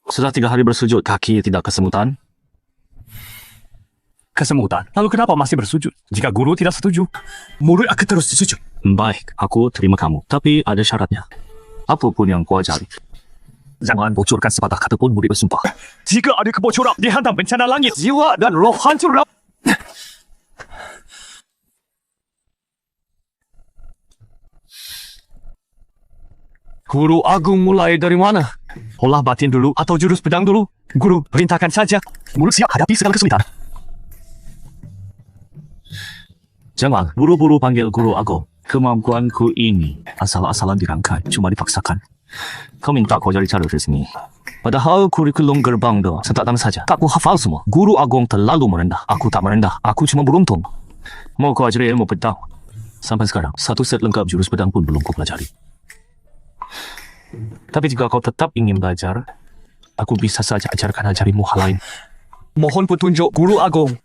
Sudah 3 hari bersujud, kaki tidak kesemutan. Kesemutan. Lalu kenapa masih bersujud? Jika guru tidak setuju, murid akan terus disujud. Baik, aku terima kamu. Tapi ada syaratnya. Apapun yang kau ajari, jangan bocorkan sepatah kata pun murid bersumpah. Jika ada kebocoran, dihantam bencana langit, jiwa dan roh hancur. Guru Agung mulai dari mana? Olah batin dulu atau jurus pedang dulu? Guru, perintahkan saja. Murid siap hadapi segala kesulitan. Jangan buru-buru panggil Guru Agung. Kemampuanku ini asal-asalan dirangkai, cuma dipaksakan. Kau minta kau jadi cara resmi. Padahal kurikulum gerbang doang, sentak saja. Tak ku hafal semua. Guru Agung terlalu merendah. Aku tak merendah. Aku cuma beruntung. Mau kau ajari ilmu pedang. Sampai sekarang, 1 set lengkap jurus pedang pun belum kau pelajari. Tapi jika kau tetap ingin belajar, aku bisa saja ajarimu hal lain. Mohon petunjuk Guru Agung.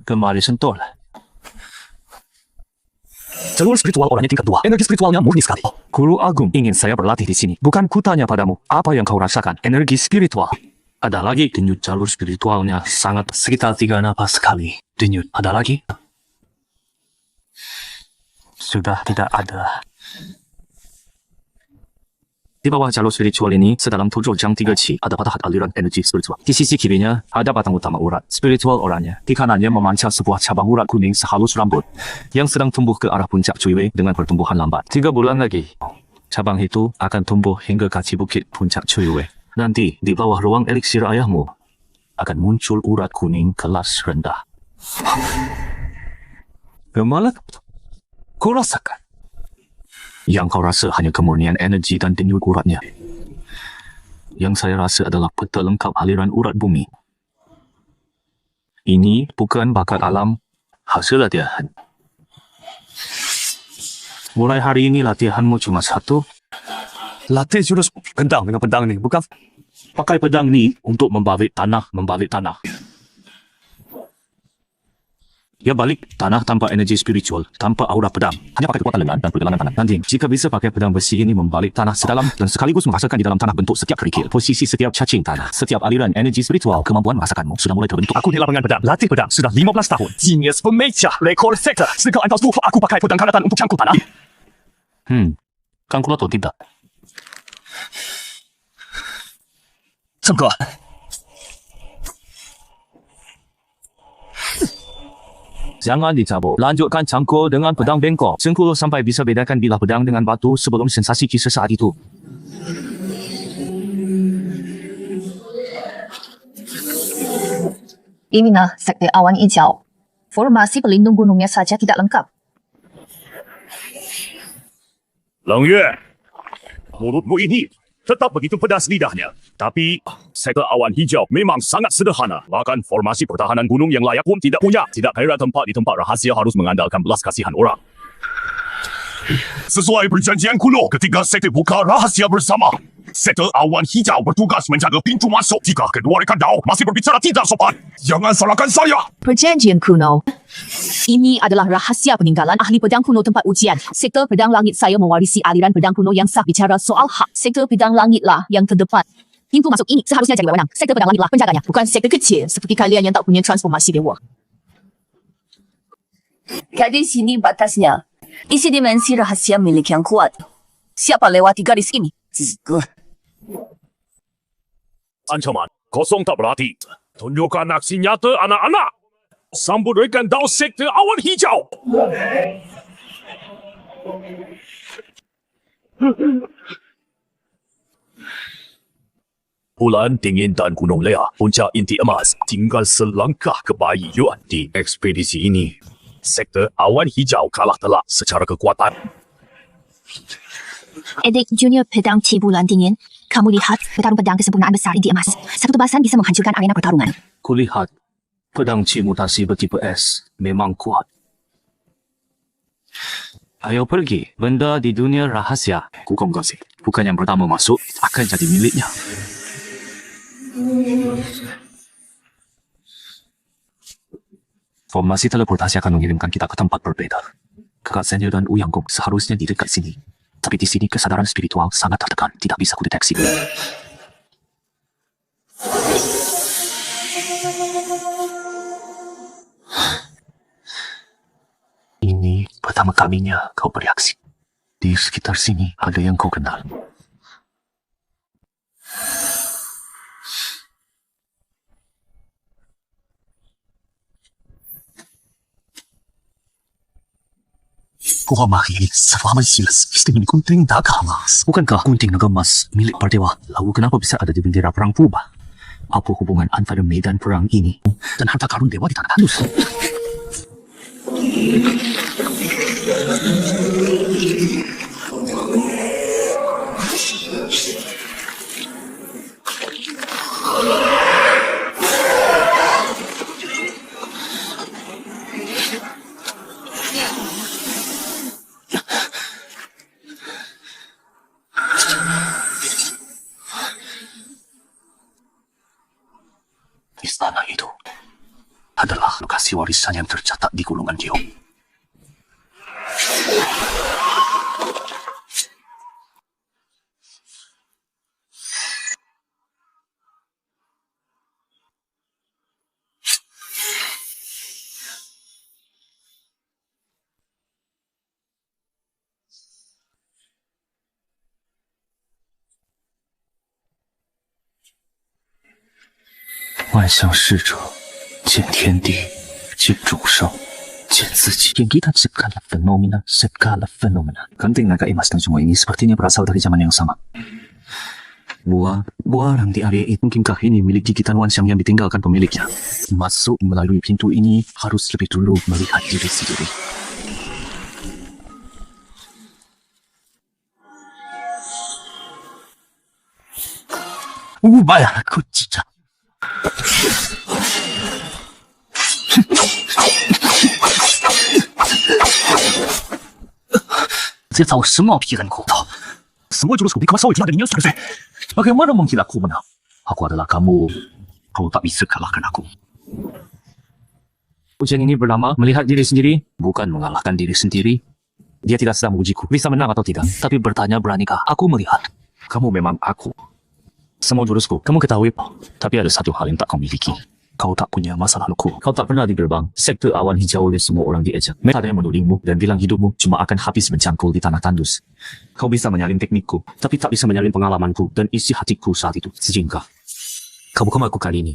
Kemari sentuh. Jalur spiritual orangnya tingkat 2. Energi spiritualnya murni sekali. Guru Agung ingin saya berlatih di sini. Bukan kutanya padamu, apa yang kau rasakan? Energi spiritual. Ada lagi, denyut jalur spiritualnya sangat sekitar 3 napas sekali. Denyut, ada lagi? Sudah tidak ada. Di bawah jalur spiritual ini, sedalam 7 jam 3 ci, ada patahan aliran energi spiritual. Di sisi kirinya, ada batang utama urat spiritual orangnya. Di kanannya memancar sebuah cabang urat kuning sehalus rambut yang sedang tumbuh ke arah puncak Cuiwei dengan pertumbuhan lambat. 3 bulan lagi, cabang itu akan tumbuh hingga kaki bukit puncak Cuiwei. Nanti, di bawah ruang eliksir ayahmu, akan muncul urat kuning kelas rendah. Malah, kau rasakan? Yang kau rasa hanya kemurnian energi dan denyut uratnya. Yang saya rasa adalah peta lengkap aliran urat bumi. Ini bukan bakat alam, hasil latihan. Mulai hari ini latihanmu cuma satu. Latih jurus gendang dengan pedang ni, bukan? Pakai pedang ni untuk membalik tanah. Ya balik tanah tanpa energi spiritual, tanpa aura pedang. Hanya pakai kekuatan lengan dan pergelangan tangan. Nanti, jika bisa pakai pedang besi ini membalik tanah sedalam dan sekaligus merasakan di dalam tanah bentuk setiap kerikil, posisi setiap cacing tanah, setiap aliran energi spiritual, kemampuan merasakanmu sudah mulai terbentuk. Aku di lapangan pedang, latih pedang sudah 15 tahun. Genius pemecah, rekor sektor. Sekarang engkau suruh aku pakai pedang karatan untuk cangkul tanah. Kalkulator tidak. Sangka. Jangan dicabut. Lanjutkan cangkul dengan pedang bengkok. Cangkul sampai bisa bedakan bilah pedang dengan batu sebelum sensasi kisah saat itu. Inilah sekte awan hijau. Formasi pelindung gunungnya saja tidak lengkap. Lang Yue, mulutmu ini tetap begitu pedas lidahnya. Tapi, sektor awan hijau memang sangat sederhana. Bahkan formasi pertahanan gunung yang layak pun tidak punya. Tidak kira tempat di tempat rahasia harus mengandalkan belas kasihan orang. Sesuai perjanjian kuno, ketika sektor buka rahasia bersama, sektor awan hijau bertugas menjaga pintu masuk. Jika kedua rekan Dao masih berbicara tidak sopan, jangan salahkan saya. Perjanjian kuno. Ini adalah rahasia peninggalan ahli pedang kuno tempat ujian. Sektor pedang langit saya mewarisi aliran pedang kuno yang sah bicara soal hak. Sektor pedang langitlah yang terdepan. Pintu masuk ini seharusnya jadi wewenang. Sektor pedang langitlah penjaganya, bukan sektor kecil seperti kalian yang tak punya transformasi dewa. Gadis ini batasnya. Isi dimensi rahasia milik yang kuat. Siapa lewati garis ini? Ancaman kosong tak berarti. Tunjukkan aksi nyata anak-anak. Sambut rekan Dao sektor awan hijau. Bulan dingin dan gunung Lea, puncak inti emas, tinggal selangkah ke Bayi Yuan. Di ekspedisi ini, sektor awan hijau kalah telak secara kekuatan. Adik Junior pedang Ci Bulan Dingin, kamu lihat petarung pedang kesempurnaan besar inti emas. Satu tebasan bisa menghancurkan arena pertarungan. Kulihat pedang Ci mutasi bertipe S memang kuat. Ayo pergi, benda di dunia rahasia. Kukom kasih. Bukan yang pertama masuk, akan jadi miliknya. Formasi teleportasi akan mengirimkan kita ke tempat berbeda. Kakak Senja dan Uyang Gong seharusnya di dekat sini. Tapi di sini kesadaran spiritual sangat tertekan, tidak bisa kudeteksi. Ini pertama kalinya kau bereaksi. Di sekitar sini ada yang kau kenal. Bukankah gunting naga emas milik Pardewa? Lalu kenapa bisa ada di bendera perang purba? Apa hubungan antara medan perang ini dan harta karun dewa di tanah tandus? Istana itu adalah lokasi warisan yang tercatat di Gulungan Giok. 万象逝者，见天地，见众生，见自己. Yang kita segala fenomena. Genting naga emas dan semua ini sepertinya berasal dari zaman yang sama. Buah orang di area itu mungkinkah ini milik gigitan Wanxiang yang ditinggalkan pemiliknya? Masuk melalui pintu ini harus lebih dulu melihat diri sendiri. Bayar aku cicak. 这造什么批人口头？Semua jurusku dikuasai oleh dengan selesai. Bagaimana mungkin aku menang? Aku adalah kamu. Kau tak bisa kalahkan aku. Ujian ini bernama melihat diri sendiri, bukan mengalahkan diri sendiri. Dia tidak sedang mengujiku bisa menang atau tidak, tapi bertanya beranikah aku melihat. Kamu memang aku. Semua jurusku, kamu ketahui, tapi ada satu hal yang tak kau miliki. Kau tak punya masa laluku. Kau tak pernah di gerbang sektor awan hijau oleh semua orang diejek. Mereka ada yang menudingmu dan bilang hidupmu cuma akan habis mencangkul di tanah tandus. Kau bisa menyalin teknikku, tapi tak bisa menyalin pengalamanku dan isi hatiku saat itu. Sejingkah kau bukan aku kali ini,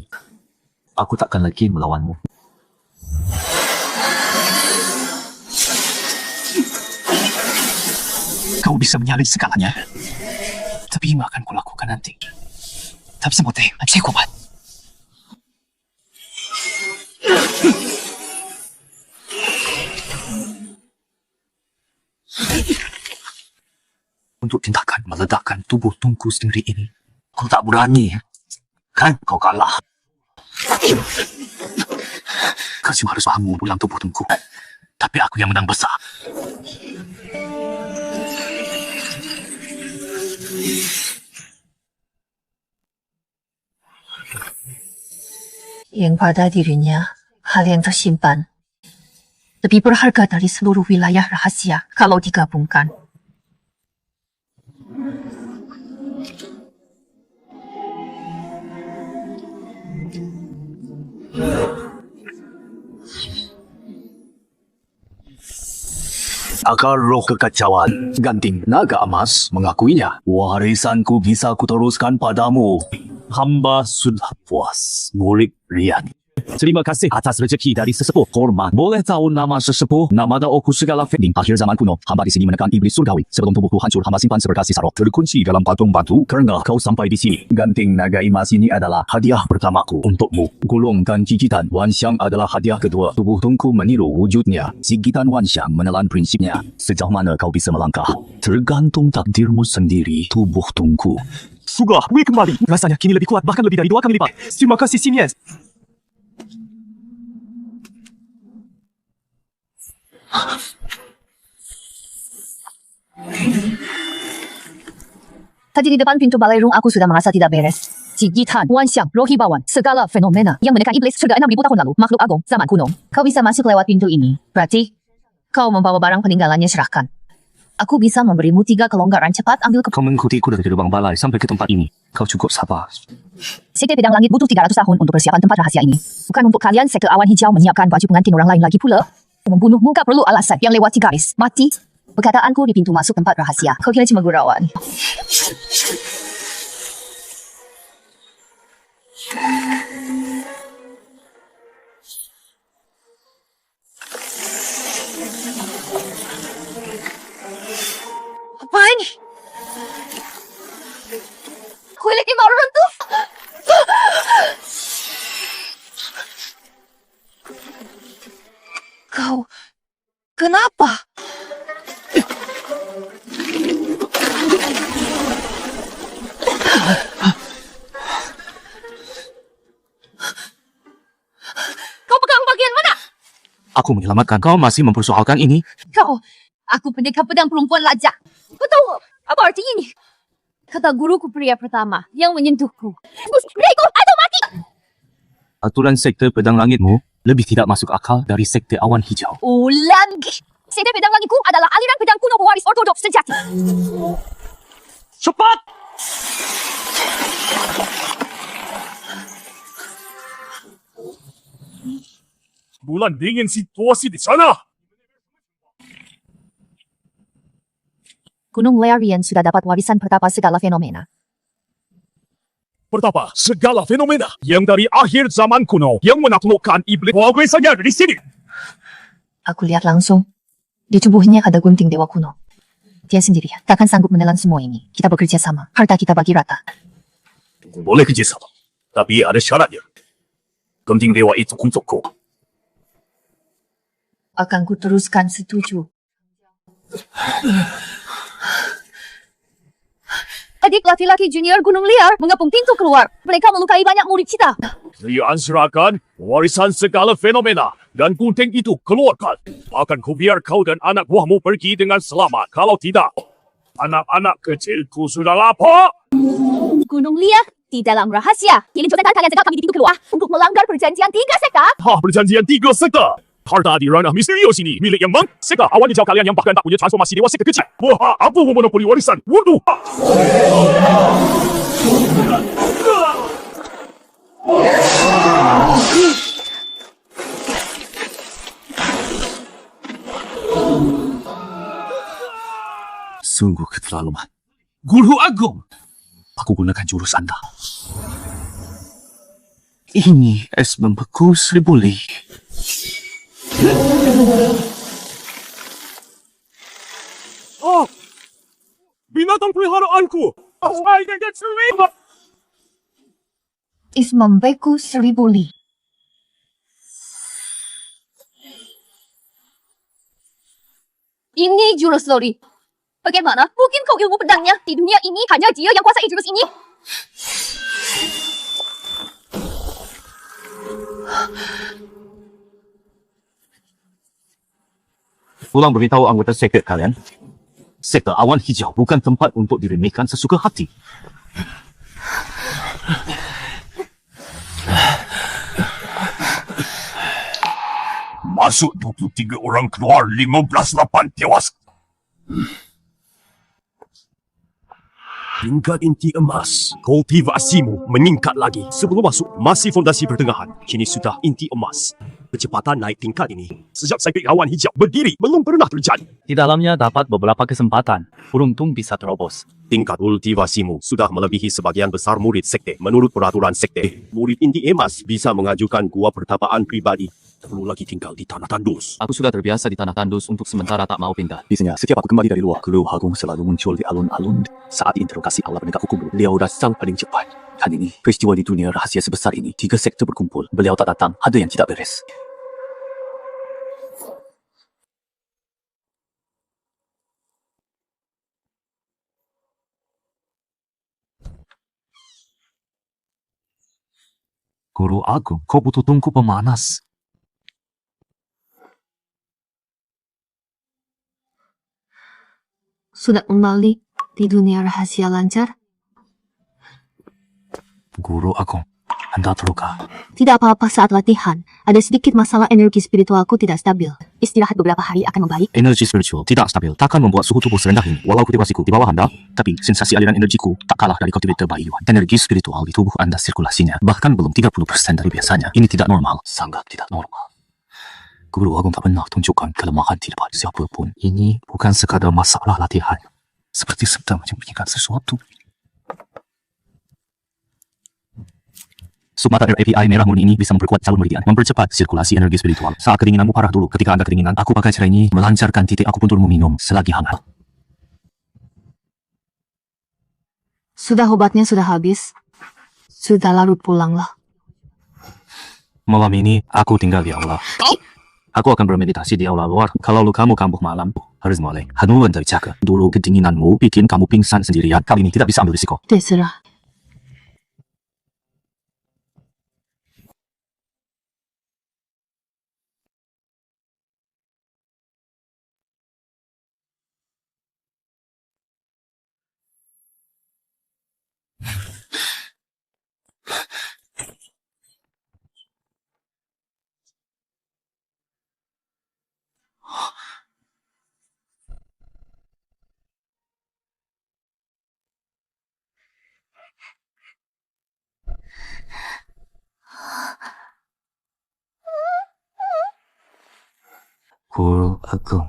aku takkan lagi melawanmu. Kau bisa menyalin segalanya. Tapi ini akan kulakukan nanti. Tapi semua teh, saya kuat. Untuk tindakan meledakkan tubuh Tunku sendiri ini, kau tak berani, kan? Kau kalah. Kau cuma harus bangun pulang tubuh Tunku, tapi aku yang menang besar. Yang pada dirinya hal yang tersimpan lebih berharga dari seluruh wilayah rahasia kalau digabungkan. Akar roh kekacauan, Genting naga emas mengakuinya. Warisanku bisa kuteruskan padamu. Hamba sudah puas, murid Rian. Terima kasih atas rezeki dari sesepuh hormat. Boleh tahu nama sesepuh? Nama daoku segala di akhir zaman kuno, hamba di sini menekan iblis surgawi. Sebelum tubuhku hancur, hamba simpan seberkas sisa roh terkunci dalam patung batu. Kerana kau sampai di sini, Genting naga emas ini adalah hadiah pertamaku untukmu. Golongkan gigitan Wanxiang adalah hadiah kedua. Tubuh Tunku meniru wujudnya. Gigitan Wanxiang menelan prinsipnya. Sejauh mana kau bisa melangkah, tergantung takdirmu sendiri. Tubuh Tunku. Sudah, gue kembali. Rasanya kini lebih kuat, bahkan lebih dari 2 kali lipat. Terima kasih, Simian. Tadi di depan pintu balai rung aku sudah merasa tidak beres. Gigitan, Wanxiang, roh hibauan, segala fenomena yang menekan iblis sudah 6.000 tahun lalu, makhluk agung, zaman kuno. Kau bisa masuk lewat pintu ini. Berarti, kau membawa barang peninggalannya serahkan. Aku bisa memberimu 3 kelonggaran cepat ambil ke... Kau mengikutiku dari gerbang balai sampai ke tempat ini. Kau cukup sabar. Sekte Pedang Langit butuh 300 tahun untuk persiapan tempat rahasia ini. Bukan untuk kalian sekte awan hijau menyiapkan baju pengantin orang lain lagi pula. Membunuhmu gak perlu alasan yang lewati garis. Mati. Perkataanku di pintu masuk tempat rahasia. Kau kira cuma gurauan. Apa ini? Kulitnya mau runtuh. Kau kenapa? Kau pegang bagian mana? Aku menyelamatkan kau masih mempersoalkan ini. Aku pendekar pedang perempuan lajak. Kau tahu apa arti ini? Kata guruku pria pertama yang menyentuhku. Beriku atau mati! Aturan sekte pedang langitmu lebih tidak masuk akal dari sekte awan hijau. Ulangi! Sekte pedang langitku adalah aliran pedang kuno pewaris ortodoks sejati. Cepat! Bulan dingin situasi di sana. Gunung Lerian sudah dapat warisan pertapa segala fenomena. Pertama, segala fenomena yang dari akhir zaman kuno yang menaklukkan iblis saja di sini. Aku lihat langsung. Di tubuhnya ada gunting dewa kuno. Dia sendirian. Takkan sanggup menelan semua ini. Kita bekerja sama. Harta kita bagi rata. Boleh kerjasama, tapi ada syaratnya. Gunting dewa itu untukku. Akan ku teruskan setuju. Adik laki-laki junior Gunung Liar mengepung pintu keluar. Mereka melukai banyak murid kita. Kalian serahkan warisan segala fenomena dan gunting itu keluarkan. Akan kubiar kau dan anak buahmu pergi dengan selamat. Kalau tidak, anak-anak kecilku sudah lapar. Gunung Liar di dalam rahasia. Kirim coretan kalian cegah kami di pintu keluar untuk melanggar perjanjian 3 sekta. Perjanjian 3 sekta. Harta di ranah misterius ini milik yang sekta awan hijau kalian yang bahkan tak punya transformasi dewa sekta kecil. Wah, apa memonopoli warisan? Waduh. Sungguh keterlaluan. Guru Agung, aku gunakan jurus Anda. Ini es membeku 1000 li. Oh, binatang peliharaanku. I can get through. Is membeku 1000 li. Ini jurus Lori. Bagaimana? Mungkin kau ilmu pedangnya. Di dunia ini hanya dia yang kuasai jurus ini. Pulang beritahu anggota sekte kalian. Sekte awan hijau bukan tempat untuk diremehkan sesuka hati. Masuk 23 orang, keluar 15 lapan tewas. Tingkat inti emas. Kultivasimu meningkat lagi. Sebelum masuk, masih fondasi pertengahan. Kini sudah inti emas. Kecepatan naik tingkat ini sejak sekte awan hijau berdiri belum pernah terjadi. Di dalamnya dapat beberapa kesempatan. Beruntung bisa terobos. Tingkat kultivasimu sudah melebihi sebagian besar murid sekte. Menurut peraturan sekte, murid inti emas bisa mengajukan gua pertapaan pribadi. Tak perlu lagi tinggal di tanah tandus. Aku sudah terbiasa di tanah tandus untuk sementara tak mau pindah. Biasanya, setiap aku kembali dari luar, Guru Agung selalu muncul di alun-alun saat interogasi ala penegak hukum. Beliau datang paling cepat. Kali ini, peristiwa di dunia rahasia sebesar ini, 3 sekte berkumpul. Beliau tak datang, ada yang tidak beres. Guru Agung, kau butuh tungku pemanas. Sudah kembali di dunia rahasia lancar? Guru Agung, Anda terluka. Tidak apa-apa saat latihan. Ada sedikit masalah energi spiritualku tidak stabil. Istirahat beberapa hari akan membaik. Energi spiritual tidak stabil takkan membuat suhu tubuh serendah ini. Walau kultivasiku di bawah Anda, tapi sensasi aliran energiku tak kalah dari kultivator Bayi Yuan. Energi spiritual di tubuh Anda sirkulasinya bahkan belum 30% dari biasanya. Ini tidak normal, sangat tidak normal. Guru Agung tak pernah tunjukkan kelemahan di depan siapapun. Ini bukan sekadar masalah latihan. Seperti sedang menyembunyikan sesuatu. Submata RAPI merah murni ini bisa memperkuat calon meridian, mempercepat sirkulasi energi spiritual. Saat kedinginanmu parah dulu, ketika Anda kedinginan, aku pakai cara ini melancarkan titik akupunturmu minum selagi hangat. Sudah obatnya sudah habis. Sudah larut pulanglah. Malam ini, aku tinggal di aula. Aku akan bermeditasi di aula luar. Kalau lukamu kambuh malam, harus mulai. Hanuman dari jaga. Dulu kedinginanmu bikin kamu pingsan sendirian. Kali ini tidak bisa ambil risiko. Terserah. Guru Agung.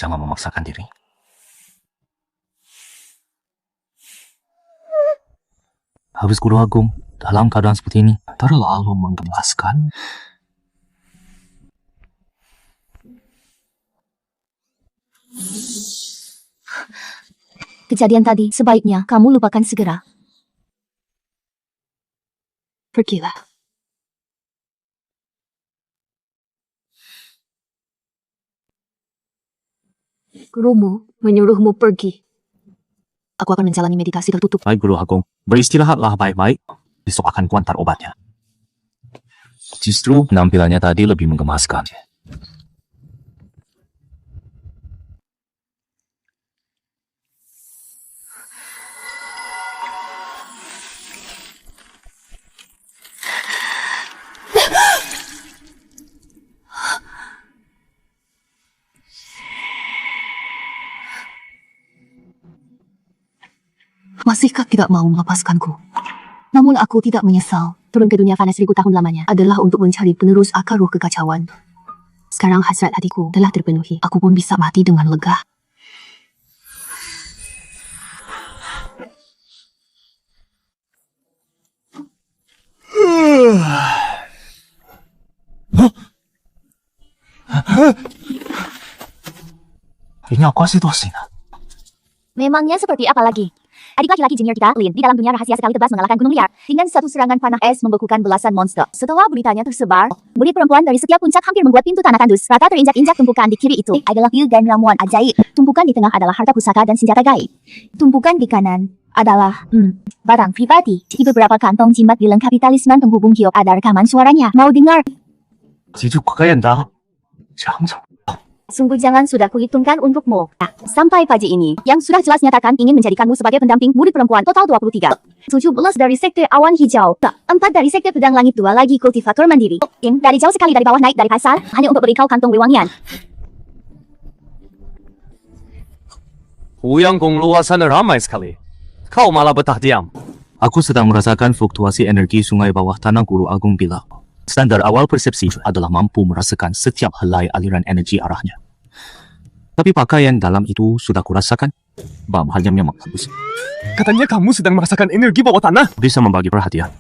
Jangan memaksakan diri. Habis Guru Agung, dalam keadaan seperti ini, terlalu menggemaskan. Kejadian tadi, sebaiknya kamu lupakan segera. Pergilah. Gurumu menyuruhmu pergi. Aku akan menjalani meditasi tertutup. Baik Guru Agung, beristirahatlah baik-baik. Besok akan kuantar obatnya. Justru penampilannya tadi lebih menggemaskan. Masihkah tidak mau melepaskanku? Namun aku tidak menyesal. Turun ke dunia fana 1000 tahun lamanya adalah untuk mencari penerus akar roh kekacauan. Sekarang hasrat hatiku telah terpenuhi. Aku pun bisa mati dengan lega. Ini apa situasinya? Memangnya seperti apa lagi? Adik laki-laki junior kita, Lin, di dalam dunia rahasia sekali tebas mengalahkan gunung liar dengan satu serangan panah es membekukan belasan monster. Setelah beritanya tersebar, murid perempuan dari setiap puncak hampir membuat pintu tanah tandus. Rata terinjak-injak. Tumpukan di kiri itu adalah pil dan ramuan ajaib. Tumpukan di tengah adalah harta pusaka dan senjata gaib. Tumpukan di kanan adalah barang pribadi. Di beberapa kantong jimat dilengkapi talisman penghubung giok. Ada rekaman suaranya. Mau dengar? Sungguh jangan sudah kuhitungkan untukmu. Nah, sampai pagi ini, yang sudah jelas nyatakan ingin menjadikanmu sebagai pendamping murid perempuan total 23. 17 dari sekte awan hijau. 4 dari sekte pedang langit, 2 lagi kultivator mandiri. Yang dari jauh sekali dari bawah naik dari pasar, hanya untuk beri kau kantong wewangian. Huyang Gong luar sana ramai sekali. Kau malah betah diam. Aku sedang merasakan fluktuasi energi sungai bawah tanah Guru Agung bilang. Standar awal persepsi adalah mampu merasakan setiap helai aliran energi arahnya. Tapi pakaian dalam itu sudah kurasakan. Halnya memang bagus. Katanya kamu sedang merasakan energi bawah tanah. Bisa membagi perhatian.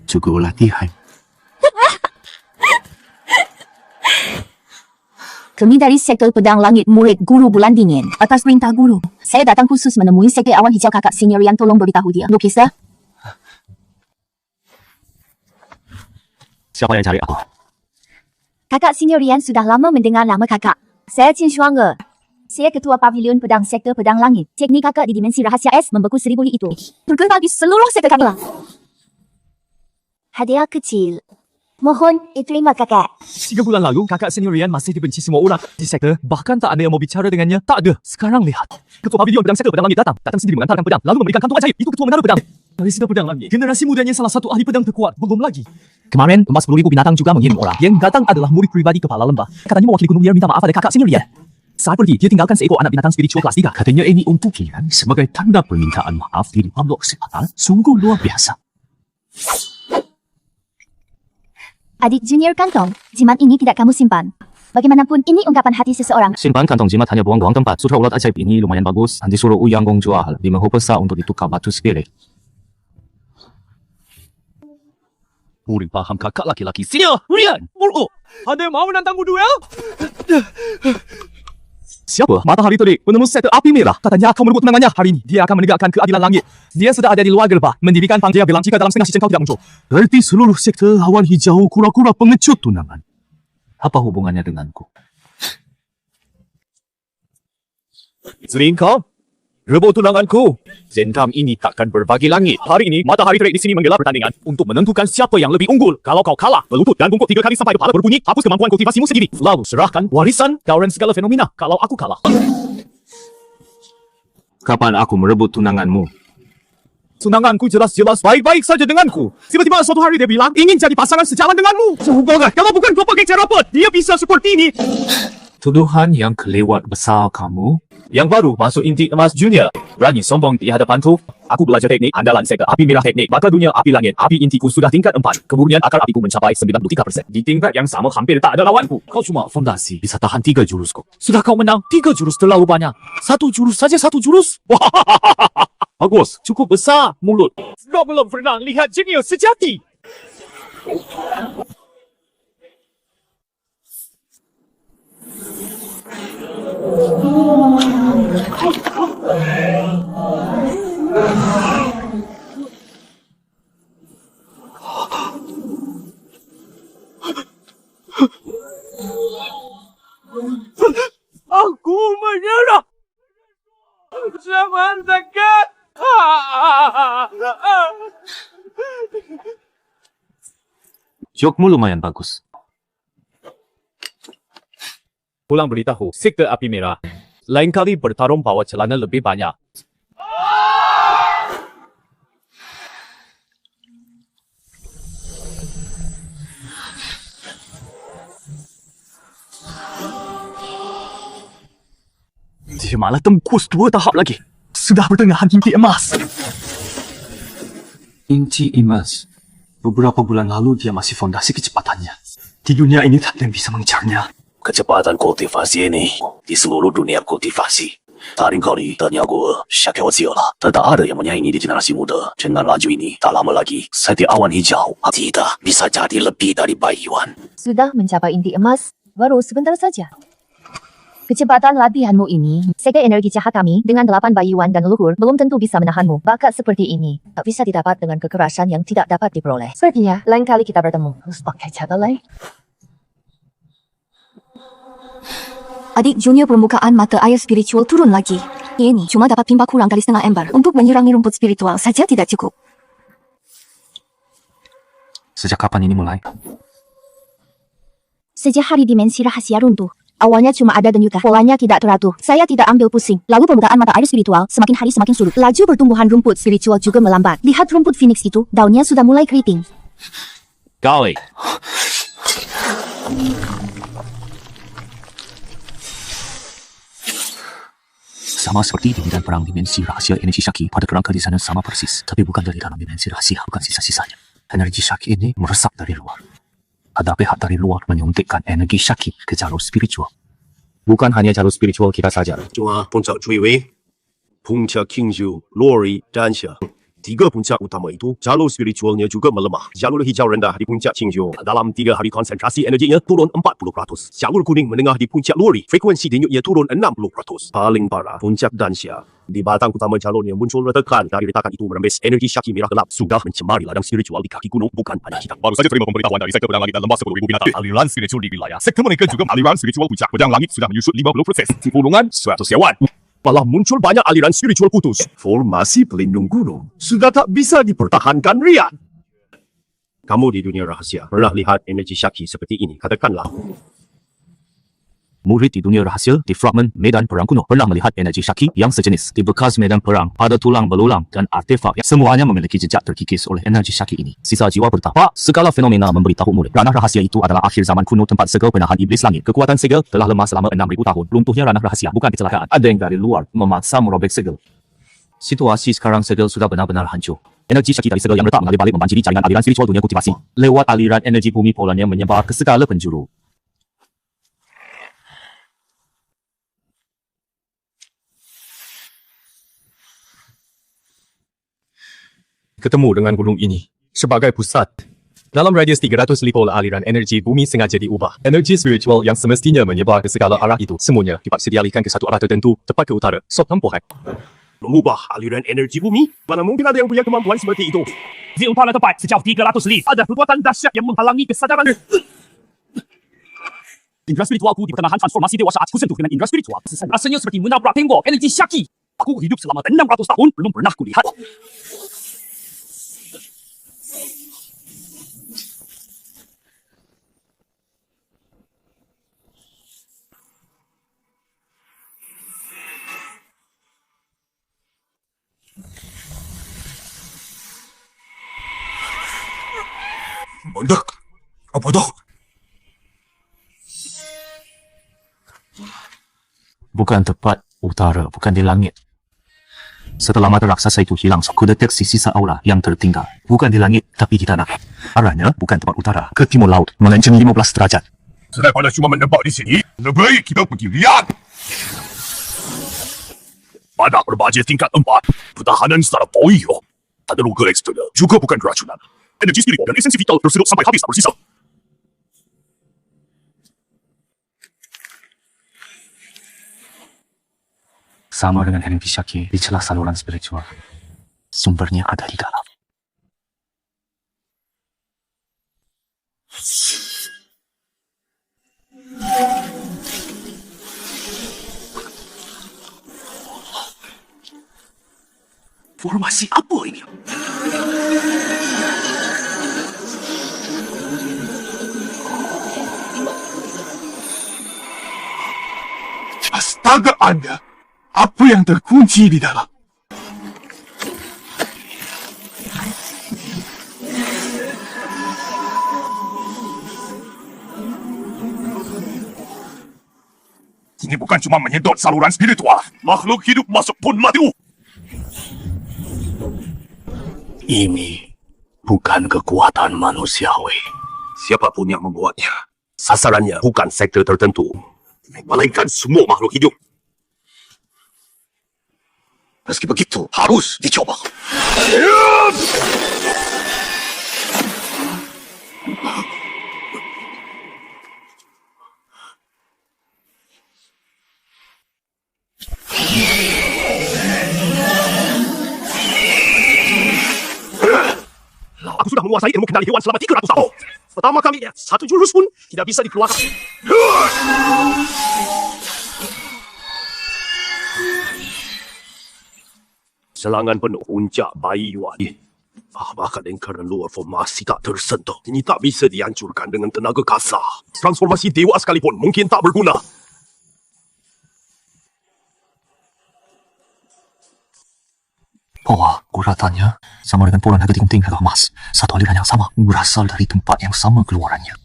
Juga latihan. Kami dari sekte pedang langit murid Guru Bulan Dingin. Atas perintah Guru, saya datang khusus menemui sekte awan hijau. Kakak senior yang tolong beritahu dia. Lukisa. Siapa yang cari aku? Kakak senior Rian sudah lama mendengar nama kakak. Saya Qin Shuangge. Saya ketua pavilion pedang sekte pedang langit. Teknik kakak di dimensi rahasia es membeku 1000 li itu terkenal di seluruh sekte kami lah. Hadiah kecil. Mohon diterima kakak. 3 bulan lalu, kakak senior Rian masih dibenci semua orang di sekte. Bahkan tak ada yang mau bicara dengannya. Tak ada. Sekarang lihat. Ketua pavilion pedang sekte pedang langit datang sendiri mengantarkan pedang. Lalu memberikan kantong ajaib. Itu ketua menara pedang. Dari sekte pedang langit. Generasi mudanya salah satu ahli pedang terkuat. Belum lagi. Kemarin, 40.000 binatang juga mengirim orang. Yang datang adalah murid pribadi kepala lembah. Katanya mewakili gunung liar minta maaf pada kakak senior Rian. Saat pergi, dia tinggalkan seekor anak binatang spiritual kelas 3. Katanya ini untuk Rian sebagai tanda permintaan maaf di Pablo Kesehatan. Sungguh luar biasa. Adik junior kantong, jimat ini tidak kamu simpan. Bagaimanapun, ini ungkapan hati seseorang. Simpan kantong jimat hanya buang-buang tempat. Sutra ulat ajaib ini lumayan bagus. Nanti suruh Uyang Gong jual 5 besar untuk ditukar batu spirit. Murid paham kakak laki-laki senior Rian. Mulu. Ada yang mau menantangmu duel? Siapa? Matahari terik, penemu sekte api merah. Katanya akan merebut tenangannya hari ini. Dia akan menegakkan keadilan langit. Dia sudah ada di luar gerbang, mendirikan panggia bilang jika dalam setengah jam kau tidak muncul. Berarti seluruh sekte awan hijau kura-kura pengecut tunangan. Apa hubungannya denganku? Zrin kau? Rebut tunanganku. Zentam ini takkan berbagi langit. Hari ini, matahari terik di sini menggelar pertandingan untuk menentukan siapa yang lebih unggul. Kalau kau kalah, berlutut dan bungkuk 3 kali sampai kepala berbunyi, hapus kemampuan kultivasimu sendiri. Lalu serahkan warisan, dauran segala fenomena kalau aku kalah. Kapan aku merebut tunanganmu? Tunanganku jelas-jelas baik-baik saja denganku. Tiba-tiba suatu hari dia bilang ingin jadi pasangan sejalan denganmu. Sehubungan, kalau bukan kau pakai cara apa, dia bisa seperti ini. Tuduhan yang kelewat besar kamu. Yang baru masuk inti emas junior. Berani sombong di hadapanku. Aku belajar teknik andalan sektor api merah teknik. Bakal dunia api langit. Api intiku sudah tingkat 4. Kemurnian akar apiku mencapai 93%. Di tingkat yang sama hampir tak ada lawanku. Kau cuma fondasi. Bisa tahan 3 jurus kok. Sudah kau menang 3 jurus terlalu banyak. 1 jurus saja 1 jurus. Bagus. Cukup besar mulut. Kau belum pernah lihat jenius sejati. Aku menyerah. Jangan dekat. Jokmu lumayan bagus. Pulang beritahu, sektor api merah. Lain kali bertarung bawa celana lebih banyak. Dia malah tembus 2 tahap lagi. Sudah pertengahan inti emas. Inti emas. Beberapa bulan lalu dia masih fondasi kecepatannya. Di dunia ini tak ada yang bisa mengejarnya. Kecepatan kultivasi ini di seluruh dunia kultivasi. Tarik kali tanya gue, siapa lah. Tak ada yang menyaingi di generasi muda. Dengan laju ini, tak lama lagi, setiap awan hijau tidak bisa jadi lebih dari Bai Yuan. Sudah mencapai inti emas, baru sebentar saja. Kecepatan latihanmu ini, sekte energi jahat kami dengan 8 bayuan dan luhur belum tentu bisa menahanmu. Bakat seperti ini tak bisa didapat dengan kekerasan yang tidak dapat diperoleh. Sepertinya lain kali kita bertemu harus pakai cara lain. Adik junior permukaan mata air spiritual turun lagi. Ini cuma dapat timpa kurang dari setengah ember. Untuk menyirangi rumput spiritual saja tidak cukup. Sejak kapan ini mulai? Sejak hari dimensi rahasia runtuh. Awalnya cuma ada denyutan. Polanya tidak teratur. Saya tidak ambil pusing. Lalu permukaan mata air spiritual semakin hari semakin surut. Laju pertumbuhan rumput spiritual juga melambat. Lihat rumput phoenix itu, daunnya sudah mulai keriting. Golly. Sama seperti di medan perang dimensi rahasia energi Shaki, pada kerangka di sana sama persis. Tapi bukan dari dalam dimensi rahasia, bukan sisa-sisanya. Energi Shaki ini meresap dari luar. Ada pihak dari luar menyuntikkan energi Shaki ke jalur spiritual. Bukan hanya jalur spiritual kita saja. Cuma puncak Cuiwei, puncak Qingzhou, Lori, dan Xia. 3 puncak utama itu, jalur spiritualnya juga melemah. Jalur hijau rendah di puncak Qingzhou. Dalam 3 hari konsentrasi energinya turun 40%. Jalur kuning menengah di puncak Lori. Frekuensi denyutnya turun 60%. Paling parah, puncak Danxia. Di batang utama jalurnya muncul retakan. Dari retakan itu merembes energi Shaki merah gelap. Sudah mencemari ladang spiritual di kaki gunung, bukan pada kita. Baru saja terima pemberitahuan dari sektor pedang langit dan lembah 10.000 binatang. Aliran spiritual di wilayah sektor mereka juga aliran spiritual puncak pedang langit sudah menyusut 50%. Sulungan 100 hewan. Malah muncul banyak aliran spiritual putus. Formasi pelindung gunung sudah tak bisa dipertahankan Rian. Kamu di dunia rahasia pernah lihat energi Shaki seperti ini? Katakanlah. Murid di dunia rahasia di fragmen medan perang kuno pernah melihat energi Shaki yang sejenis di bekas medan perang pada tulang belulang dan artefak yang semuanya memiliki jejak terkikis oleh energi Shaki ini. Sisa jiwa bertapa, segala fenomena memberitahu murid. Ranah rahasia itu adalah akhir zaman kuno tempat segel penahan iblis langit. Kekuatan segel telah lemah selama 6.000 tahun. Runtuhnya ranah rahasia bukan kecelakaan. Ada yang dari luar memaksa merobek segel. Situasi sekarang segel sudah benar-benar hancur. Energi Shaki dari segel yang retak mengalir balik membanjiri jaringan aliran spiritual dunia kultivasi. Lewat aliran energi bumi polanya menyebar ke segala penjuru. Ketemu dengan gunung ini sebagai pusat. Dalam radius 300 lipol aliran energi bumi sengaja diubah. Energi spiritual yang semestinya menyebar ke segala arah itu semuanya dipaksa dialihkan ke satu arah tertentu, tepat ke utara. Sob tempohak. Mengubah aliran energi bumi? Mana mungkin ada yang punya kemampuan seperti itu? Di utara tempat sejauh 300 li. Ada kekuatan dahsyat yang menghalangi kesadaran. Indra spiritualku di pertengahan transformasi dewasa aku sentuh dengan indra spiritual. Rasanya seperti menabrak tembok energi Shaki. Aku hidup selama 600 tahun belum pernah kulihat. Bodoh. Apa bodoh? Bukan tepat Utara, bukan di langit. Setelah mata raksasa itu hilang, aku deteksi sisa aura yang tertinggal. Bukan di langit, tapi di tanah. Arahnya bukan tempat utara, ke timur laut, melenceng 15 derajat. Daripada cuma menebak di sini, lebih baik kita pergi lihat. Pada berbagai tingkat 4, pertahanan secara poio. Tak ada luka eksternal, juga bukan keracunan. Energi spiritual dan esensi vital tersedot sampai habis tak bersisa. Sama dengan energi syaki di celah saluran spiritual. Sumbernya ada di dalam. Formasi apa ini? Astaga Anda, apa yang terkunci di dalam? Ini bukan cuma menyedot saluran spiritual. Makhluk hidup masuk pun mati. Ini bukan kekuatan manusiawi. Siapapun yang membuatnya, sasarannya bukan sektor tertentu, melainkan semua makhluk hidup. Meski begitu, harus dicoba. Aku sudah menguasai ilmu kendali hewan selama 300 tahun. Pertama kali, satu jurus pun tidak bisa dikeluarkan. Serangan penuh puncak bayi Yuan. Bahkan lingkaran luar formasi tak tersentuh. Ini tak bisa dihancurkan dengan tenaga kasar. Transformasi dewa sekalipun mungkin tak berguna. Bahwa guratannya sama dengan pola naga gunting naga emas. Satu aliran yang sama, berasal dari tempat yang sama keluarannya.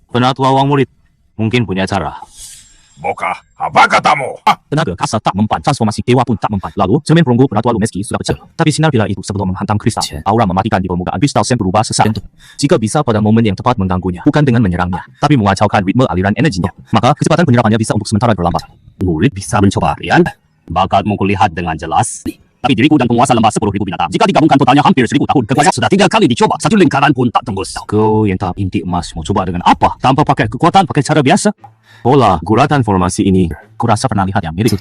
Penatua Wang Murid mungkin punya cara. Boka, apa katamu? Tenaga kasar tak mempan, transformasi dewa pun tak mempan. Lalu, cermin perunggu Penatua Lumeski sudah pecah. Tapi sinar pilar itu sebelum menghantam kristal, aura mematikan di permukaan kristal sem berubah sesaat. Jika bisa pada momen yang tepat mengganggunya, bukan dengan menyerangnya, tapi mengacaukan ritme aliran energinya, maka kecepatan penyerapannya bisa untuk sementara berlambat. Murid bisa mencoba, Rian. Bakatmu kulihat dengan jelas. Tapi diriku dan penguasa lembah 10.000 binatang. Jika digabungkan totalnya hampir 1.000 tahun. Kekuatan sudah 3 kali dicoba. Satu lingkaran pun tak tembus. Kau yang tahap inti emas mau coba dengan apa? Tanpa pakai kekuatan, pakai cara biasa? Pola guratan formasi ini, kurasa pernah lihat yang mirip.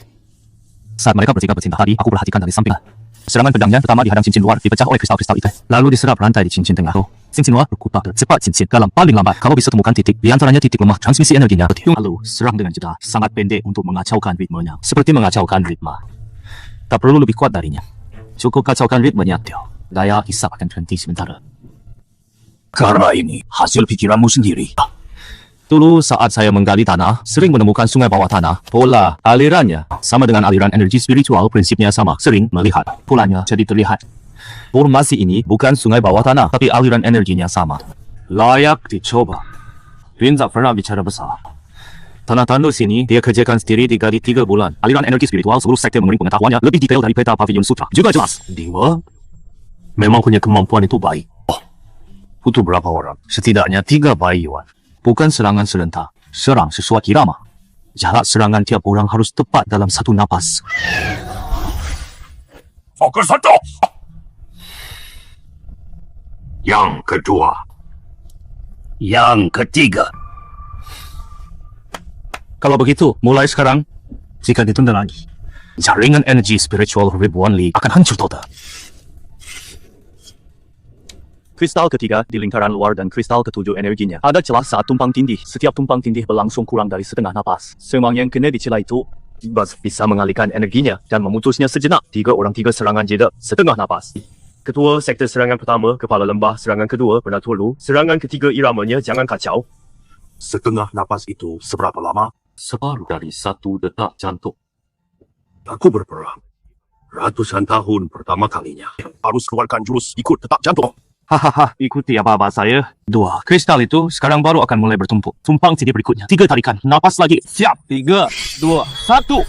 Saat mereka bertiga bercinta hati, aku perhatikan dari samping. Serangan pedangnya pertama dihadang cincin luar, dipecah oleh kristal-kristal itu. Lalu diserap rantai di cincin tengah. Cincin luar berkutat cepat cincin dalam paling lambat. Kalau bisa temukan titik, di antaranya titik lemah transmisi energinya. Lalu serang dengan jeda sangat pendek untuk mengacaukan ritmenya. Seperti mengacaukan ritme. Tak perlu lebih kuat darinya. Cukup kacaukan ritmenya, Tio. Daya hisap akan berhenti sementara. Karena ini hasil pikiranmu sendiri. Dulu saat saya menggali tanah, sering menemukan sungai bawah tanah. Pola alirannya sama dengan aliran energi spiritual, prinsipnya sama. Sering melihat polanya jadi terlihat. Formasi ini bukan sungai bawah tanah, tapi aliran energinya sama. Layak dicoba. Lin tak pernah bicara besar. Tanah tandus ini dia kerjakan sendiri 3 bulan. Aliran energi spiritual seluruh sekte mengering pengetahuannya lebih detail dari peta Pavilion Sutra. Juga jelas. Dewa memang punya kemampuan itu baik. Butuh berapa orang? Setidaknya 3 bayi Yuan. Bukan serangan serentak. Serang sesuai irama. Jarak serangan tiap orang harus tepat dalam satu napas. Fokus satu. Yang kedua. Yang ketiga. Kalau begitu, mulai sekarang, jika ditunda lagi, jaringan energi spiritual ribuan li akan hancur total. Kristal ketiga di lingkaran luar dan kristal ketujuh energinya. Ada celah saat tumpang tindih. Setiap tumpang tindih berlangsung kurang dari setengah napas. Semang yang kena di celah itu bisa mengalihkan energinya dan memutusnya sejenak. 3 orang 3 serangan jeda setengah napas. Ketua sektor serangan pertama, kepala lembah. Serangan kedua, Penatua Lu. Serangan ketiga iramanya, jangan kacau. Setengah napas itu seberapa lama? Separuh dari 1 detak jantung. Aku berperang ratusan tahun pertama kalinya. Harus keluarkan jurus ikut detak jantung. Hahaha, ikuti apa-apa saya. 2. Kristal itu sekarang baru akan mulai bertumpuk. Tumpang tindih berikutnya. 3 tarikan. Napas lagi. Siap. 3, 2, 1.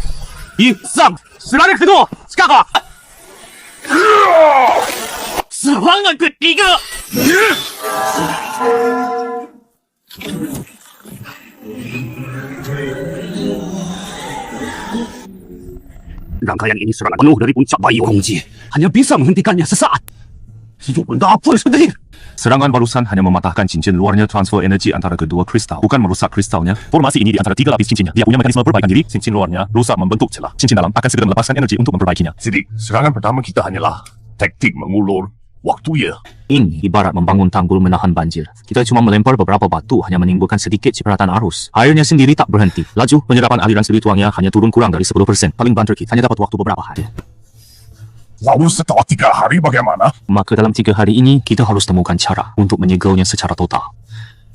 Isang. Serangan kedua. Sekarang. Serangan ketiga. Rangkaian ini serangan penuh dari puncak Bayi Hongji. Hanya bisa menghentikannya sesaat. Hidup benda apa sebenarnya? Serangan barusan hanya mematahkan cincin luarnya transfer energi antara kedua kristal, bukan merusak kristalnya. Formasi ini di antara 3 lapis cincinnya. Dia punya mekanisme perbaikan diri. Cincin luarnya rusak membentuk celah. Cincin dalam akan segera melepaskan energi untuk memperbaikinya. Sidik, serangan pertama kita hanyalah taktik mengulur waktu ya. Ini ibarat membangun tanggul menahan banjir. Kita cuma melempar beberapa batu hanya menimbulkan sedikit cipratan arus. Airnya sendiri tak berhenti. Laju penyerapan aliran spiritualnya hanya turun kurang dari 10%. Paling banter kita hanya dapat waktu beberapa hari. Lalu setelah 3 hari bagaimana? Maka dalam 3 hari ini kita harus temukan cara untuk menyegelnya secara total.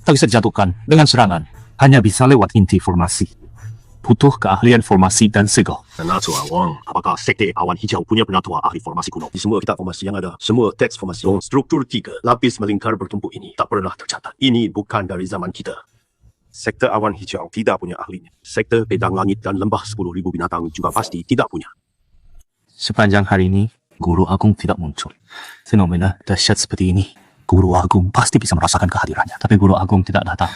Tak bisa dijatuhkan dengan serangan. Hanya bisa lewat inti formasi. Butuh keahlian formasi dan segel. Penatua Wang, apakah sekte awan hijau punya penatua ahli formasi kuno? Di semua kitab formasi yang ada, semua teks formasi struktur 3 lapis melingkar bertumpuk ini tak pernah tercatat. Ini bukan dari zaman kita. Sekte awan hijau tidak punya ahlinya. Sekte pedang langit dan lembah 10.000 binatang juga pasti tidak punya. Sepanjang hari ini, Guru Agung tidak muncul. Fenomena dahsyat seperti ini, Guru Agung pasti bisa merasakan kehadirannya. Tapi Guru Agung tidak datang.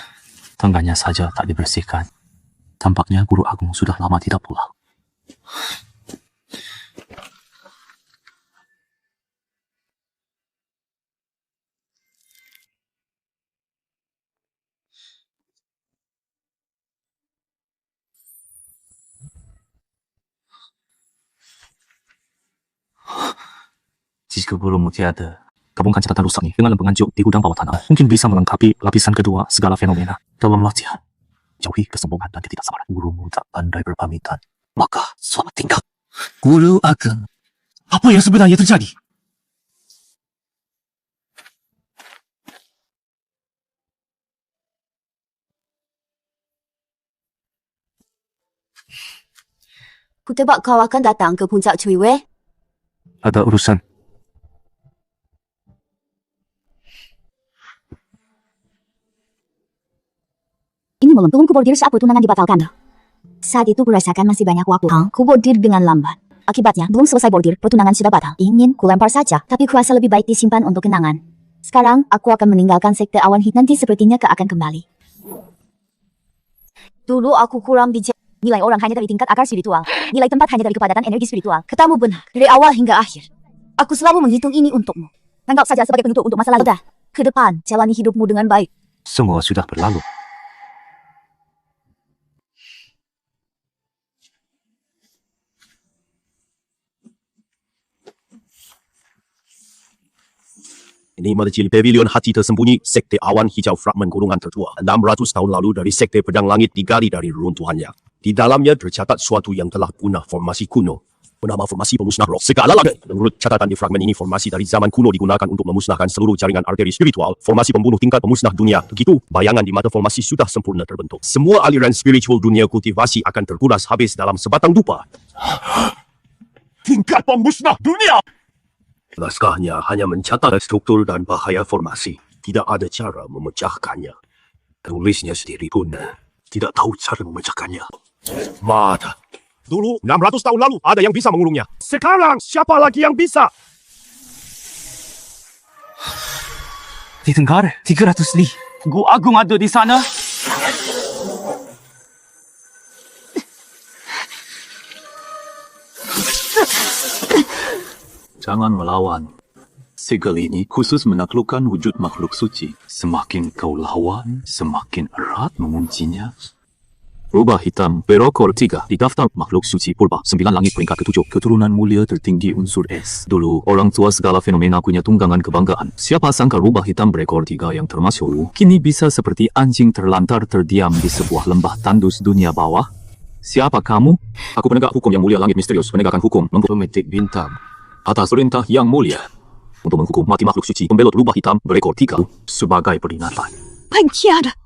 Tangannya saja tak dibersihkan. Tampaknya Guru Agung sudah lama tidak pulang. Jika belum tiada, gabungkan catatan rusak ini dengan lempengan juk di gudang bawah tanah. Mungkin bisa melengkapi lapisan kedua segala fenomena dalam latihan. Jauhi kesombongan dan ketidaksabaran. Gurumu tak pandai berpamitan. Maka selamat tinggal. Guru Ageng. Apa yang sebenarnya terjadi? Kutebak kau akan datang ke puncak Cui Wei. Ada urusan. Ini belum turun kubordir saat pertunangan dibatalkan. Saat itu kurasakan masih banyak waktu. Kubordir dengan lambat. Akibatnya, belum selesai bordir, pertunangan sudah batal. Ingin kulempar saja, tapi kurasa lebih baik disimpan untuk kenangan. Sekarang, aku akan meninggalkan sekte awan hitam. Nanti sepertinya kau akan kembali. Dulu aku kurang bijak. Nilai orang hanya dari tingkat akar spiritual. Nilai tempat hanya dari kepadatan energi spiritual. Ketamu benar, dari awal hingga akhir. Aku selalu menghitung ini untukmu. Anggap saja sebagai penutup untuk masa lalu. Udah, ke depan, jalani hidupmu dengan baik. Semua sudah berlalu. Ini mencili pavilion hati tersembunyi sekte awan hijau fragmen golongan tertua. 600 tahun lalu dari sekte pedang langit digali dari reruntuhannya. Di dalamnya tercatat suatu yang telah punah formasi kuno. Bernama formasi pemusnah roh segala lagi. Menurut catatan di fragmen ini, formasi dari zaman kuno digunakan untuk memusnahkan seluruh jaringan arteri spiritual. Formasi pembunuh tingkat pemusnah dunia. Begitu, bayangan di mata formasi sudah sempurna terbentuk. Semua aliran spiritual dunia kultivasi akan terkuras habis dalam sebatang dupa. Tingkat pemusnah dunia! Naskahnya hanya mencatat struktur dan bahaya formasi. Tidak ada cara memecahkannya. Tulisnya sendiri pun tidak tahu cara memecahkannya. Mata. Dulu, 600 tahun lalu, ada yang bisa mengulungnya. Sekarang, siapa lagi yang bisa? Di Tenggara, 300 li. Guru Agung ada di sana. Jangan melawan. Segel ini khusus menaklukkan wujud makhluk suci. Semakin kau lawan, semakin erat menguncinya. Rubah hitam, berokor 3 di daftar makhluk suci purba 9 langit peringkat ke-7. Keturunan mulia tertinggi unsur es. Dulu, orang tua segala fenomena punya tunggangan kebanggaan. Siapa sangka rubah hitam berekor 3 yang termasyhur kini bisa seperti anjing terlantar terdiam di sebuah lembah tandus dunia bawah? Siapa kamu? Aku penegak hukum yang mulia langit misterius. Penegakan hukum pemetik bintang atas perintah yang mulia untuk menghukum mati makhluk suci pembelot rubah hitam berekor 3 sebagai peringatan. Pengkhianat.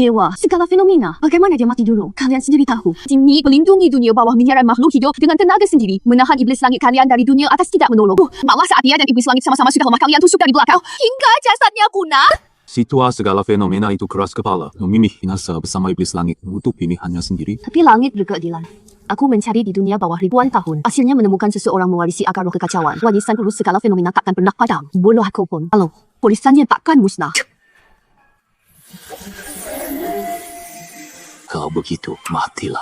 Dewa, segala fenomena, bagaimana dia mati dulu? Kalian sendiri tahu. Jin melindungi dunia bawah miliaran makhluk hidup dengan tenaga sendiri, menahan iblis langit kalian dari dunia atas tidak menolong. Malah saat dia dan iblis langit sama-sama sudah lemah, kalian tusuk dari belakang hingga jasadnya punah. Situasi segala fenomena itu keras kepala, memilih binasa bersama iblis langit untuk pilihannya sendiri. Tapi langit berkeadilan. Aku mencari di dunia bawah ribuan tahun. Hasilnya menemukan seseorang mewarisi akar roh kekacauan. Warisan urus segala fenomena takkan pernah padam. Bodoh aku pun. Kalau warisannya takkan musnah. Kalau begitu, matilah.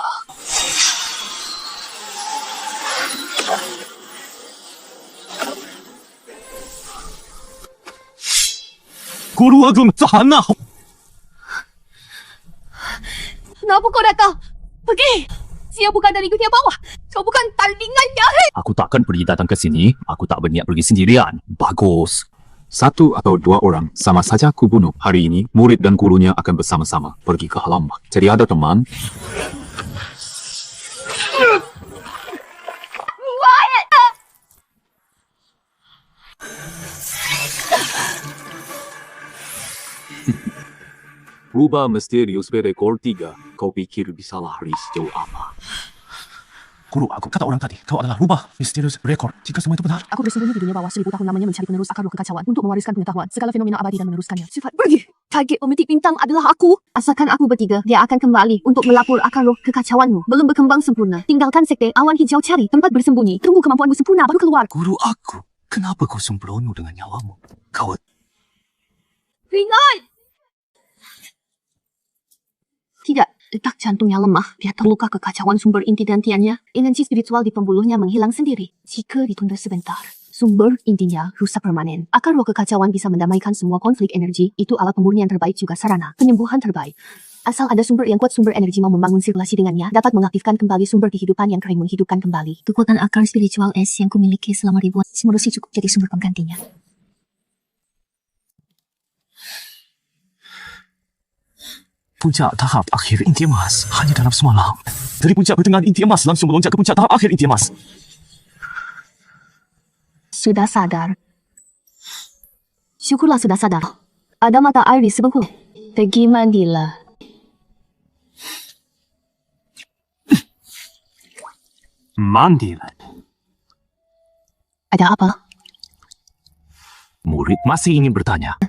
Guru Agung tahanlah. Kenapa kau datang? Pergi! Saya bukan dari dunia bawah. Kau bukan tandingan jahat. Aku takkan pergi datang ke sini. Aku tak berniat pergi sendirian. Bagus. 1 atau 2 orang sama saja ku bunuh. Hari ini, murid dan gurunya akan bersama-sama pergi ke halaman. Jadi ada teman. Rubah misterius rekor 3. Kau pikir bisa lari sejauh apa? Guru, aku kata orang tadi, kau adalah rubah misterius rekor. Jika semua itu benar, Aku bersembunyi di dunia bawah 1000 tahun lamanya mencari penerus akar roh kekacauan untuk mewariskan pengetahuan segala fenomena abadi dan meneruskannya. Cepat pergi. Target pemetik bintang adalah aku. Asalkan aku bertiga, dia akan kembali untuk melapor akar roh kekacauanmu. Belum berkembang sempurna. Tinggalkan sekte awan hijau, cari tempat bersembunyi. Tunggu kemampuanmu sempurna baru keluar. Guru aku, kenapa kau sembrono dengan nyawamu? Kau Ringan! Tidak, letak jantungnya lemah. Dia terluka kekacauan sumber inti dan tiannya. Energi spiritual di pembuluhnya menghilang sendiri. Jika ditunda sebentar, sumber intinya rusak permanen. Akar roh kekacauan bisa mendamaikan semua konflik energi. Itu alat pemurnian terbaik juga sarana penyembuhan terbaik. Asal ada sumber yang kuat, sumber energi mau membangun sirkulasi dengannya, dapat mengaktifkan kembali sumber kehidupan yang kering, menghidupkan kembali. Kekuatan akar spiritual es yang kumiliki selama ribuan simurusi cukup jadi sumber penggantinya. puncak tahap akhir inti emas hanya dalam semalam. Dari puncak pertengahan inti emas langsung melonjak ke puncak tahap akhir inti emas. Sudah sadar. Syukurlah sudah sadar. Ada mata air di sebelahku. Pergi mandilah. Mandilah. Ada apa? Murid masih ingin bertanya.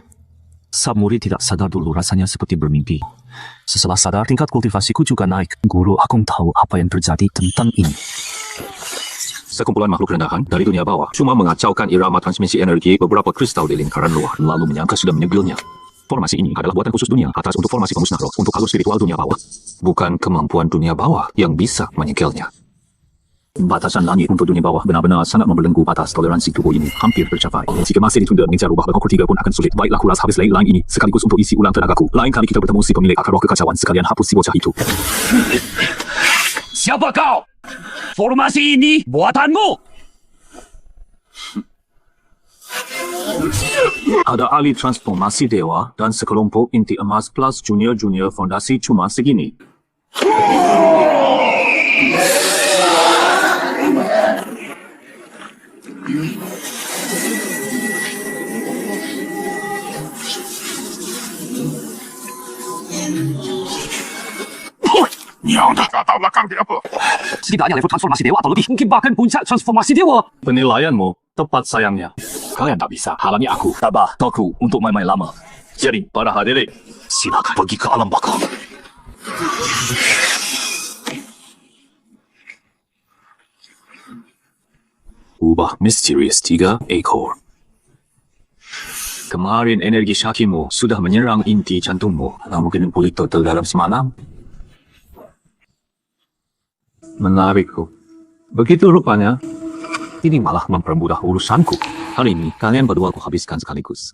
Sang murid tidak sadar dulu, rasanya seperti bermimpi. Setelah sadar, tingkat kultivasiku juga naik. Guru Agung tahu apa yang terjadi tentang ini. Sekumpulan makhluk rendahan dari dunia bawah cuma mengacaukan irama transmisi energi beberapa kristal di lingkaran luar, lalu menyangka sudah menyegilnya. Formasi ini adalah buatan khusus dunia atas untuk formasi pemusnah roh untuk alur spiritual dunia bawah. Bukan kemampuan dunia bawah yang bisa menyegilnya. Batasan langit untuk dunia bawah benar-benar sangat membelenggu. Batas toleransi tubuh ini hampir tercapai. Jika masih ditunda mengejar rubah lekor 3 pun akan sulit. Baiklah, kuras habis lain ini sekaligus untuk isi ulang tenagaku. Lain kali kita bertemu si pemilik akar roh kekacauan, sekalian hapus si bocah itu. Siapa kau? Formasi ini buatanmu. Ada ahli transformasi dewa dan sekelompok inti emas plus junior-junior fondasi cuma segini. Yang dah tak tahu belakang dia apa. Setidaknya level transformasi dewa atau lebih. Mungkin bahkan puncak transformasi dewa. Penilaianmu tepat sayangnya. Kalian tak bisa halangi aku. Tabah, toku untuk main-main lama. Jadi, para hadirin, silakan pergi ke alam baka. Ubah misterius 3 ekor. Kemarin energi syakimu sudah menyerang inti jantungmu. Mungkin pulih total dalam semalam. Menarikku. Begitu rupanya, ini malah mempermudah urusanku. Hari ini, kalian berdua aku habiskan sekaligus.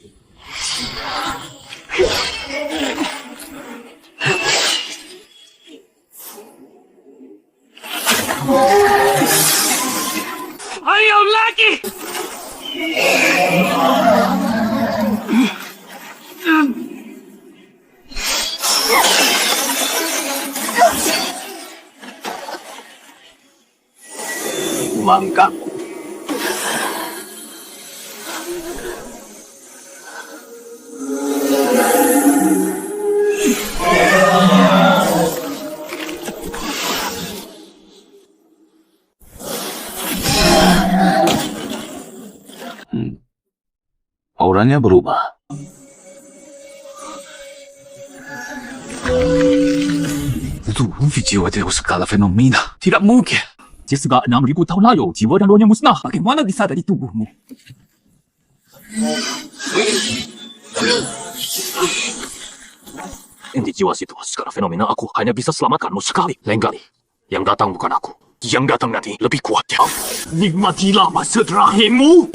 Ayo lagi. Mangkap. aturannya berubah. Luffy jiwa dia skala fenomena. Tidak mungkin. Dia sudah 6.000 tahun lalu, jiwa dan rohnya musnah. Bagaimana bisa ada di tubuhmu? Inti jiwa situ, sekarang fenomena aku hanya bisa selamatkanmu sekali. Lain kali, yang datang bukan aku. Yang datang nanti lebih kuat ya. Nikmatilah masa terakhirmu.